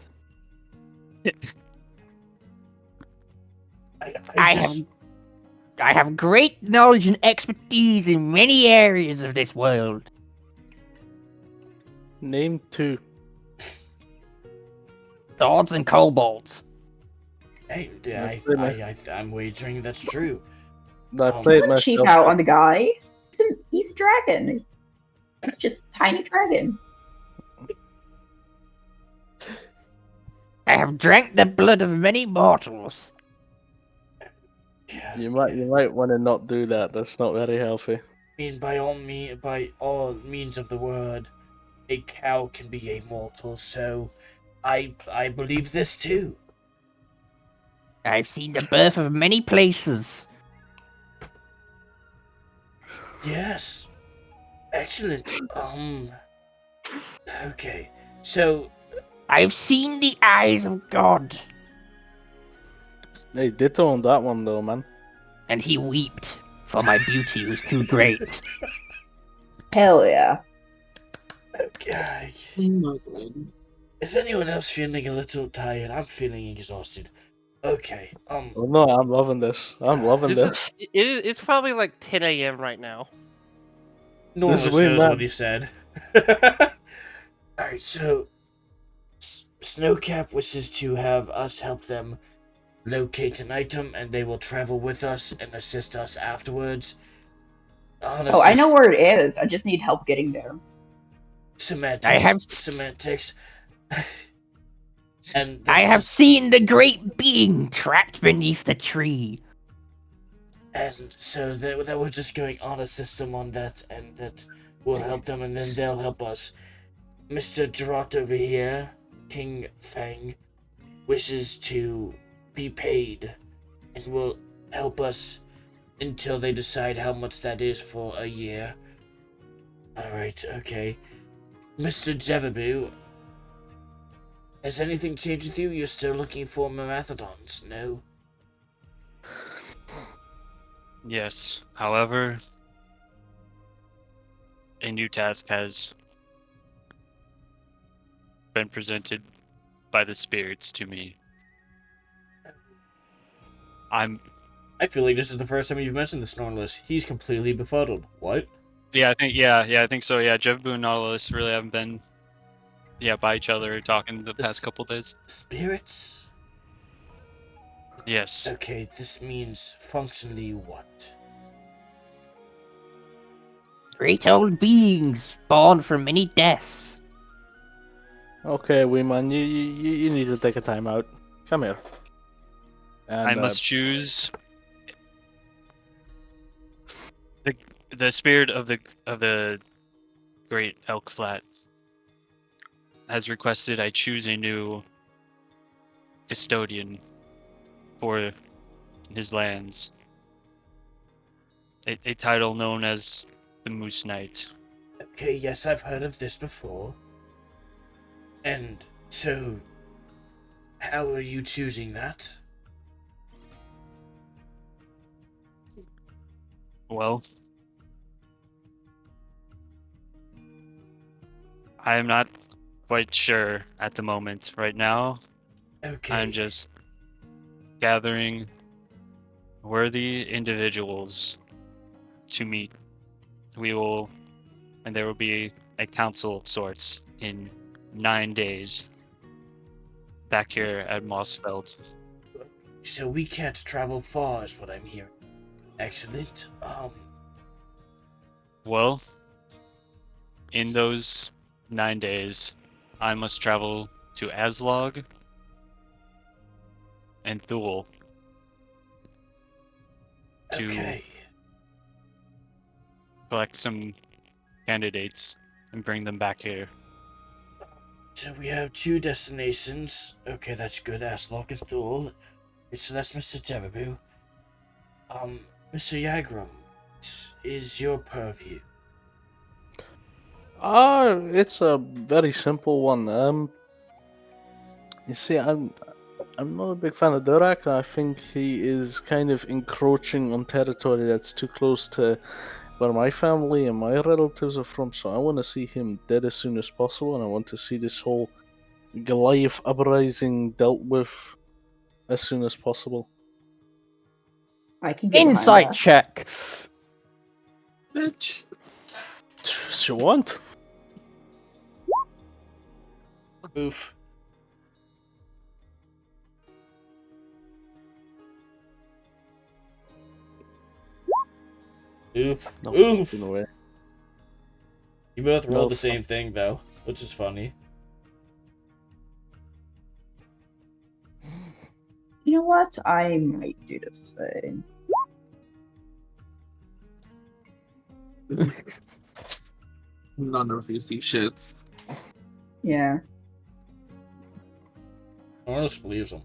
I have great knowledge and expertise in many areas of this world. Name 2. Swords and kobolds. Hey, I'm wagering that's true. I played Don't cheap myself. out on the guy. He's a dragon. He's just a tiny dragon. I have drank the blood of many mortals. Yeah, You might want to not do that. That's not very healthy. I mean, by all means of the word, a cow can be a mortal, so I believe this too. I've seen the birth of many places. Yes. Excellent. Okay. So I've seen the eyes of God, Hey, ditto on that one though, man. and he wept, for my beauty was too great. Hell yeah. okay. Is anyone else feeling a little tired? I'm feeling exhausted. Okay. Oh no, I'm loving this. I'm loving this. It's probably like 10 a.m. right now. Norris This way, knows man. what he said. Alright, so Snowcap wishes to have us help them locate an item, and they will travel with us and assist us afterwards. Oh, I know where it is. I just need help getting there. Semantics. And I have seen the great being trapped beneath the tree. And so that we're just going on a system on that, and that will help them, and then they'll help us. Mr. Gerard over here, King Fang, wishes to be paid, and will help us until they decide how much that is for a year. Alright, okay. Mr. Jevaboo, has anything changed with you? You're still looking for Marathons, no? Yes. However, a new task has been presented by the spirits to me. I feel like this is the first time you've mentioned the Snorlax. He's completely befuddled. What? I think so. Yeah, Jeff Boo and Nautilus really haven't been by each other talking the past couple days. Spirits? Yes. Okay, this means functionally what? Great old beings, born from many deaths. Okay, wee man, you need to take a time out. Come here. And, I must choose the spirit of the Great Elk Flat has requested I choose a new custodian for his lands. A title known as the Moose Knight. Okay, yes, I've heard of this before. And so, how are you choosing that? Well, I am not quite sure at the moment. Right now, Okay. I'm just gathering worthy individuals to meet. There will be a council of sorts in 9 days back here at Mossfeld. So we can't travel far, is what I'm hearing. Excellent. Well, in those 9 days, I must travel to Aslog and Thule to Okay. collect some candidates and bring them back here. So we have 2 destinations. Okay, that's good. Aslok and Thule. It's less Mr. Terrible. Mr. Yagram, this is your purview. It's a very simple one. You see, I'm not a big fan of Durak. I think he is kind of encroaching on territory that's too close to where my family and my relatives are from. So I want to see him dead as soon as possible, and I want to see this whole Goliath uprising dealt with as soon as possible. I can get behind Insight that. check. Bitch. You want? Oof. Oof. No, Oof. no way. You both rolled No, the same thing, though, which is funny. You know what? I might do this thing. None of you see shits. Yeah. No one else believes him.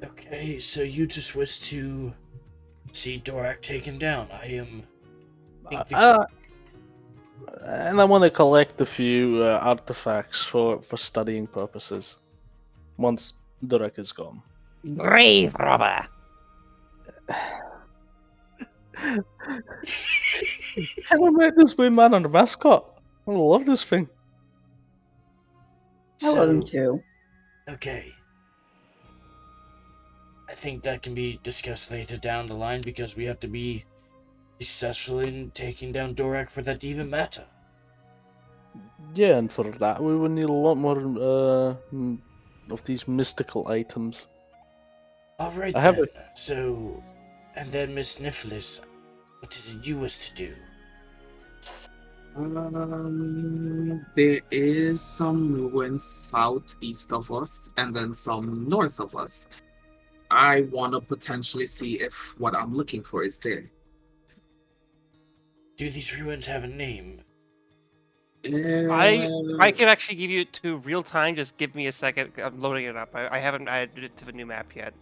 Okay, so you just wish to see Dorak taken down. And I want to collect a few artifacts for studying purposes. Once Durak is gone. Grave robber. Have I met this wee man on a mascot? I love this thing. I love him too. Okay. I think that can be discussed later down the line because we have to be successful in taking down Dorak for that to even matter. Yeah, and for that we will need a lot more of these mystical items. Alright I have then. So, and then Miss Nifflis, what is it you wish to do? There is some ruins southeast of us and then some north of us. I want to potentially see if what I'm looking for is there. Do these ruins have a name? I can actually give you it to real time. Just give me a second. I'm loading it up. I haven't added it to the new map yet.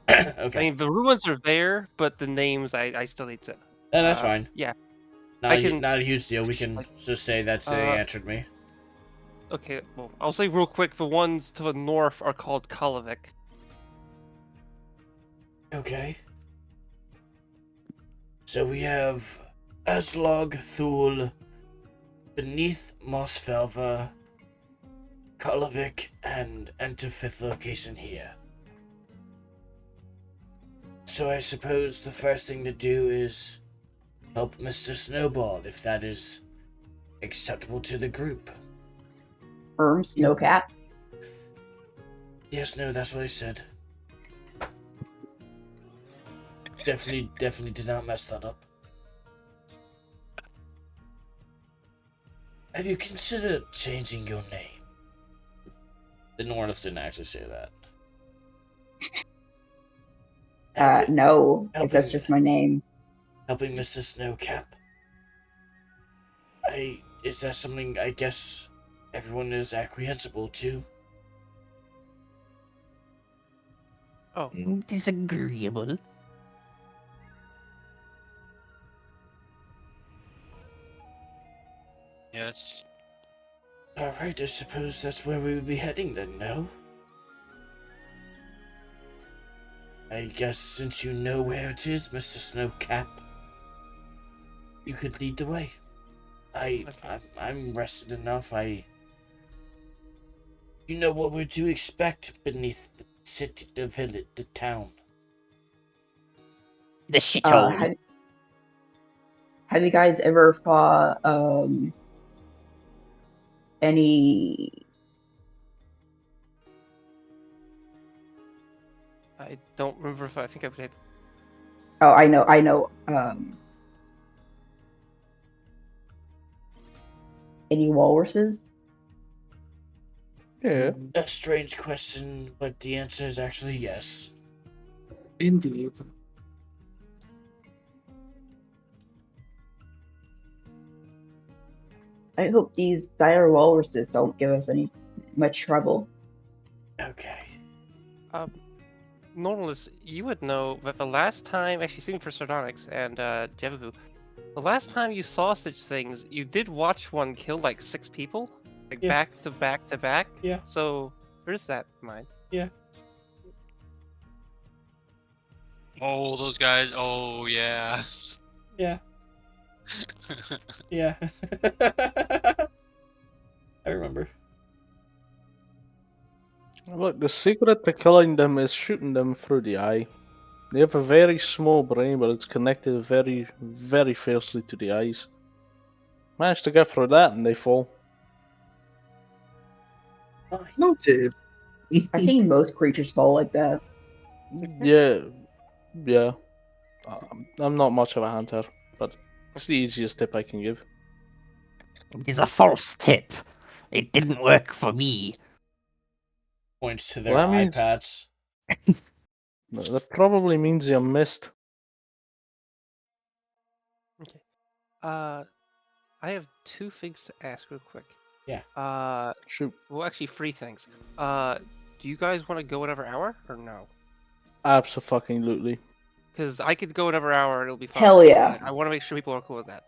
Okay. I mean, the ruins are there, but the names I still need to. That's fine. Yeah. Not, I can- not a huge deal. We can just say that's they answered me. Okay. Well, I'll say real quick. The ones to the north are called Kalavik. Okay. So we have Aslog, Thule, beneath Mosfelva, Kolovic and enter 5th location here. So I suppose the first thing to do is help Mr. Snowball, if that is acceptable to the group. Snowcap. Yes, no, that's what I said. Definitely did not mess that up. Have you considered changing your name? The Nordics didn't actually say that. No, helping- if that's just my name. Helping Mr. Snowcap. Is that something I guess everyone is acquiesceable to? Oh, Disagreeable. Yes. Alright, I suppose that's where we would be heading then, no? I guess since you know where it is, Mr. Snowcap, you could lead the way. I'm rested enough. You know what we're to expect beneath the city, the village, the town. The shithole. Have you guys ever fought any? I don't remember if I think I played. Oh, I know. Any walruses? Yeah. A strange question, but the answer is actually yes. Indeed. I hope these dire walruses don't give us any much trouble. Okay. Normalus, you would know that the last time, actually, same for Sardonyx and Jevabu, the last time you saw such things, you did watch one kill like 6 people, like Yeah. back to back to back. Yeah. So there's that in mind. Yeah. Oh, those guys. Oh, yeah. Yeah. Yeah. I remember. Look, the secret to killing them is shooting them through the eye. They have a very small brain, but it's connected very, very fiercely to the eyes. Manage to get through that and they fall. Noted. I've seen most creatures fall like that. Yeah. I'm not much of a hunter, but it's the easiest tip I can give. It is a false tip. It didn't work for me. Points to their Well, that means- iPads. That probably means you missed. I have 2 things to ask real quick. Yeah. Shoot. Well, actually 3 things. Do you guys want to go whatever hour or no? Absolutely. Because I could go whatever hour and it'll be fine. Hell yeah. but I want to make sure people are cool with that.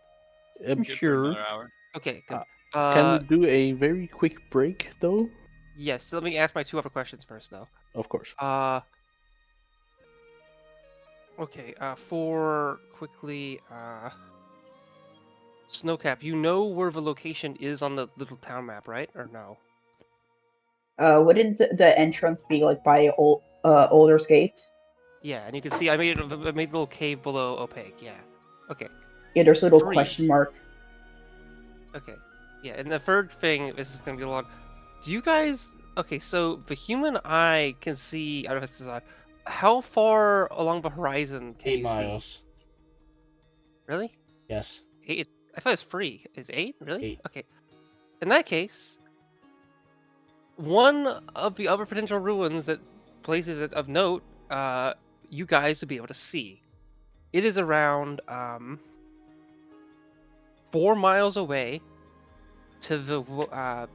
I'm Good for sure. another hour. Okay, good. Can we do a very quick break, though? Yes, so let me ask my 2 other questions first, though. Of course. Okay, for quickly, Snowcap, you know where the location is on the little town map, right? Or no? Wouldn't the entrance be like by Older's Gate? Yeah, and you can see I made a little cave below opaque. Yeah. Okay. Yeah, there's a little 3. question mark. Okay. Yeah, and the third thing, this is gonna be long. Do you guys? Okay, so the human eye can see. I don't know if this is odd. How far along the horizon can 8 you miles. see? Really? Yes. 8? I thought it was 3. Is 8 really? 8. Okay. In that case, one of the other potential ruins that places of note, you guys would be able to see. It is around 4 miles away to the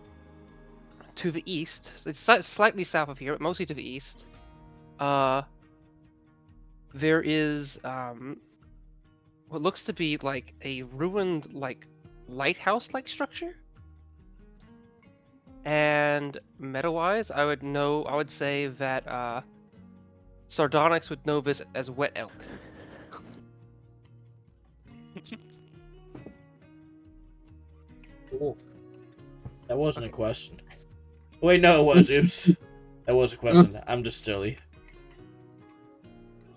east. It's slightly south of here, but mostly to the east. There is what looks to be like a ruined like lighthouse-like structure. And meta-wise, I would say that Sardonyx would know this as Wet Elk. Cool. That wasn't a question. Wait, no, it was. Oops. That was a question. I'm just silly.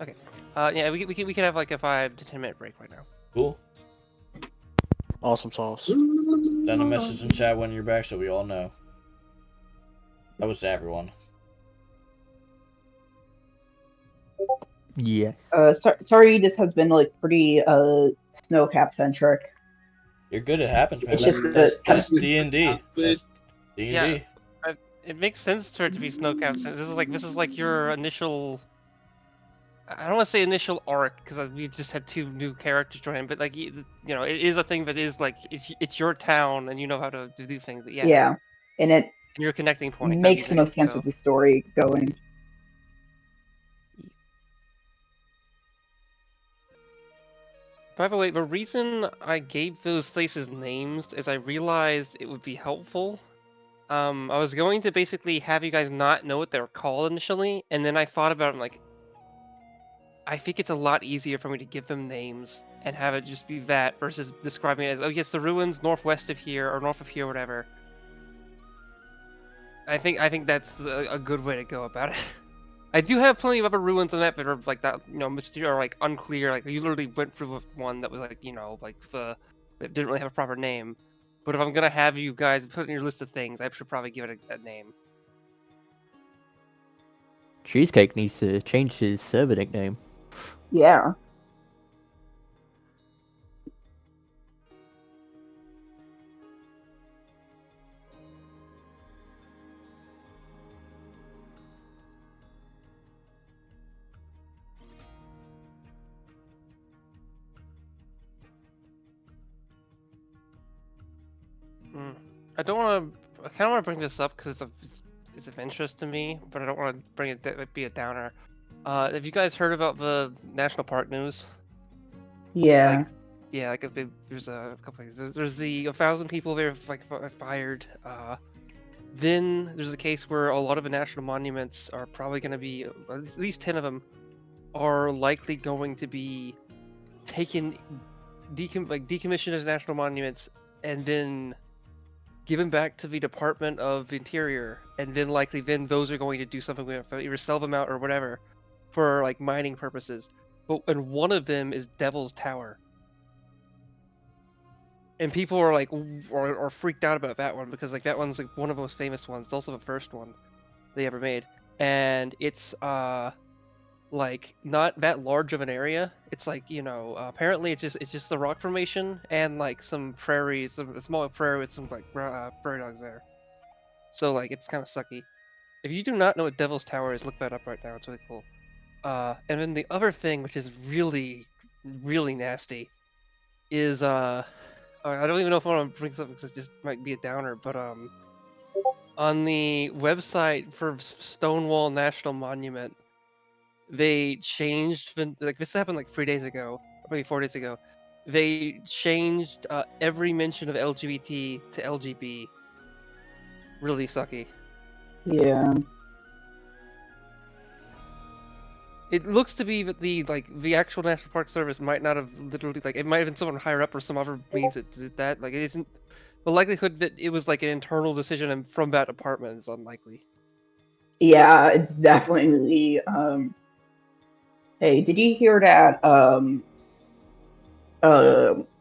Okay. Yeah, we can have like a 5 to 10 minute break right now. Cool. Awesome sauce. Send a message in chat when you're back so we all know. That was to everyone. Yes. Sorry, this has been like pretty snowcap centric. You're good. It happens, man. It's just That's D&D. That's D&D. Yeah. It makes sense for it to be snowcaps. This is like your initial. I don't want to say initial arc because we just had 2 new characters join, but like you know, it is a thing that is like it's your town and you know how to do things. But yeah. Yeah, and it Your connecting point. makes the most sense with the story going. By the way, the reason I gave those places names is I realized it would be helpful. I was going to basically have you guys not know what they were called initially, and then I thought about it, I'm like, I think it's a lot easier for me to give them names and have it just be that versus describing it as, oh yes, the ruins northwest of here or north of here, whatever. I think that's a good way to go about it. I do have plenty of other ruins on that that are like that, you know, mysterious or like unclear. Like you literally went through one that was like, you know, like that didn't really have a proper name. But if I'm gonna have you guys put in your list of things, I should probably give it a name. Cheesecake needs to change his server nickname. Yeah. I don't want to. I kind of want to bring this up because it's of interest to me, but I don't want to bring it be a downer. Have you guys heard about the national park news? Yeah. Like there's a couple things. There's the 1,000 people there like fired. Then there's a case where a lot of the national monuments are probably going to be, at least 10 of them, are likely going to be taken, decommissioned as national monuments, and then given back to the Department of Interior, and then likely those are going to do something with it, either sell them out or whatever, for like mining purposes. And one of them is Devil's Tower. And people are like, are freaked out about that one because like that one's like one of the most famous ones. It's also the first one they ever made, and it's like not that large of an area. It's like, you know, apparently it's just the rock formation and like some prairies, a small prairie with some like prairie dogs there. So like it's kind of sucky. If you do not know what Devil's Tower is, look that up right now. It's really cool. And then the other thing, which is really, really nasty, is I don't even know if I want to bring something because it just might be a downer, but on the website for Stonewall National Monument, they changed like this happened like 3 days ago, maybe 4 days ago. They changed every mention of LGBT to LGB. Really sucky. Yeah. It looks to be that the actual National Park Service might not have literally it might have been someone higher up or some other means that did that. Like it isn't the likelihood that it was like an internal decision and from that department is unlikely. Yeah, it's definitely hey, did you hear that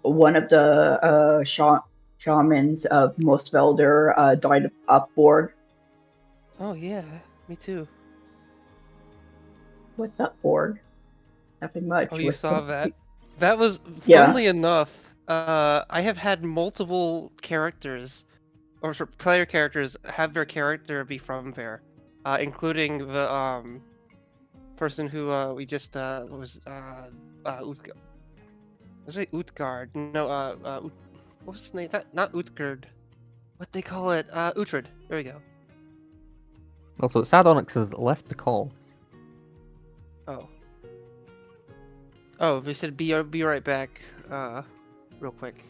one of the shamans of Mostvelder died upboard? Oh yeah, me too. What's up, board? Nothing much. Oh, you What's saw up? that? That was, Yeah. funnily enough, I have had multiple characters, or player characters, have their character be from there, including the person who we just was it Utgard? No, what was his name? Not Utgard. What they call it? Uhtred. There we go. Also, Sad Onyx has left the call. Oh. Oh, they said be right back, real quick.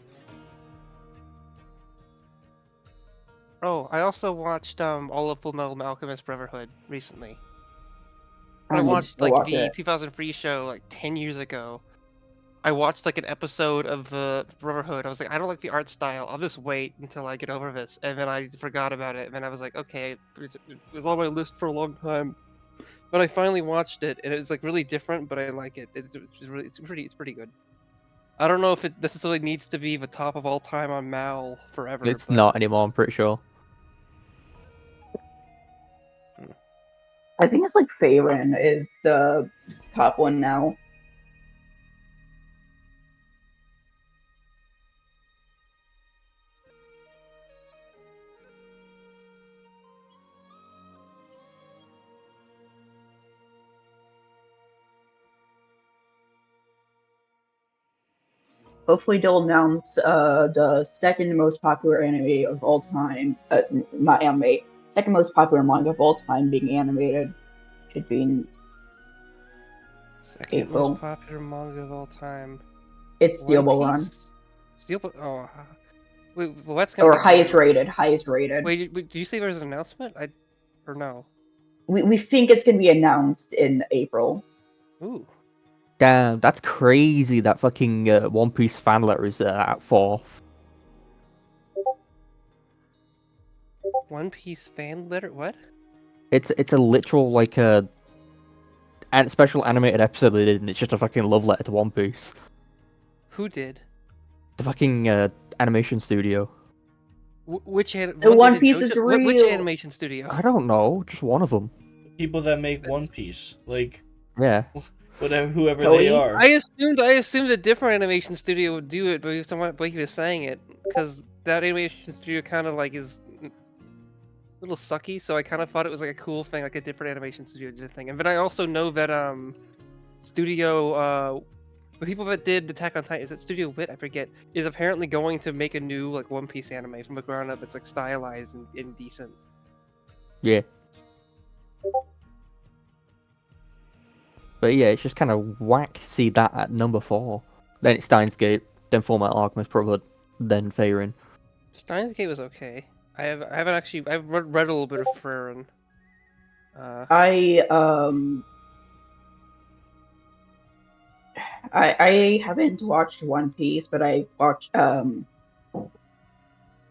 Oh, I also watched all of Full Metal Alchemist Brotherhood recently. I watched like the 2003 show like 10 years ago. I watched like an episode of Brotherhood. I was like, I don't like the art style. I'll just wait until I get over this, and then I forgot about it. And then I was like, okay, it was on my list for a long time. But I finally watched it, and it was like really different, but I like it. It's pretty good. I don't know if it necessarily needs to be the top of all time on Mal forever. It's but... not anymore, I'm pretty sure. I think it's like Faerun is the top one now. Hopefully they'll announce the second most popular anime of all time, not anime, second most popular manga of all time being animated. Should be in Second April. most popular manga of all time. It's Steel Ball Run. Steel Ball. Oh, wait. Well, that's gonna Or get highest announced. rated. Highest rated. Wait, do you say there's an announcement? Or no? We think it's gonna be announced in April. Ooh. Damn, that's crazy. That fucking One Piece fan letter is at 4th. One Piece fan letter? What? It's a literal like a special animated episode they did, and it's just a fucking love letter to One Piece. Who did? The fucking animation studio. Which The One Piece is real. Which animation studio? I don't know, just one of them. People that make One Piece, like Yeah. whatever, whoever they are. I assumed a different animation studio would do it, but someone Blakey was saying it because that animation studio kind of like is a little sucky. So I kind of thought it was like a cool thing, like a different animation studio did a thing. And but I also know that studio the people that did Attack on Titan, is it Studio Wit? I forget. Is apparently going to make a new like One Piece anime from the ground up. It's like stylized and decent. Yeah. But yeah, it's just kind of whack to see that at number 4. Then it's Steins Gate, then Fullmetal Alchemist Brotherhood, then Faerun. Steins Gate was okay. I've read a little bit of Faerun. I haven't watched One Piece, but I watched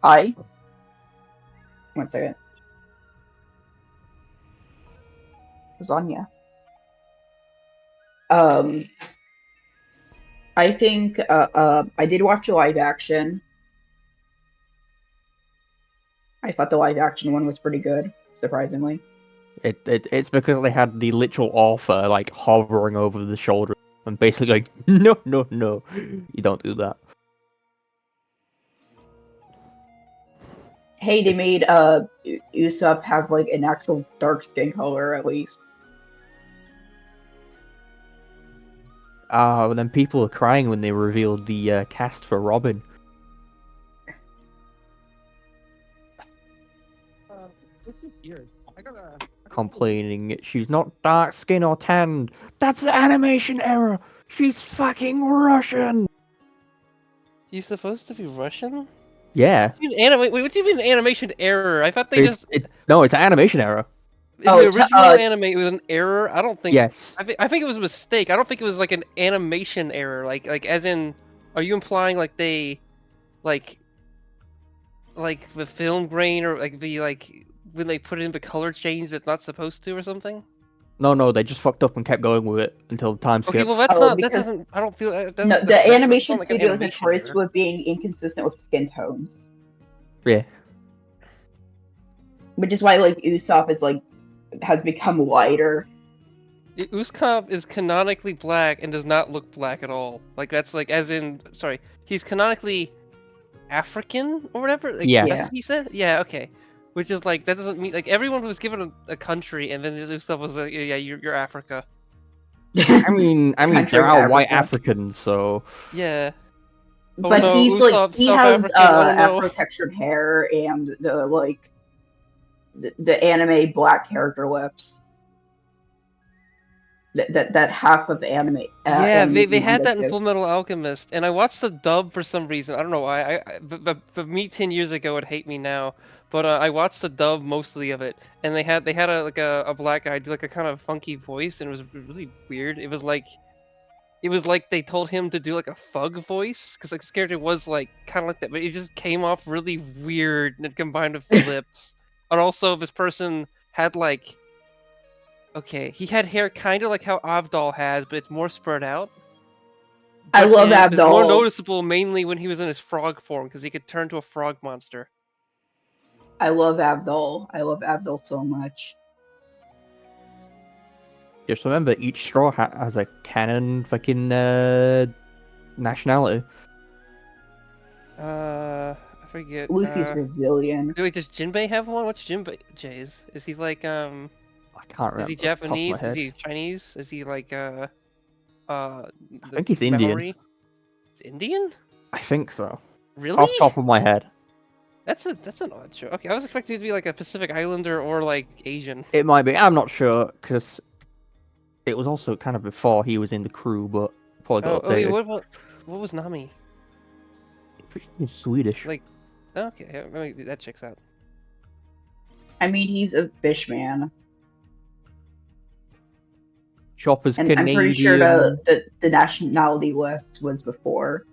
Hi. One second. Lasagna. I think I did watch a live action. I thought the live action one was pretty good, surprisingly. It's because they had the literal author like hovering over the shoulder and basically going, no, no, no, you don't do that. Hey, they made Usopp have like an actual dark skin color at least. And then people were crying when they revealed the cast for Robin. Complaining she's not dark skin or tanned. That's the animation error. She's fucking Russian. He's supposed to be Russian? Yeah. Wait, what do you mean animation error? I thought they No, it's an animation error. In the original anime, it was an error. I don't think. Yes. I think it was a mistake. I don't think it was like an animation error. Like as in, are you implying like they, like the film grain or like the when they put it in the color change it's not supposed to or something? No, they just fucked up and kept going with it until the time skip. Okay, well that's not. That doesn't. I don't feel. That No, the animation studio is notorious with being inconsistent with skin tones. Yeah. Which is why like Usopp is like has become lighter. Usopp is canonically black and does not look black at all. Like that's like as in sorry, he's canonically African or whatever. Like, yes. That's what he said. Yeah. Okay. Which is like that doesn't mean like everyone was given a country and then Usopp was like yeah you're Africa. I mean there are white Africans, so yeah. But no, he's Usopp, like he South has African, Afro textured hair and the like the anime black character lips. That half of anime. Yeah, they had that in Fullmetal Alchemist, and I watched the dub for some reason. I don't know why. But me 10 years ago would hate me now. But I watched the dub mostly of it, and they had a black guy do like a kind of funky voice, and it was really weird. It was like it was like they told him to do like a Fug voice, because like his character was like kind of like that, but it just came off really weird and it combined with flips. And also this person had like, okay, he had hair kind of like how Avdol has, but it's more spread out. I But love it was more Abdul. noticeable mainly when he was in his frog form, because he could turn to a frog monster. I love Abdul. I love Abdul so much. Just remember, each straw hat has a canon fucking nationality. I forget. Luffy's Brazilian. Wait, does Jinbei have one? What's Jinbei's? Is he like I can't remember. Is he off the top of my Japanese? Is head. he Chinese? Is he like I think he's Indian. Maori? He's Indian? I think so. Really? Off the top of my head. That's an odd show. Okay, I was expecting it to be like a Pacific Islander or like Asian. It might be. I'm not sure because it was also kind of before he was in the crew, but probably got Wait, updated. what was Nami? He's Swedish. Like, okay, maybe that checks out. I mean, he's a fish man. Chopper's And Canadian. I'm pretty sure the nationality list was before.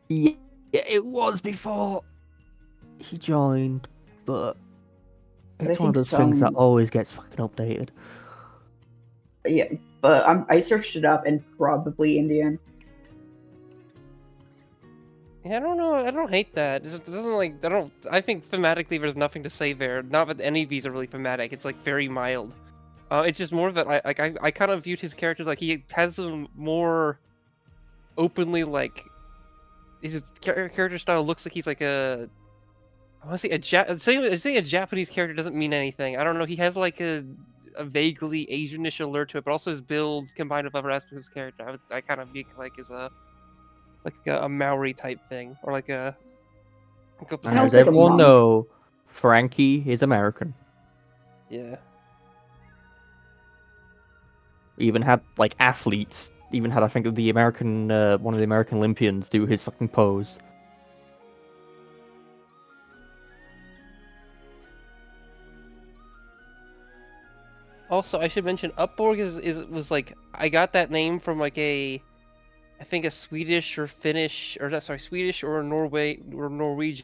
Yeah, it was before he joined, but But I it's one of think those things that some- always gets fucking updated. Yeah, but I searched it up and probably Indian. Yeah, I don't know. I don't hate that. It doesn't like. I think thematically, there's nothing to say there. Not that any of these are really thematic. It's like very mild. It's just more that I kind of viewed his character like he has a more openly like his character style looks like he's like a. I want to say saying a Japanese character doesn't mean anything. I don't know. He has like a vaguely Asianish allure to it, but also his build combined with other aspects of his character. I kind of view like as a Maori type thing, or like a. And Sounds as like a everyone monk. know, Frankie is American. Yeah. Even had like athletes. Even had I think the American one of the American Olympians do his fucking pose. Also, I should mention Upborg was like I got that name from like I think a Swedish or Finnish or not sorry Swedish or Norwegian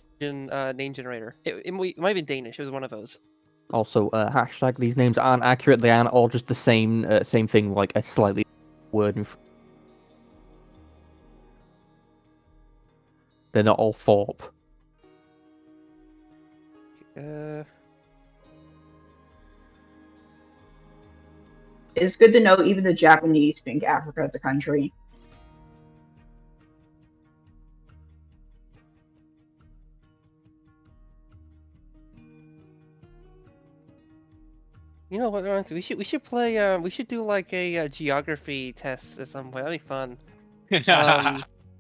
name generator. It might have been Danish. It was one of those. Also, hashtag these names aren't accurate. They aren't all just the same same thing, like a slightly word. They're not all Thorpe. It's good to know even the Japanese think Africa is a country. You know what, Lawrence? We should play. We should do like a geography test at some point. That'd be fun.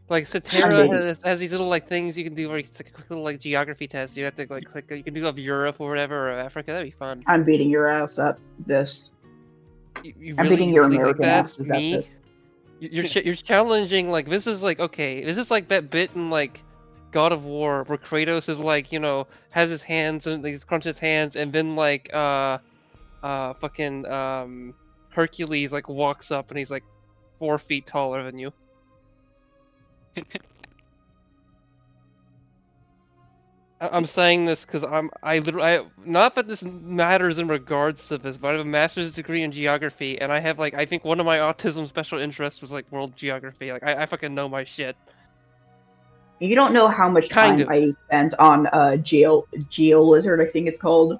Like Satera has these little like things you can do where it's like a quick little like geography test. You have to like click. You can do of Europe or whatever or Africa. That'd be fun. I'm beating your ass at this. You I'm really, beating your really think American that? asses at Me? this. You're challenging like this is like okay. This is like that bit in like God of War where Kratos is like has his hands and he's crunches his hands and then like fucking Hercules like walks up and he's like 4 feet taller than you. I'm saying this because I not that this matters in regards to this, but I have a master's degree in geography and I have like I think one of my autism special interests was like world geography. Like I fucking know my shit. You don't know how much Kind time of. I spent on Geo Lizard, I think it's called.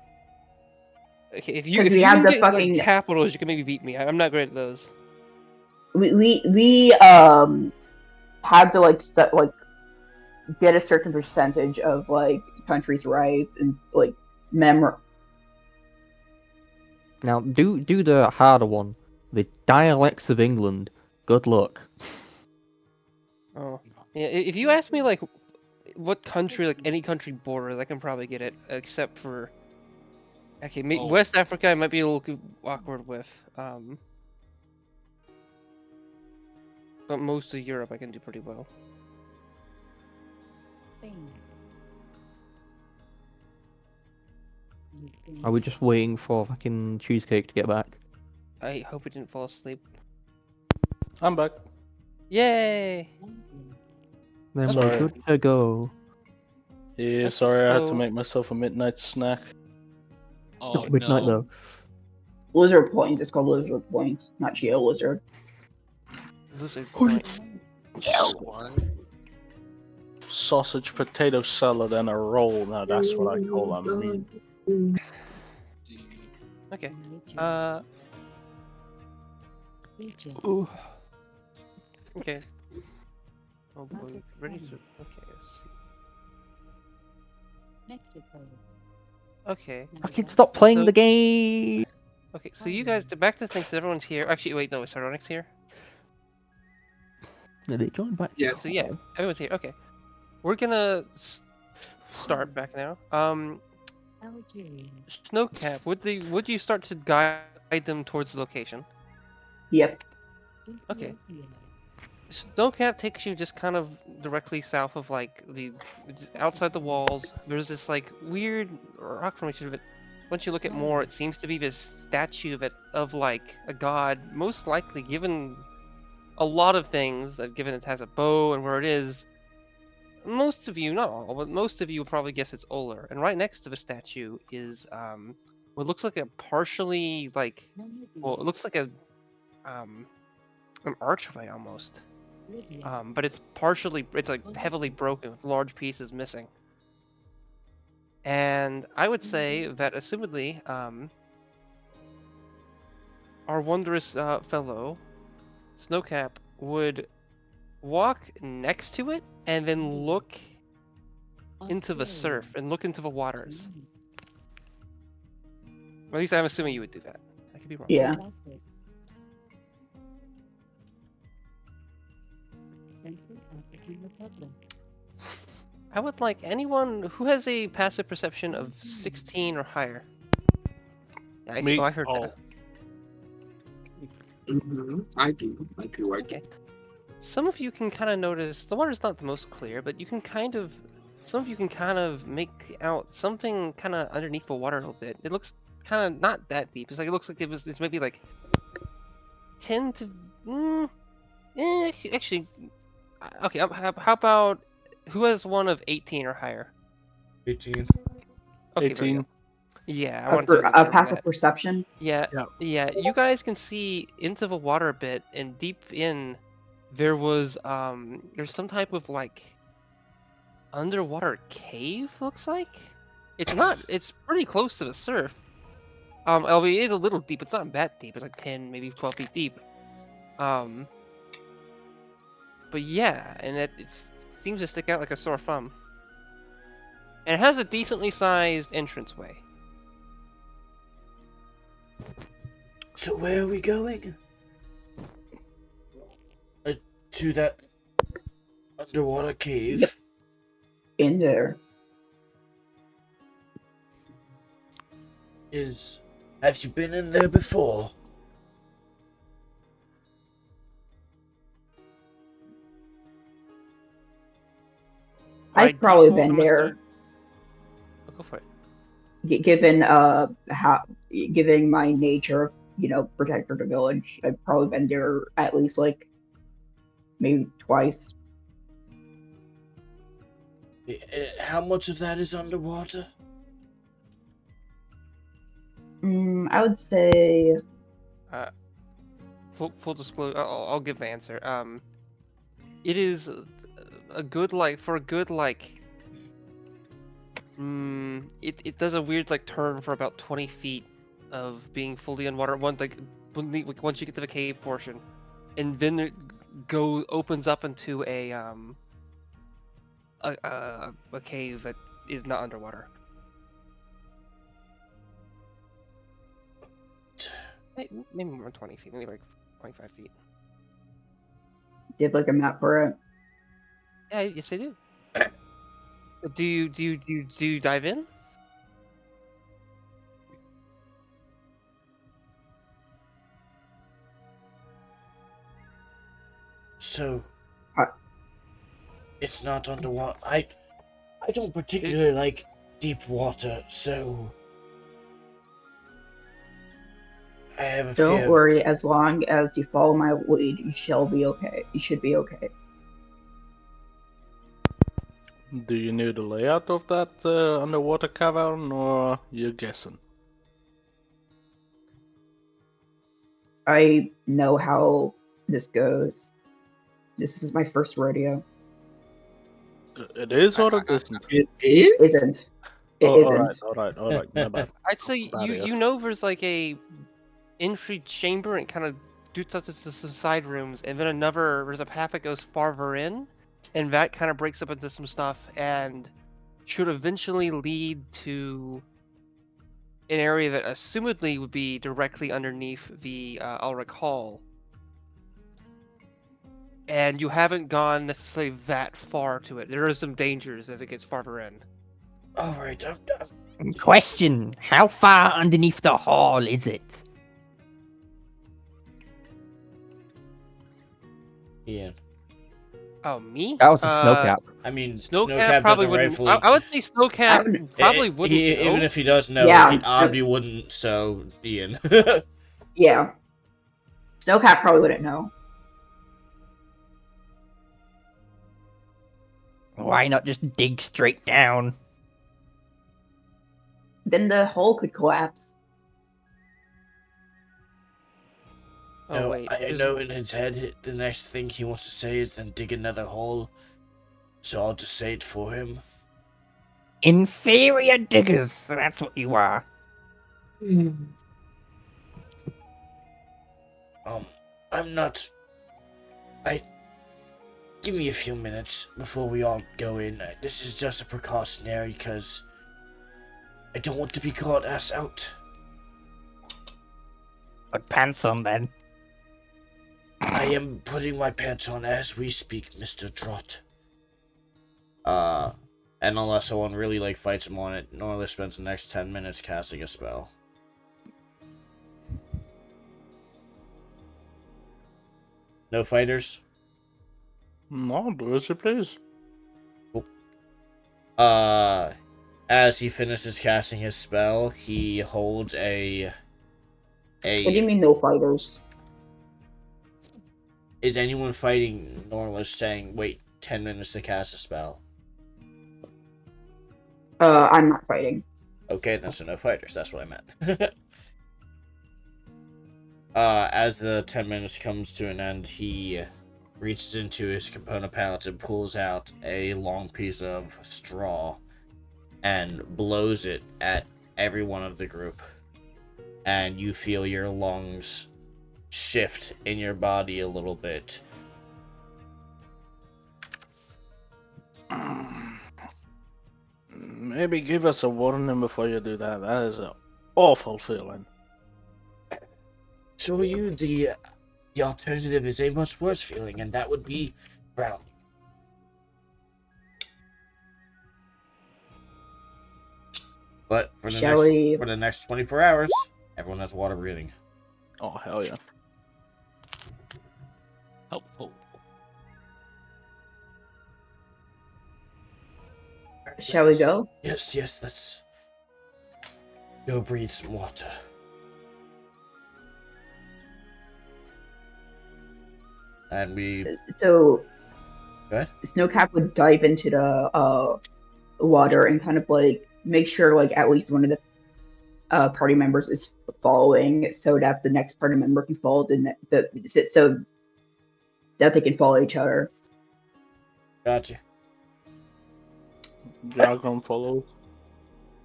Okay, if you 'Cause if we you had can the get fucking- like capitals, you can maybe beat me. I'm not great at those. We had to like get a certain percentage of like countries' rights and like Now, do the harder one. The dialects of England. Good luck. Oh, yeah. If you ask me like what country, like any country borders, I can probably get it, except for okay, Oh. West Africa I might be a little awkward with. But most of Europe I can do pretty well. Are we just waiting for fucking Cheesecake to get back? I hope it didn't fall asleep. I'm back. Yay! Then Sorry. we're good to go. Yeah, That's sorry, I had to so- make myself a midnight snack. Oh Not midnight no. though. Lizard Point. It's called Lizard Point, not Geo Lizard. Lizard Point. What? Sausage, potato salad, and a roll. Now that's what I call a meal. Okay. Okay. Oh boy. Ready to. Okay. Let's see. Okay. Fucking stop playing So- the game. Okay. So you guys, back to things. Everyone's here. Actually, wait. No, is Sardonic's here? Did they join back? Yes. So yeah, everyone's here. Okay. We're gonna start back now. Snowcap, would you start to guide them towards the location? Yep. Okay. Snowcap takes you just kind of directly south of like just outside the walls. There's this like weird rock formation, but once you look at more, it seems to be this statue of like a god, most likely given a lot of things. Given it has a bow and where it is, most of you, not all, but most of you would probably guess it's Oler. And right next to the statue is what looks like a partially like, well, it looks like an archway almost. But it's like heavily broken with large pieces missing. And I would say that assumedly, our wondrous fellow, Snowcap, would walk next to it and then look into the surf and look into the waters. Or at least I'm assuming you would do that. I could be wrong. Yeah. I would like anyone who has a passive perception of 16 or higher. Yeah, Me? I heard Oh. that. I do. Okay. Some of you can kind of notice the water's not the most clear, but you can some of you can kind of make out something kind of underneath the water a little bit. It looks kind of not that deep. It looks like it's maybe like 10 to actually okay. How about who has one of 18 or higher? 18. Okay, very 18. good. Yeah, I wanted to make A sure of passive that. perception. Yeah, Yeah. yeah. You guys can see into the water a bit, and deep in, there was there's some type of like underwater cave. Looks like it's not. It's pretty close to the surf. It is a little deep. It's not that deep. It's like 10, maybe 12 feet deep. But yeah, and it seems to stick out like a sore thumb. And it has a decently sized entranceway. So where are we going? To that underwater cave? Yep. In there. Have you been in there before? I've probably been there. Oh, go for it. Given given my nature, protector of the village, I've probably been there at least like maybe twice. How much of that is underwater? I would say Full disclosure. I'll give the answer. It is a good like it does a weird like turn for about 20 feet of being fully underwater. Once you get to the cave portion, and then it opens up into a cave that is not underwater. Maybe more than 20 feet, maybe like 25 feet. do you have like a map for it? Yeah, yes I do. Do you dive in? So, it's not underwater. I don't particularly like deep water, so I have a Don't fear. worry, as long as you follow my lead, you shall be okay. You should be okay. Do you know the layout of that underwater cavern, or you guessing? I know how this goes. This is my first rodeo. It is or it isn't? It is? Isn't. It Oh, isn't. alright, my bad. I'd say Bad you ass. know there's like a entry chamber and kind of shoots up to some side rooms, and then there's a path that goes farther in, and that kind of breaks up into some stuff and should eventually lead to an area that assumedly would be directly underneath the Ulrich Hall. And you haven't gone necessarily that far to it. There are some dangers as it gets farther in. All right. Question: how far underneath the hall is it? Ian. Oh, me? That was a snowcap. I mean, Snowcap probably doesn't wouldn't. rightfully. I would say Snowcap probably wouldn't know. Even if he does know, Yeah. Obby wouldn't. So Ian. Yeah. Snowcat probably wouldn't know. Why not just dig straight down? Then the hole could collapse. Oh No, wait, I know in his head the next thing he wants to say is then dig another hole. So I'll just say it for him. Inferior diggers, that's what you are. I'm not. Give me a few minutes before we all go in. This is just a precautionary because I don't want to be caught ass out. Put pants on then. I am putting my pants on as we speak, Mr. Drott. And unless someone really fights him on it, normally spends the next 10 minutes casting a spell. No fighters? No, do as you please. Cool. As he finishes casting his spell, he holds a What do you mean no fighters? Is anyone fighting Norla's saying, wait 10 minutes to cast a spell? I'm not fighting. Okay, then so no fighters, that's what I meant. As the 10 minutes comes to an end, he reaches into his component palette and pulls out a long piece of straw and blows it at every one of the group. And you feel your lungs shift in your body a little bit. Maybe give us a warning before you do that. That is an awful feeling. So you, the alternative is a much worse feeling, and that would be drowning. But for the next 24 hours, everyone has water breathing. Oh, hell yeah. Helpful. Shall we go? Yes, let's go breathe some water. And we... So, Go ahead. Snowcap would dive into the water and kind of make sure at least one of the party members is following, so that the next party member can follow so that they can follow each other. Gotcha. Dragon follows.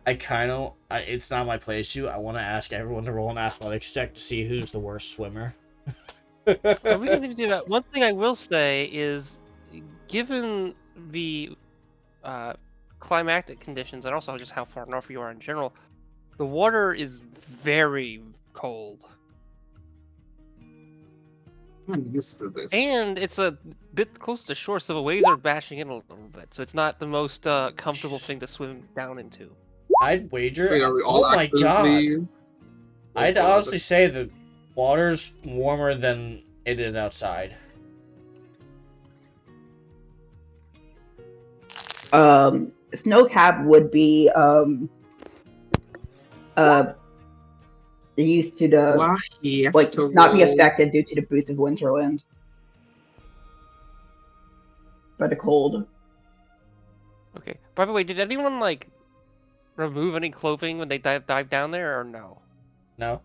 It's not my place to. I want to ask everyone to roll an athletics check to see who's the worst swimmer. We can even do that. One thing I will say is, given the climatic conditions and also just how far north you are in general, the water is very cold. I'm used to this. And it's a bit close to shore, so the waves are bashing in a little bit, so it's not the most comfortable thing to swim down into. I'd wager... Wait, are we all oh my god! actively- I'd honestly say the water's warmer than it is outside. Snowcap would be They're used to Do the I have like to not be roll? affected due to the boots of Winterland by the cold. Okay. By the way, did anyone like remove any clothing when they dive down there, or no? No.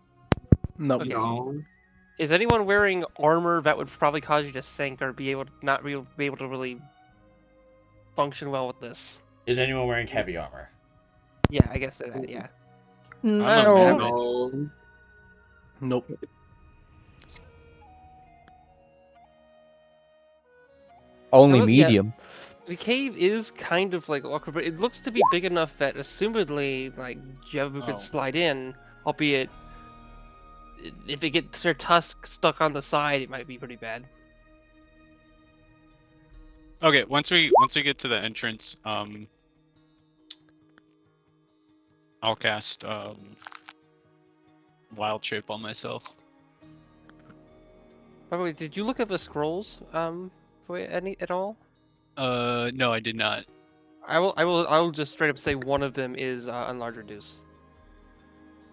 Nope. Okay. No. Is anyone wearing armor that would probably cause you to sink or be able to not be able to really function well with this? Is anyone wearing heavy armor? Yeah, I guess that. Yeah. I'm I a don't- mammoth. No. Nope. Only Well, yeah. medium. The cave is kind of like awkward, but it looks to be big enough that assumedly, like, Jebu could Oh. slide in, albeit if it gets their tusk stuck on the side, it might be pretty bad. Okay, once we get to the entrance, I'll cast Wild Shape on myself. By the way, did you look at the scrolls, for any at all? No, I did not. I will just straight up say one of them is Enlarge Reduce.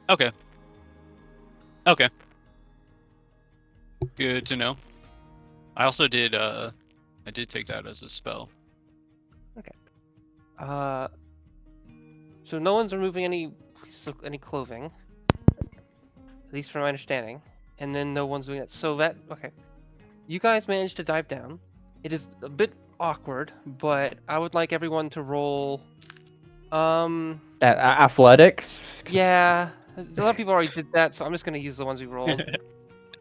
Okay. Okay. Good to know. I also did I did take that as a spell. So no one's removing any clothing, at least from my understanding, and then no one's doing that. So that okay, you guys managed to dive down. It is a bit awkward, but I would like everyone to roll. Athletics. Yeah, a lot of people already did that, so I'm just gonna use the ones we rolled.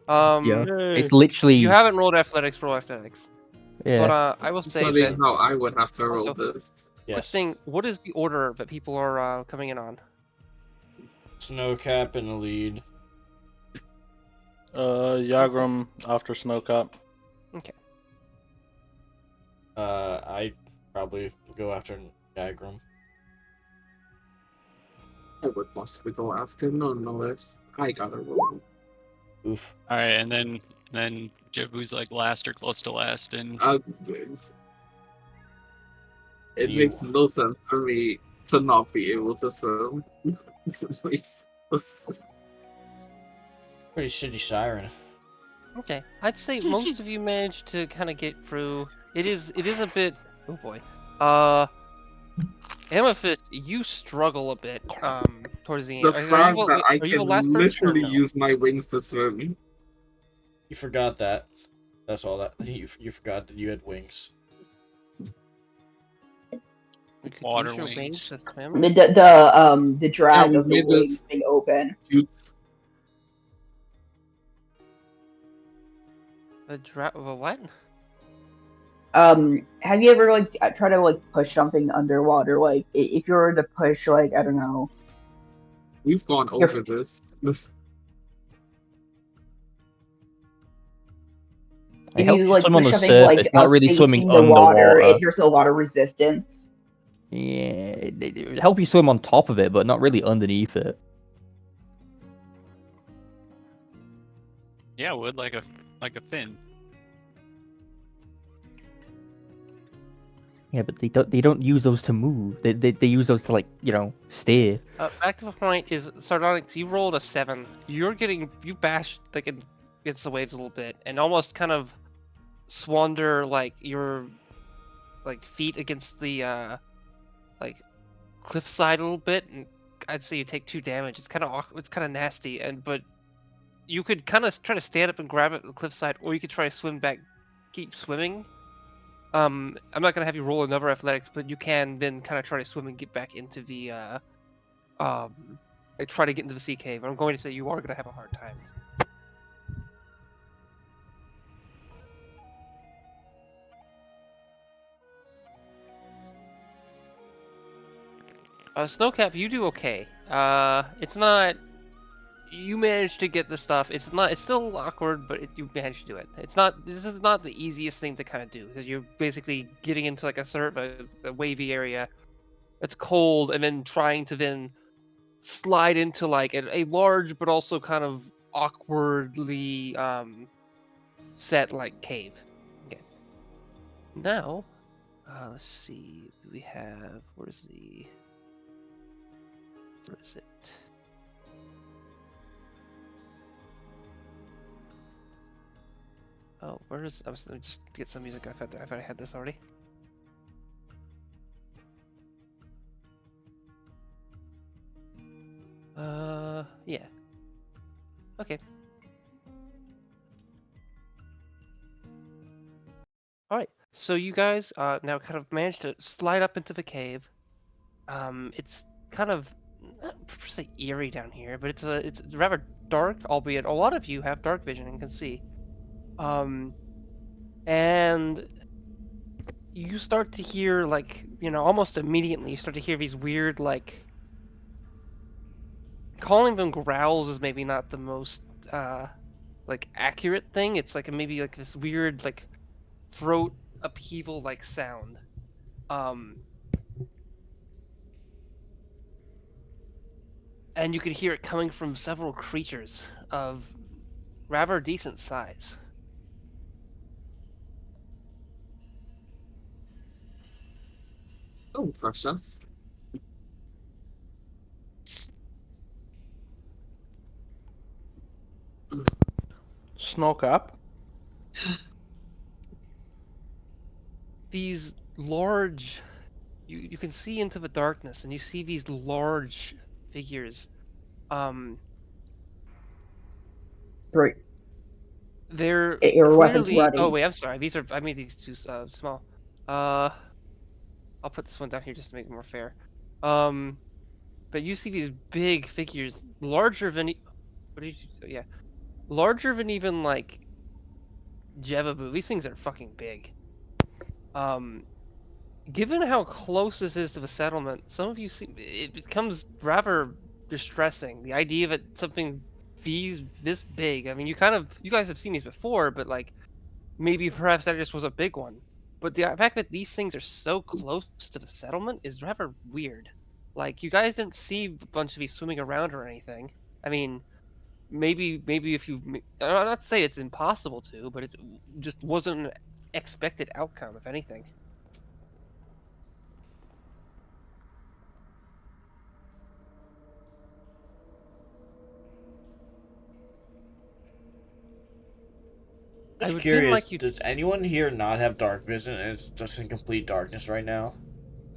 Yeah. Yay. It's literally. If you haven't rolled athletics, roll athletics. Yeah. But I will say Studying that how I would have to roll also, this. quick Yes. thing, what is the order that people are coming in on? Snowcap in the lead. Yagram after Snowcap. Okay. I probably go after Diagram. I would possibly go after nonetheless. I gotta roll. Oof. All right, and then Jebu's like last or close to last, and It You- makes no sense for me to not be able to swim. Pretty shitty siren. Okay, I'd say most of you managed to kind of get through. It is a bit. Oh boy. Amethyst, you struggle a bit. Towards the The end. fact that I are you the can last person or literally no? use my wings to swim. You forgot that. That's all that. You forgot that you had wings. You could Water use your wings. wings to swim. The drag Yeah, of we the made this- wings being open. A what? Have you ever like try to like push something underwater? Like if you were to push like I don't know. We've gone You're- over this. It If helps you you like swim on push the something surface, like not really facing swimming the water, underwater. there's a lot of resistance. Yeah, it would help you swim on top of it, but not really underneath it. yeah, would like a fin. Yeah, but they don't use those to move. They use those to like steer. Back to the point is Sardonyx. You rolled a 7. You bashed like against the waves a little bit, and almost kind of swander like your like feet against the like cliffside a little bit, and I'd say you take 2 damage. It's kind of awkward. It's kind of nasty, but you could kind of try to stand up and grab it at the cliffside, or you could try to swim back, keep swimming. I'm not gonna have you roll another athletics, but you can then kind of try to swim and get back into the like try to get into the sea cave. I'm going to say you are gonna have a hard time. Snowcap, you do okay. It's not. You managed to get the stuff. It's not. It's still awkward, but you managed to do it. It's not. This is not the easiest thing to kind of do because you're basically getting into like a wavy area. It's cold, and then trying to then slide into like a large but also kind of awkwardly set like cave. Okay. Now, let's see. We have where is it? Oh, where is? I was let me just get some music. I thought I had this already. Yeah. Okay. All right. So you guys now kind of managed to slide up into the cave. It's kind of not per se eerie down here, but it's rather dark, albeit a lot of you have dark vision and can see. And you start to hear like, almost immediately you start to hear these weird like calling them growls is maybe not the most like accurate thing. It's like maybe like this weird like throat upheaval like sound. And you could hear it coming from several creatures of rather decent size. Oh, precious. Snoke up. These large, you can see into the darkness, and you see these large figures. Great. They're Get your weapons clearly. ready. Oh wait, I'm sorry. I made these too small. I'll put this one down here just to make it more fair. But you see these big figures, larger than. What did you? Yeah, larger than even like Jevabu. These things are fucking big. Given how close this is to the settlement, some of you see it becomes rather distressing. The idea that something this big. I mean, you guys have seen these before, but like maybe perhaps that just was a big one. But the fact that these things are so close to the settlement is rather weird. Like you guys didn't see a bunch of these swimming around or anything. I mean, maybe if you, I'm not to say it's impossible to, but it just wasn't an expected outcome, if anything. I Just would curious, like you. does anyone here not have dark vision and it's just in complete darkness right now?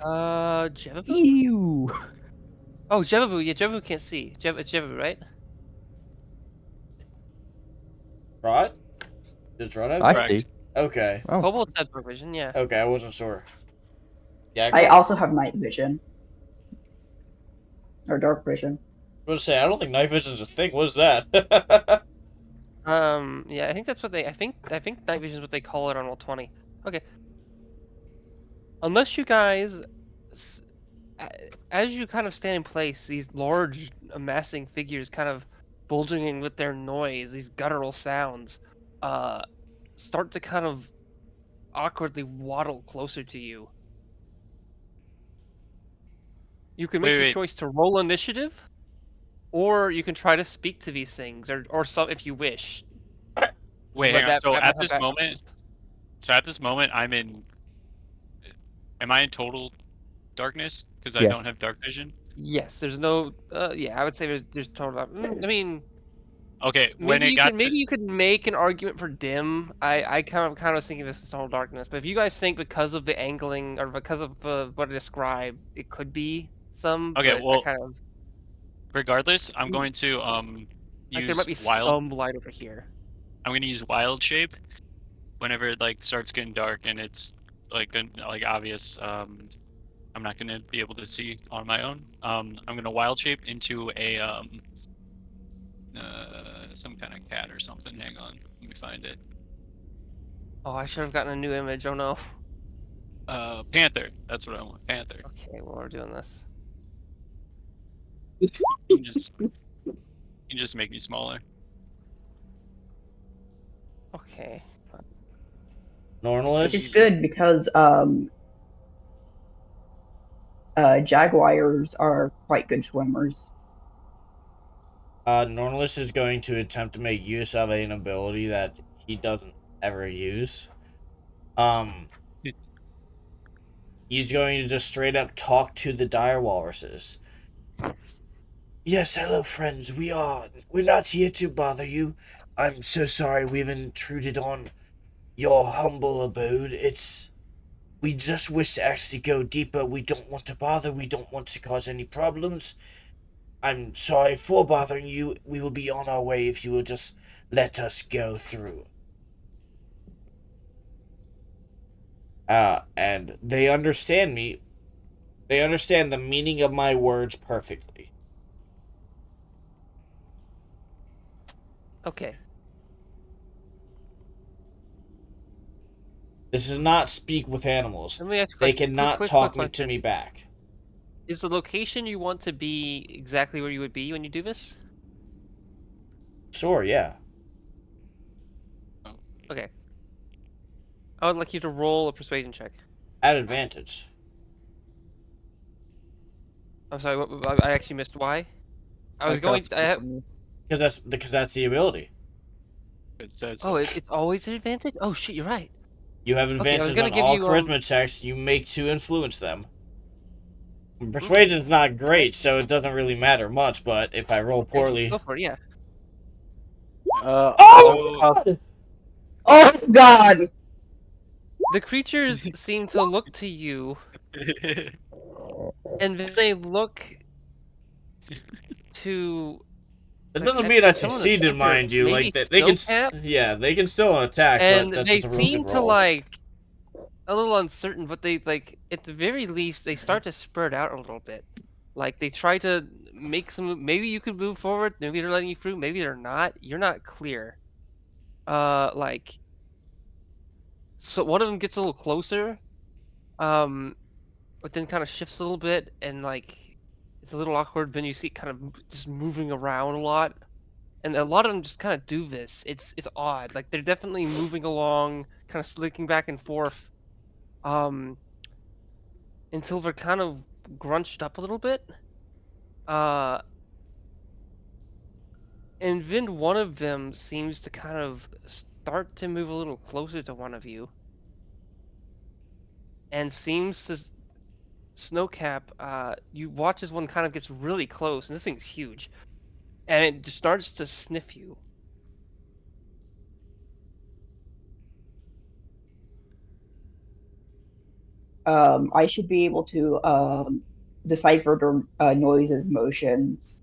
Jevabu? Ew. Oh, Jevabu. Yeah, Jevabu can't see. It's Jevabu, right? Rod? Does Rod have I dark? see. Correct. Okay. Oh. Kobolds have dark vision, yeah. Okay, I wasn't sure. Yeah, I also have night vision. Or dark vision. I was gonna say, I don't think night vision's a thing. What is that? Yeah, I think that's what I think night vision is what they call it on Roll20. Okay. Unless you guys, as you kind of stand in place, these large amassing figures kind of bulging in with their noise, these guttural sounds, start to kind of awkwardly waddle closer to you. You can make your Wait. choice to roll initiative, or you can try to speak to these things, or some if you wish. Wait, But hang on. So that at will this have moment, I'm in. Am I in total darkness because I Yes. don't have dark vision? Yes, there's no. Yeah, I would say there's total. I mean, Okay, when maybe it got you could make an argument for dim. I kind of was thinking this is total darkness, but if you guys think because of the angling or because of what I described, it could be some. Okay, But I well, kind of regardless, I'm Mm. going to like there might use be wild. some light over here. I'm gonna use wild shape whenever it like starts getting dark and it's like obvious. I'm not gonna be able to see on my own. I'm gonna wild shape into a some kind of cat or something. Hang on, let me find it. Oh, I should have gotten a new image. Oh no. Panther. That's what I want. Panther. Okay, well we're doing this. You can just make me smaller. Okay. Normalist? It's good because jaguars are quite good swimmers. Normalist is going to attempt to make use of an ability that he doesn't ever use. He's going to just straight up talk to the dire walruses. Yes, hello friends. We're not here to bother you. I'm so sorry we've intruded on your humble abode. We just wish to actually go deeper. We don't want to bother. We don't want to cause any problems. I'm sorry for bothering you. We will be on our way if you will just let us go through. And they understand me. They understand the meaning of my words perfectly. Okay. This is not speak with animals. Let me ask you a They question. cannot Quick talk to question. me back. Is the location you want to be exactly where you would be when you do this? Sure, yeah. Okay. I would like you to roll a persuasion check. At advantage. I'm sorry, I actually missed why. I was going. Because that's the ability. It says Oh, so. it's always an advantage. Oh shit, you're right. You have Okay, I was advantage gonna on give all you charisma checks you make to influence them. Okay. Persuasion's not great, so it doesn't really matter much, but if I roll Okay, poorly. go for it. Yeah. Oh! God! Oh God! The creatures seem to look to you, and then they look to That like doesn't at mean I someone in the succeeded, center, mind you. maybe Like that, Snowcap, yeah, they can still attack, but and that's they just a real good seem to roll. like a little uncertain, but they like at the very least they start to spread out a little bit. Like they try to make some. Maybe you could move forward. Maybe they're letting you through. Maybe they're not. You're not clear. Like so one of them gets a little closer. But then kind of shifts a little bit, and like it's a little awkward. Then you see it kind of just moving around a lot, and a lot of them just kind of do this. It's odd. Like they're definitely moving along, kind of slicking back and forth, um, until they're kind of grunched up a little bit. Uh, and then one of them seems to kind of start to move a little closer to one of you, and seems to Snowcap. You watch as one kind of gets really close, and this thing's huge, and it just starts to sniff you. I should be able to decipher the noises, motions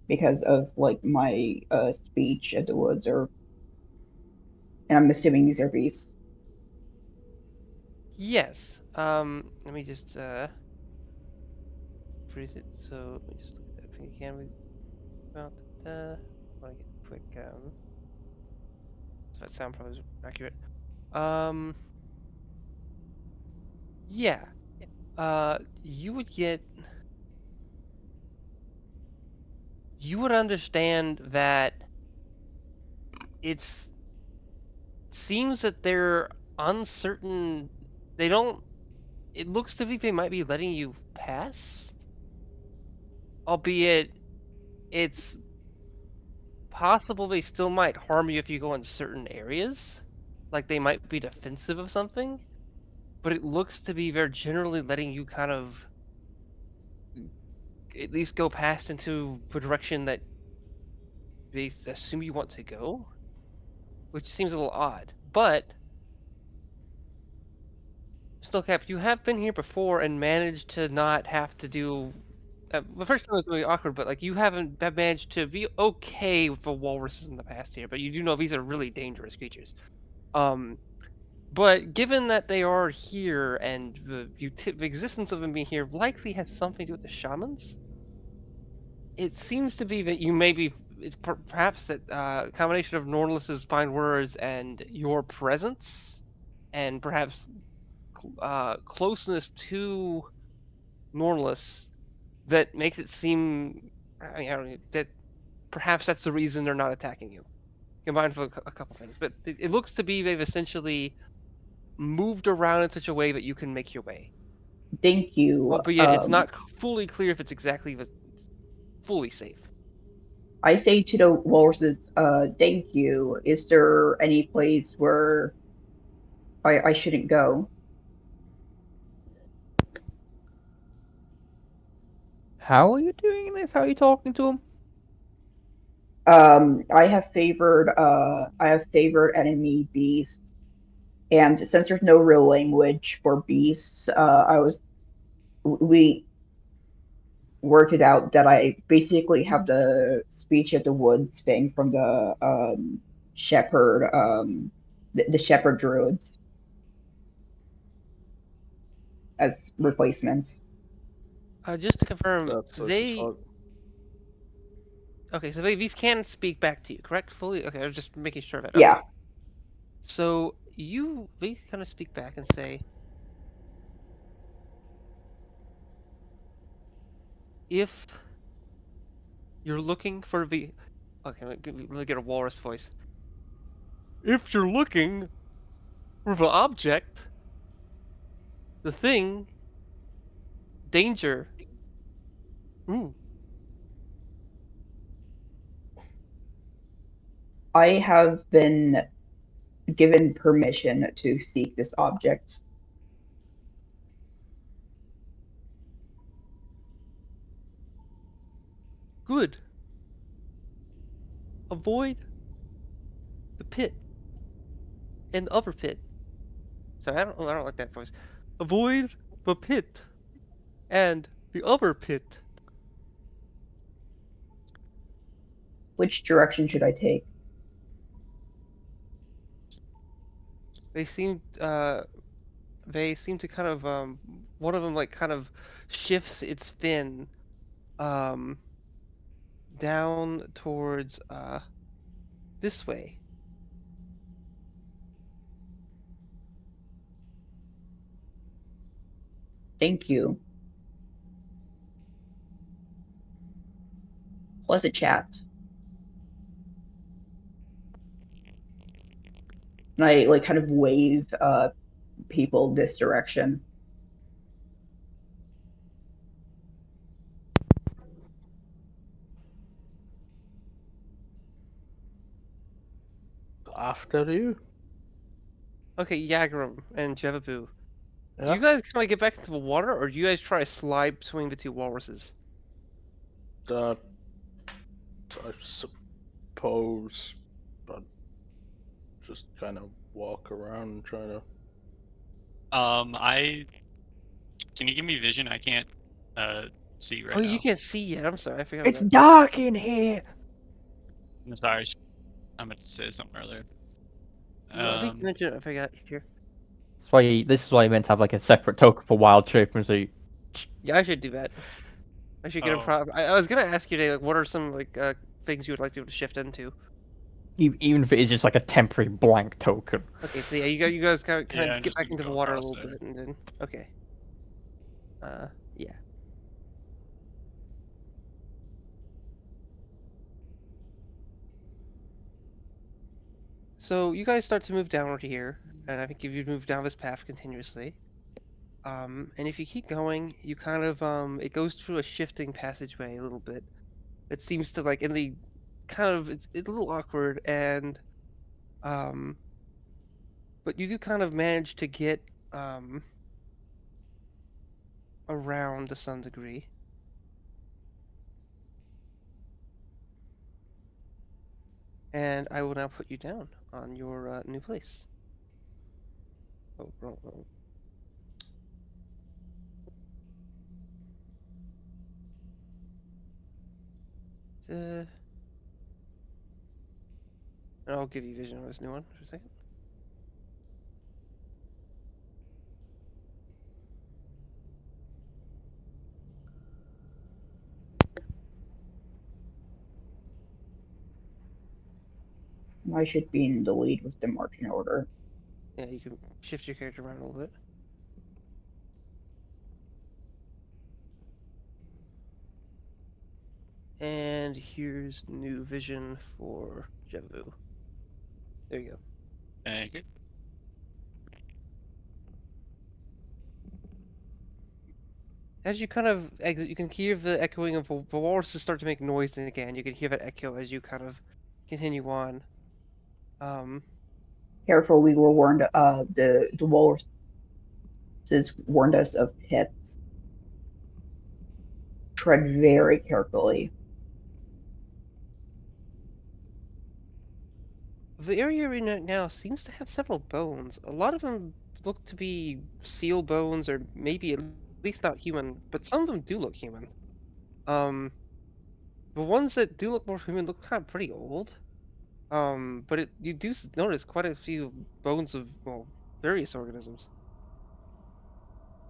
because of like my speech at the woods, or and I'm assuming these are beasts. Yes. Let me just freeze it. So let me just look at that. I think I can we about I want to get a quick so that sound probably is accurate. Um yeah. You would get you would understand that it's seems that they're uncertain. They don't it looks to me they might be letting you pass, albeit it's possible they still might harm you if you go in certain areas. Like they might be defensive of something, but it looks to be they're generally letting you kind of at least go past into the direction that they assume you want to go, which seems a little odd. But Snowcap, you have been here before and managed to not have to do. The first time was really awkward, but like you haven't have managed to be okay with the walruses in the past here. But you do know these are really dangerous creatures. Um, But given that they are here and the existence of them being here likely has something to do with the shamans, it seems to be that you maybe it's perhaps that combination of Nornless's fine words and your presence, and perhaps closeness to Nornless that makes it seem. I mean, I don't know, that perhaps that's the reason they're not attacking you. Combined with a couple things, but it looks to be they've essentially moved around in such a way that you can make your way. Thank you. Albeit it's not fully clear if it's exactly fully safe. I say to the walruses, thank you. Is there any place where I shouldn't go? How are you doing this? How are you talking to him? I have favored enemy beasts, and since there's no real language for beasts, we worked it out that I basically have the speech of the woods thing from the shepherd, the shepherd druids as replacements. Just to confirm, That's such a they thought. okay. So these can speak back to you, correct? Fully. Okay, I was just making sure of it. Okay. Yeah, So they kind of speak back and say, if you're looking for the okay, let me get a walrus voice. If you're looking for the object, the thing, danger. Ooh, I have been given permission to seek this object. good. Avoid the pit and the upper pit. Sorry, I don't like that voice. Avoid the pit and the upper pit. Which direction should I take? They seem to kind of one of them like kind of shifts its fin um down towards this way. Thank you. Pleasant chat. And I like kind of wave people this direction. After you? Okay, Yagram and Jevabu. Do Yeah. you guys kind of get back into the water, or do you guys try to slide between the two walruses? That I suppose, but just kind of walk around and try to. I can you give me vision? I can't see right Oh, now. you can't see yet. I'm sorry, I forgot. It's About dark in here. I'm sorry. I meant to say something earlier. that. No, I think you mentioned it. I forgot here. This is why you meant to have like a separate token for wild shape, so you, Yeah, I should do that. I should get a Oh. prop. I was gonna ask you today, like, what are some like things you would like to be able to shift into? even if it is just like a temporary blank token. Okay, so yeah, you guys kind Yeah, of I'm get just back gonna into the go water a across little there. bit, and then okay. Yeah. So you guys start to move downward here, and I think if you move down this path continuously, and if you keep going, you kind of it goes through a shifting passageway a little bit. It seems to like in the kind of it's a little awkward, and um, but you do kind of manage to get around to some degree. And I will now put you down on your new place. Oh, wrong. And I'll give you vision on this new one for a second. I should be in the lead with the marching order. Yeah, you can shift your character around a little bit. And here's new vision for Jevu. There you go. Thank you. As you kind of exit, you can hear the echoing of the walruses start to make noise again. You can hear that echo as you kind of continue on. Careful, we were warned. The walruses warned us of pits. Tread very carefully. The area you're in right now seems to have several bones. A lot of them look to be seal bones, or maybe at least not human, but some of them do look human. Um, the ones that do look more human look kind of pretty old. But you do notice quite a few bones of, well, various organisms.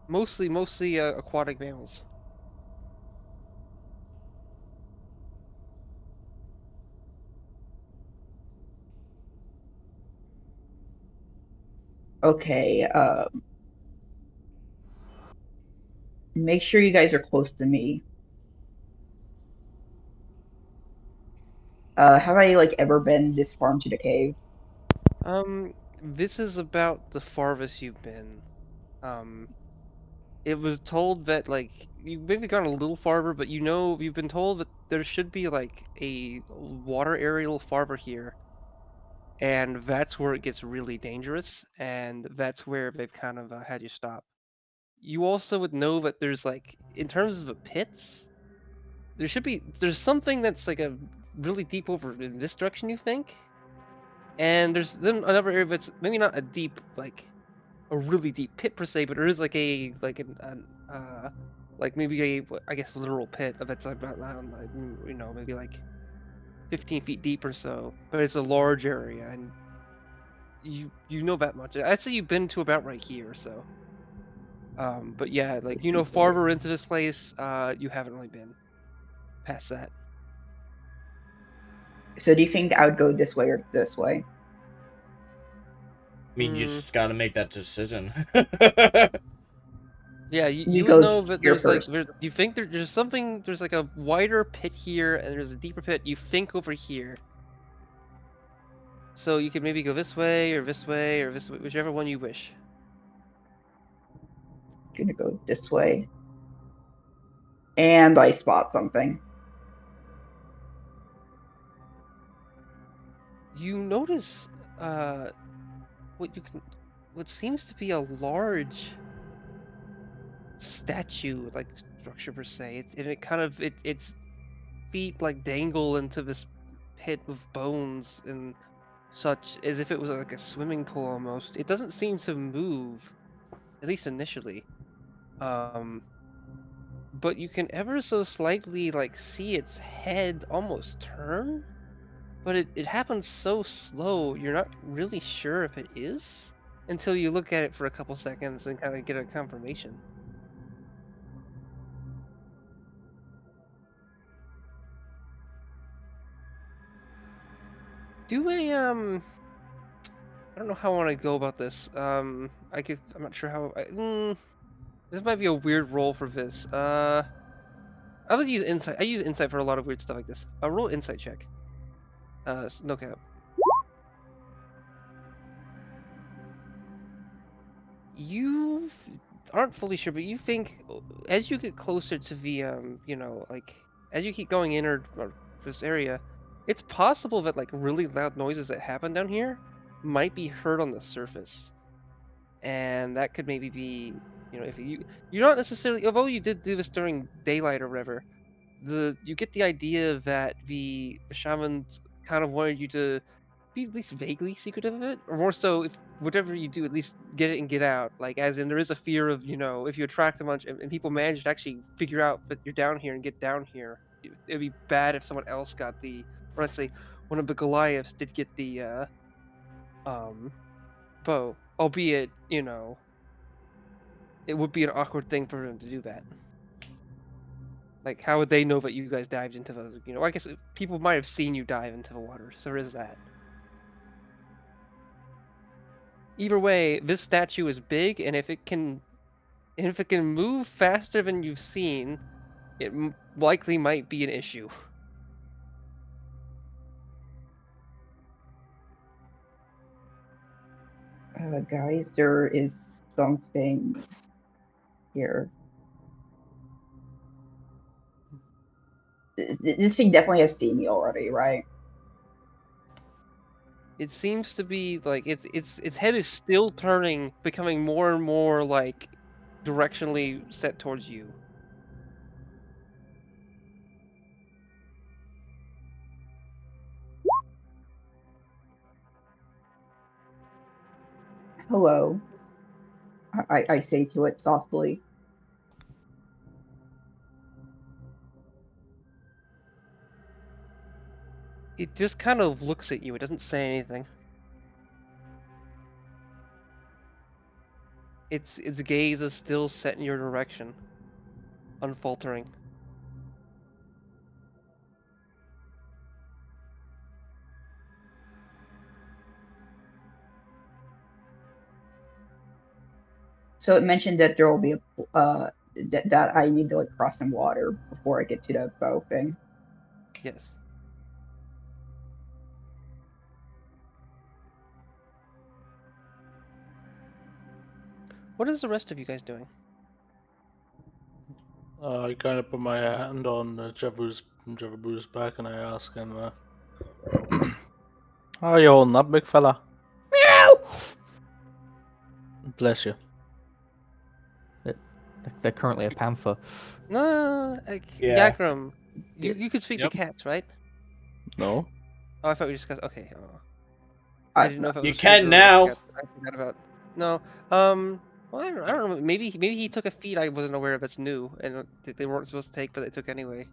Mostly aquatic mammals. Okay, make sure you guys are close to me. Have I like ever been this far into the cave? This is about the farthest you've been. Um, it was told that like you maybe gone a little farther, but you've been told that there should be like a water area a little farther here, and that's where it gets really dangerous, and that's where they've kind of had you stop. You also would know that there's like, in terms of the pits, there's something that's like a really deep over in this direction, you think, and there's then another area that's maybe not a deep like a really deep pit per se, but there is like like maybe I guess literal pit that's about like, maybe like 15 feet deep or so, but it's a large area, and you know that much. I'd say you've been to about right here or so. But yeah, like farther into this place, you haven't really been past that. So do you think I would go this way or this way? I mean, you just gotta make that decision. Yeah, You you would go know that here there's like first. you think there's something, there's like a wider pit here and there's a deeper pit. You think over here. So you could maybe go this way or this way or this way, whichever one you wish. Gonna go this way. And I spot something. You notice what what seems to be a large statue like structure per se. And it kind of its feet like dangle into this pit of bones and such, as if it was like a swimming pool almost. It doesn't seem to move, at least initially. But you can ever so slightly like see its head almost turn, but it happens so slow you're not really sure if it is until you look at it for a couple seconds and kind of get a confirmation. Do a I don't know how I want to go about this. I'm not sure how. This might be a weird roll for this. I would use insight. I use insight for a lot of weird stuff like this. A roll insight check. No cap. You aren't fully sure, but you think as you get closer to the like as you keep going in or this area, it's possible that like really loud noises that happen down here might be heard on the surface, and that could maybe be, if you're not necessarily, although you did do this during daylight or whatever, you get the idea that the shamans kind of wanted you to be at least vaguely secretive of it, or more so, if whatever you do, at least get it and get out. Like, as in, there is a fear of, if you attract a bunch and people manage to actually figure out that you're down here and get down here, it'd be bad if someone else got or let's say, one of the Goliaths did get the bow, albeit, it would be an awkward thing for them to do that. Like, how would they know that you guys dived into the, I guess people might have seen you dive into the water, so there is that. Either way, this statue is big, and if it can move faster than you've seen, it likely might be an issue. Guys, there is something here. This thing definitely has seen me already, right? It seems to be like its head is still turning, becoming more and more like directionally set towards you. Hello. I say to it softly. It just kind of looks at you. It doesn't say anything. Its gaze is still set in your direction, unfaltering. So it mentioned that there will be that I need to like cross some water before I get to the bow thing. Yes. What is the rest of you guys doing? I kind of put my hand on Javubu's back and I ask him, "How are you holding up, big fella?" Meow! Bless you. They're currently a panther. No, Yeah. Yakram, you could speak Yep. to cats, right? No. Oh, I thought we discussed. Okay. I didn't know if it was You a can server or now. cat. I forgot about. No. Well, I don't know. Maybe he took a feat I wasn't aware of that's new, and they weren't supposed to take, but they took anyway.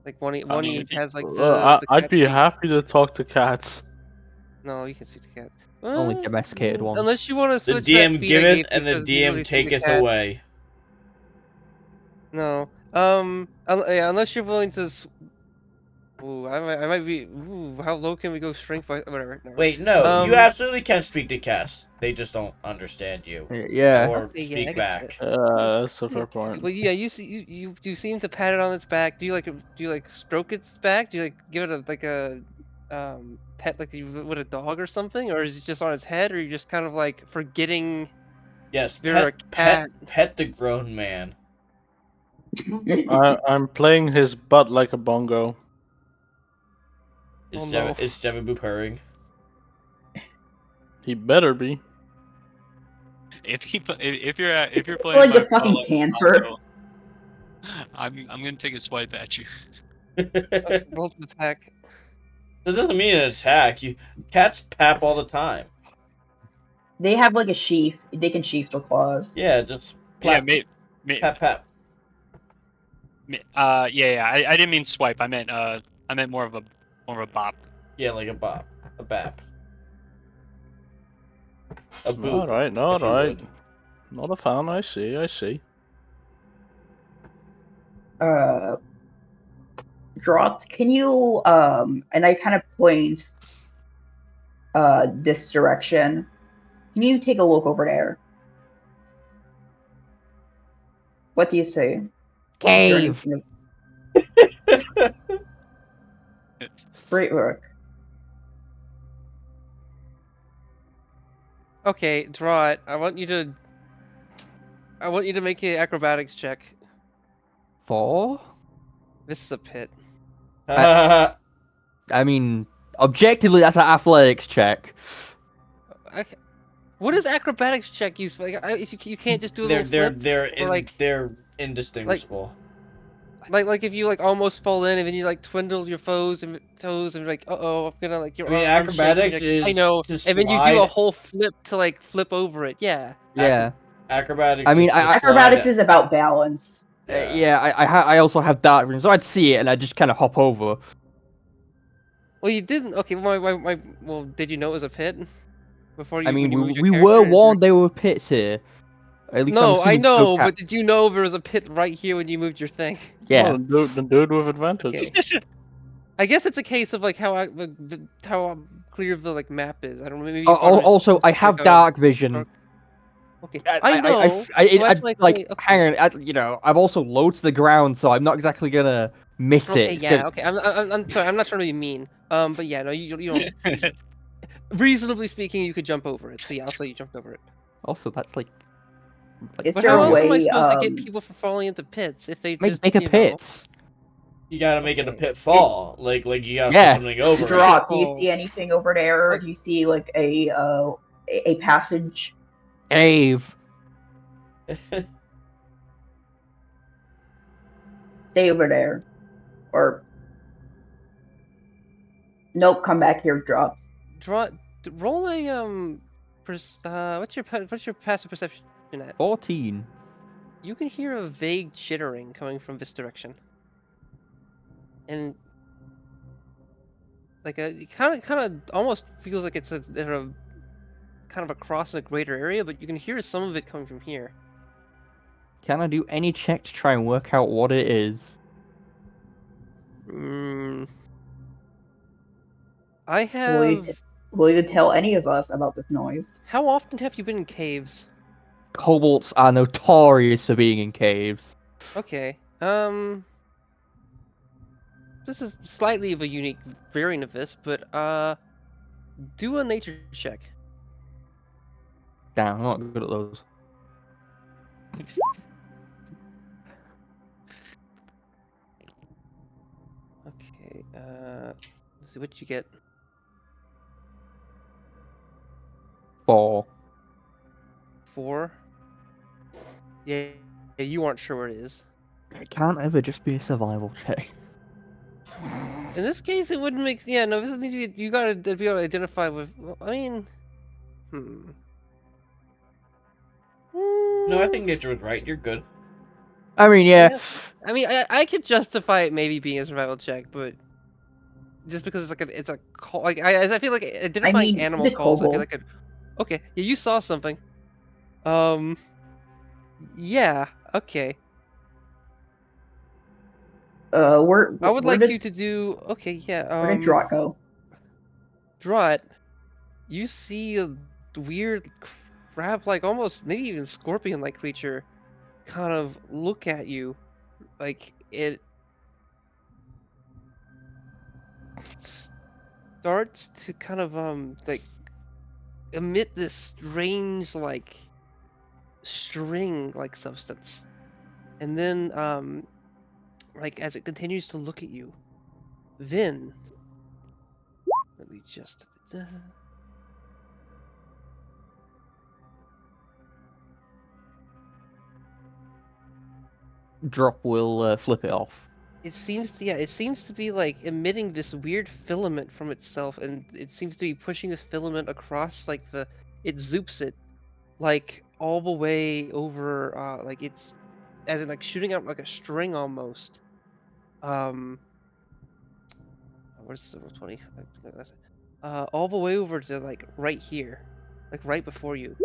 Like one mean, if you- has like the I'd cat be feat. happy to talk to cats. No, you can speak to cat. Only domesticated ones. Unless you want to The switch that DM feat I giveth gave and the because you really DM speak to taketh cats. away. No. Yeah, unless you're willing to. Ooh, I might be. Ooh, how low can we go strength? Whatever. No. Wait, no, you absolutely can speak to cats. They just don't understand you. Yeah. Or Okay, yeah, I speak get back. That's a fair Yeah, point. Well, yeah, you seem to pat it on its back. Do you like stroke its back? Do you like give it a pet like you would a dog or something, or is it just on its head, or you just kind of like forgetting Yes, you're a cat? pet the grown man. I'm playing his butt like a bongo. Is Oh, no. Jevabu purring? He better be. If you're playing Like my a fucking ball, panther. I'm gonna take a swipe at you. Okay, roll to attack. That doesn't mean an attack. Cats pap all the time. They have like a sheath. They can sheath their claws. Yeah, just Yeah, plap, pap pap. yeah. I didn't mean swipe. I meant more of a bop. Yeah, like a bop, a bap, a boop. All right, if you would. Not a fan. I see. Dropped. Can you and I kind of point this direction. Can you take a look over there? What do you say? Is there Cave. anything- Great work. Okay, draw it. I want you to make an acrobatics check. 4? This is a pit. I mean, objectively, that's an athletics check. Okay. What does acrobatics check use? Like, if you can't just do a little flip, they're indistinguishable. like if you like almost fall in and then you like twindle your toes and you're like, I'm gonna like your I mean, arm acrobatics shaking, like, is I know, to and then you do a slide. whole flip to like flip over it. Yeah. Yeah. Acrobatics. I mean, is to Acrobatics slide. is about balance. I also have dark vision, so I'd see it and I'd just kind of hop over. Well, you didn't. Okay. Well, did you know it was a pit before you? I mean, when you moved your we character, were or did you- warned there were pits here. At least I'm No, I assuming snow know, but caps. did you know there was a pit right here when you moved your thing? Yeah. Oh, the dude with advantage. Okay. I guess it's a case of like how clear the like map is. I don't know. Maybe. You thought it was Also, just, I have like, a- dark vision. Okay. I know. I so that's my like, point. Okay. hang on. I'm also low to the ground, so I'm not exactly gonna miss Okay, it. It's yeah, gonna- okay. I'm sorry. I'm not trying to be mean. But yeah, no, you don't. Reasonably speaking, you could jump over it. So yeah, I'll say you jumped over it. Also, that's like Is But there how a else am I way? supposed to get people from falling into pits if they just make a you know- pit. You gotta make it a pitfall. Like you gotta Yeah. put something over it. Drop. Do you see anything over there? Like- Do you see like a passage? Cave. Stay over there, or nope. Come back here. Dropped. roll a what's your passive perception at? 14. You can hear a vague chittering coming from this direction, and like it kind of almost feels like it's they're kind of across a greater area, but you can hear some of it coming from here. Can I do any check to try and work out what it is? I have. Will you tell any of us about this noise? How often have you been in caves? Kobolds are notorious for being in caves. Okay. This is slightly of a unique variant of this, but do a nature check. Damn, I'm not good at those. Okay. Let's see what you get. 4. 4. Yeah, you aren't sure what it is. It can't ever just be a survival check. In this case, it wouldn't make. Yeah, no, this needs to be. You gotta be able to identify with. Well, I mean, No, I think nature was right. You're good. I mean, yeah. I mean, I could justify it maybe being a survival check, but just because it's a call, like I feel like identifying he's animal a calls, I feel kobold. like okay, yeah, you saw something. Yeah, okay. I I would like you to do okay, yeah. Where did Drot go? Drot, you see a weird crab-like, almost maybe even scorpion-like creature, kind of look at you, like it starts to kind of like emit this strange like string like substance, and then like as it continues to look at you, then let me just Drop will flip it off. it seems to be like emitting this weird filament from itself, and it seems to be pushing this filament across like it zoops it like all the way over like it's as in like shooting out like a string almost. Where's the 20? All the way over to like right here, like right before you.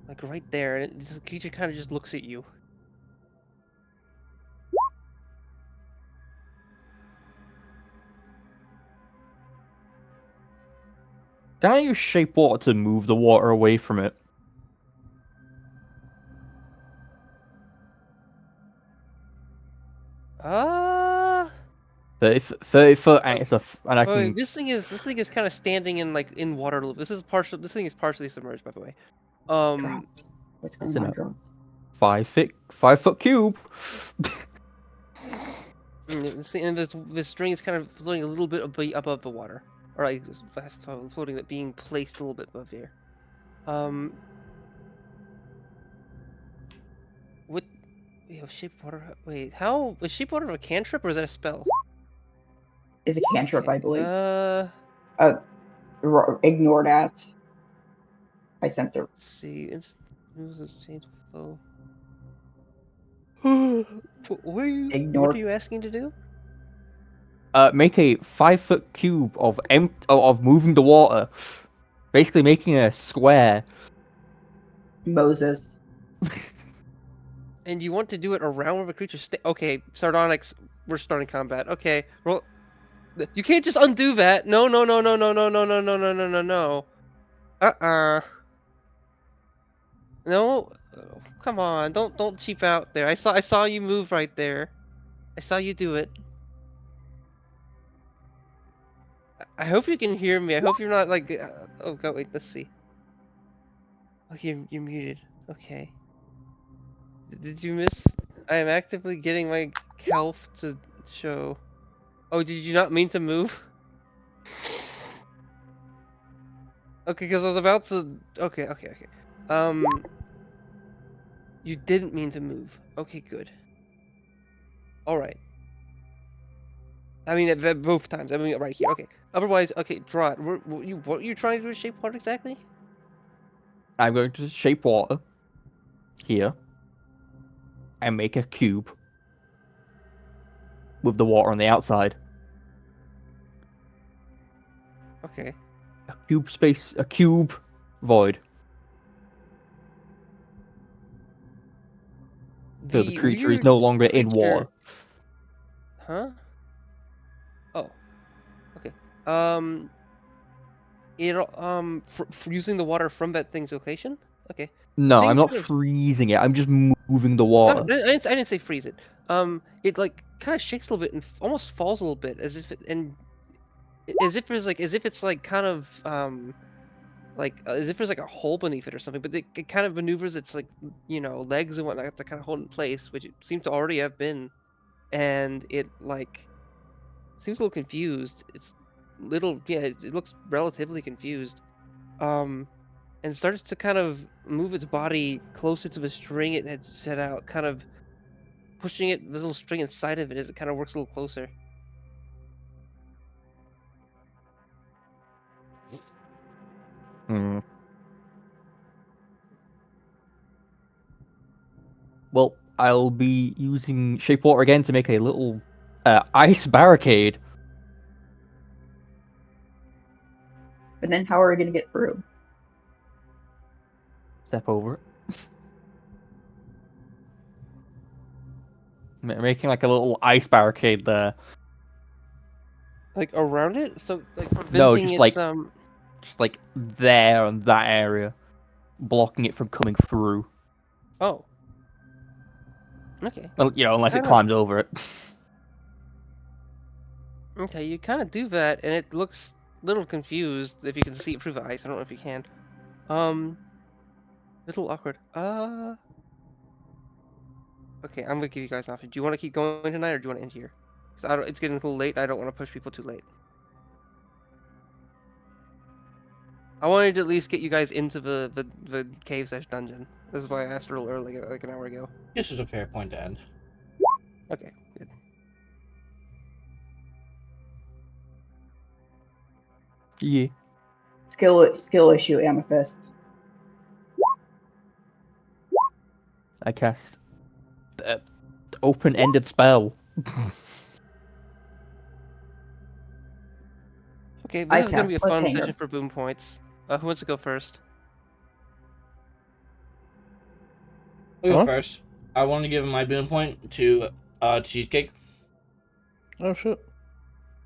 Like right there, and the creature kind of just looks at you. Can I use shape water to move the water away from it? Ah. 30 foot, and and I Wait, can. this thing is kind of standing in like in water. This thing is partially submerged, by the way. Dropped. What's going on, Drot? 5 foot cube. And this string is kind of floating a little bit above the water, or like floating, but being placed a little bit above here. What? We have shape water. Wait, how is shape water a cantrip or is that a spell? Is a cantrip, Okay, I believe. Let's Ignore that. I sent her. see. Change flow. What Ignore. are you asking to do? Make a 5 foot cube of moving the water, basically making a square. Moses. And you want to do it around where the creature okay, Sardonyx, we're starting combat. Okay, roll. You can't just undo that. No. No. Come on, don't cheap out there. I saw you move right there. I saw you do it. I hope you can hear me. I hope you're not like. Oh God, wait. Let's see. Oh, you're muted. Okay. Did you miss? I am actively getting my health to show. Oh, did you not mean to move? Okay, because I was about to. Okay. You didn't mean to move. Okay, good. All right. I mean, at both times. I mean, right here. Okay. Otherwise, okay, draw it. What are you trying to do with shape water exactly? I'm going to shape water here and make a cube with the water on the outside. Okay. A cube void. So the The creature is weird no longer in creature. water. Huh? Oh. Okay. Um. Using the water from that thing's location. Okay. The No, thing I'm not kind of. freezing it. I'm just moving the No, water. I didn't say freeze it. It like kind of shakes a little bit and almost falls a little bit, as if as if it's like kind of as if there's like a hole beneath it or something. But it kind of maneuvers its like legs and whatnot to kind of hold in place, which it seems to already have been, and it like seems a little confused. It's it looks relatively confused. And starts to kind of move its body closer to the string it had set out, kind of pushing it, this little string inside of it as it kind of works a little closer. Hmm. Well, I'll be using shape water again to make a little ice barricade. But then how are we gonna get through? Step over it. Making like a little ice barricade there. Like around it, so like No, preventing just like there and that area, blocking it from coming through. Oh. Okay. Well, unless it Kinda. climbs over it. Okay, you kind of do that, and it looks a little confused if you can see it through the ice. I don't know if you can. Little awkward. Okay, I'm gonna give you guys an option. Do you want to keep going tonight, or do you want to end here? Because it's getting a little late. I don't want to push people too late. I wanted to at least get you guys into the cave/dungeon. This is why I asked a little early, like an hour ago. This is a fair point to end. Okay, good. Yeah. Skill issue, Amethyst. I cast open-ended spell. Okay, I this is gonna be a cast fun Cliffhanger. session for boom points. Who wants to go first? I'll go Huh? first. I want to give my boon point to Cheesecake. Oh shit.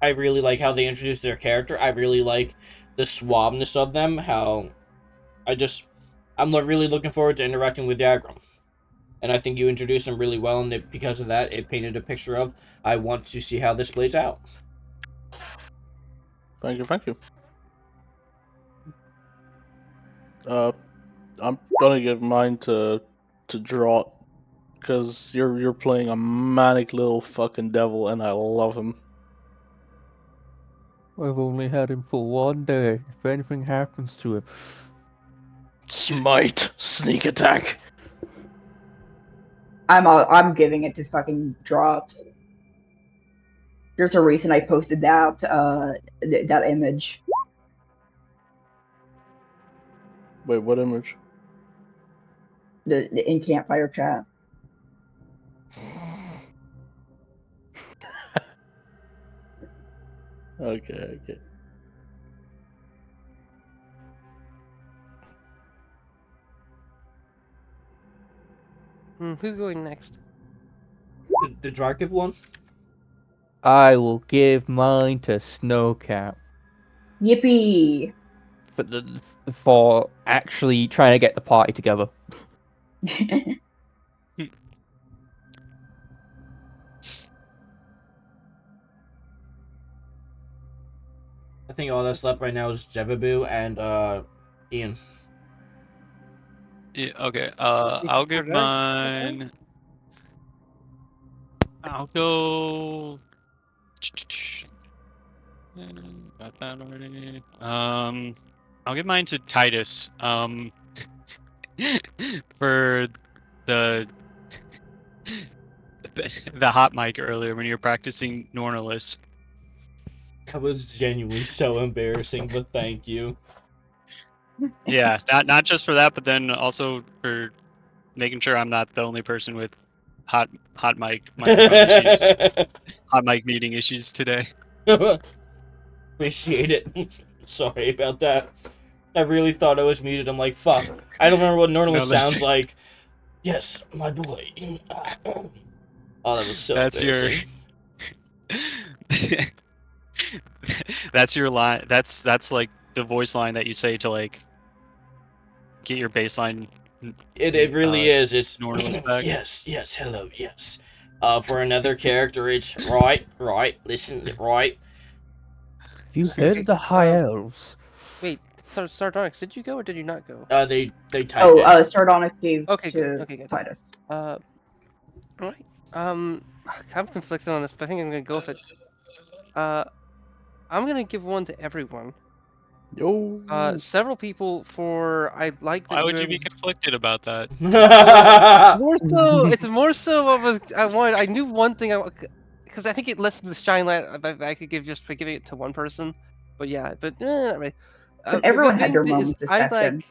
I really like how they introduced their character. I really like the suaveness of them. I'm really looking forward to interacting with Dagram. And I think you introduced him really well, and because of that, it painted a picture of, I want to see how this plays out. Thank you, thank you. I'm gonna give mine to Draught, because you're playing a manic little fucking devil, and I love him. I've only had him for one day. If anything happens to him, Smite, sneak attack. I'm giving it to fucking Dropped. There's a reason I posted that that image. Wait, what image? The in campfire chat. Okay. Who's going next? Did Drar give one? I will give mine to Snowcap Yippee! for actually trying to get the party together. I think all that's left right now is Jevabu and Ian. Yeah, okay. I'll give mine. I'll go. Got that already. I'll give mine to Titus. For the the hot mic earlier when you were practicing Nornalis. That was genuinely so embarrassing, but thank you. Yeah, not just for that, but then also for making sure I'm not the only person with hot mic microphone issues, hot mic meeting issues today. Appreciate it. Sorry about that. I really thought I was muted. I'm like, fuck. I don't remember what normally No, sounds like. Yes, my boy. Oh, that was so that's your embarrassing. that's your line. That's like the voice line that you say to like get your baseline. It really is. It's Normalist back. yes, hello, yes. For another character, it's right, listen, right. Have you heard of the High Elves? Wait, Sardonyx, did you go or did you not go? They typed Oh, in. Sardonyx gave Okay, good. to Okay, good. Titus. Alright. I'm conflicted on this, but I think I'm gonna go with it. I'm gonna give one to everyone. Yo. Several people for I like that Why you would were you able be to conflicted about that? more so. It's more so what was I wanted. I knew one thing because I think it lessens the shine light. I could give just for giving it to one person, but yeah, but not really. But everyone had their Is moments of session.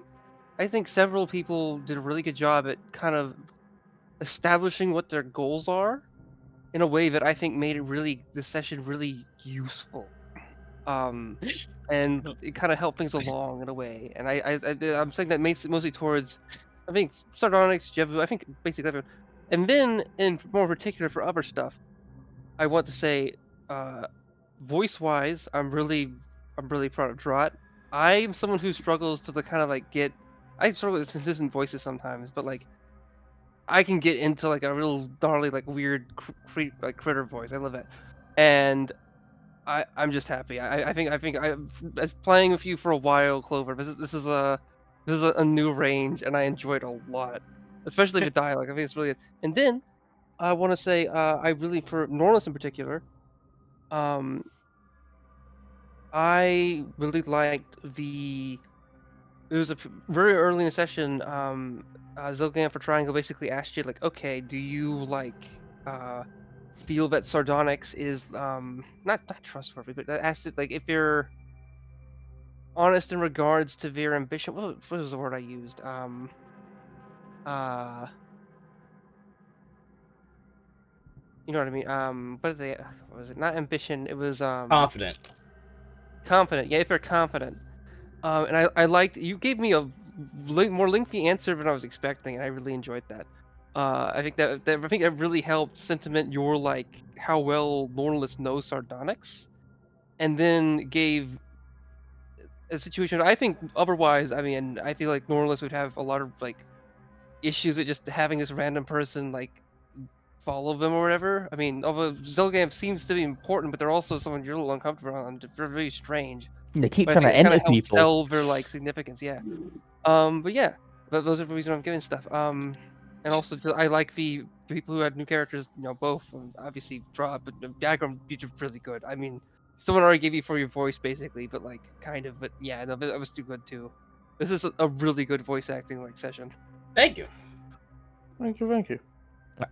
I think several people did a really good job at kind of establishing what their goals are in a way that I think made the session really useful. And it kind of helped things along in a way. And I'm saying that mostly towards, I think Sardonyx, Jevu, I think basically everyone. And then in more particular for other stuff, I want to say, voice-wise, I'm really proud of Drot. I'm someone who struggles to kind of like get. I struggle with consistent voices sometimes, but like I can get into like a real gnarly, like weird, like critter voice. I love it, and I'm just happy. I think I as playing with you for a while, Clover. This is a new range, and I enjoyed it a lot, especially the dialogue. I think it's really good. And then I want to say I really for Norlis in particular, um, I really liked the. It was very early in the session. Zilgan for Triangle basically asked you like, okay, do you like feel that Sardonyx is not trustworthy, but asked it like if you're honest in regards to their ambition. What was the word I used? Uh, you know what I mean? What did they? What was it? Not ambition. It was Confident. confident. Yeah, if they're confident. And I liked you gave me a more lengthy answer than I was expecting, and I really enjoyed that. I think that really helped sentiment your like how well Norlis knows Sardonyx, and then gave a situation. I think otherwise, I mean, I feel like Norlis would have a lot of like issues with just having this random person like follow them or whatever. I mean, although Zelgam seems to be important, but they're also someone you're a little uncomfortable on. They're really strange. They keep But I trying think to it kind enter of helps people. sell their like significance. Yeah. But yeah, but those are the reasons I'm giving stuff. And also I like the people who had new characters. You know, both obviously draw, but the background feature really good. I mean, someone already gave you for your voice basically, but like kind of. But yeah, no, that was too good too. This is a really good voice acting like session. Thank you. Thank you, thank you.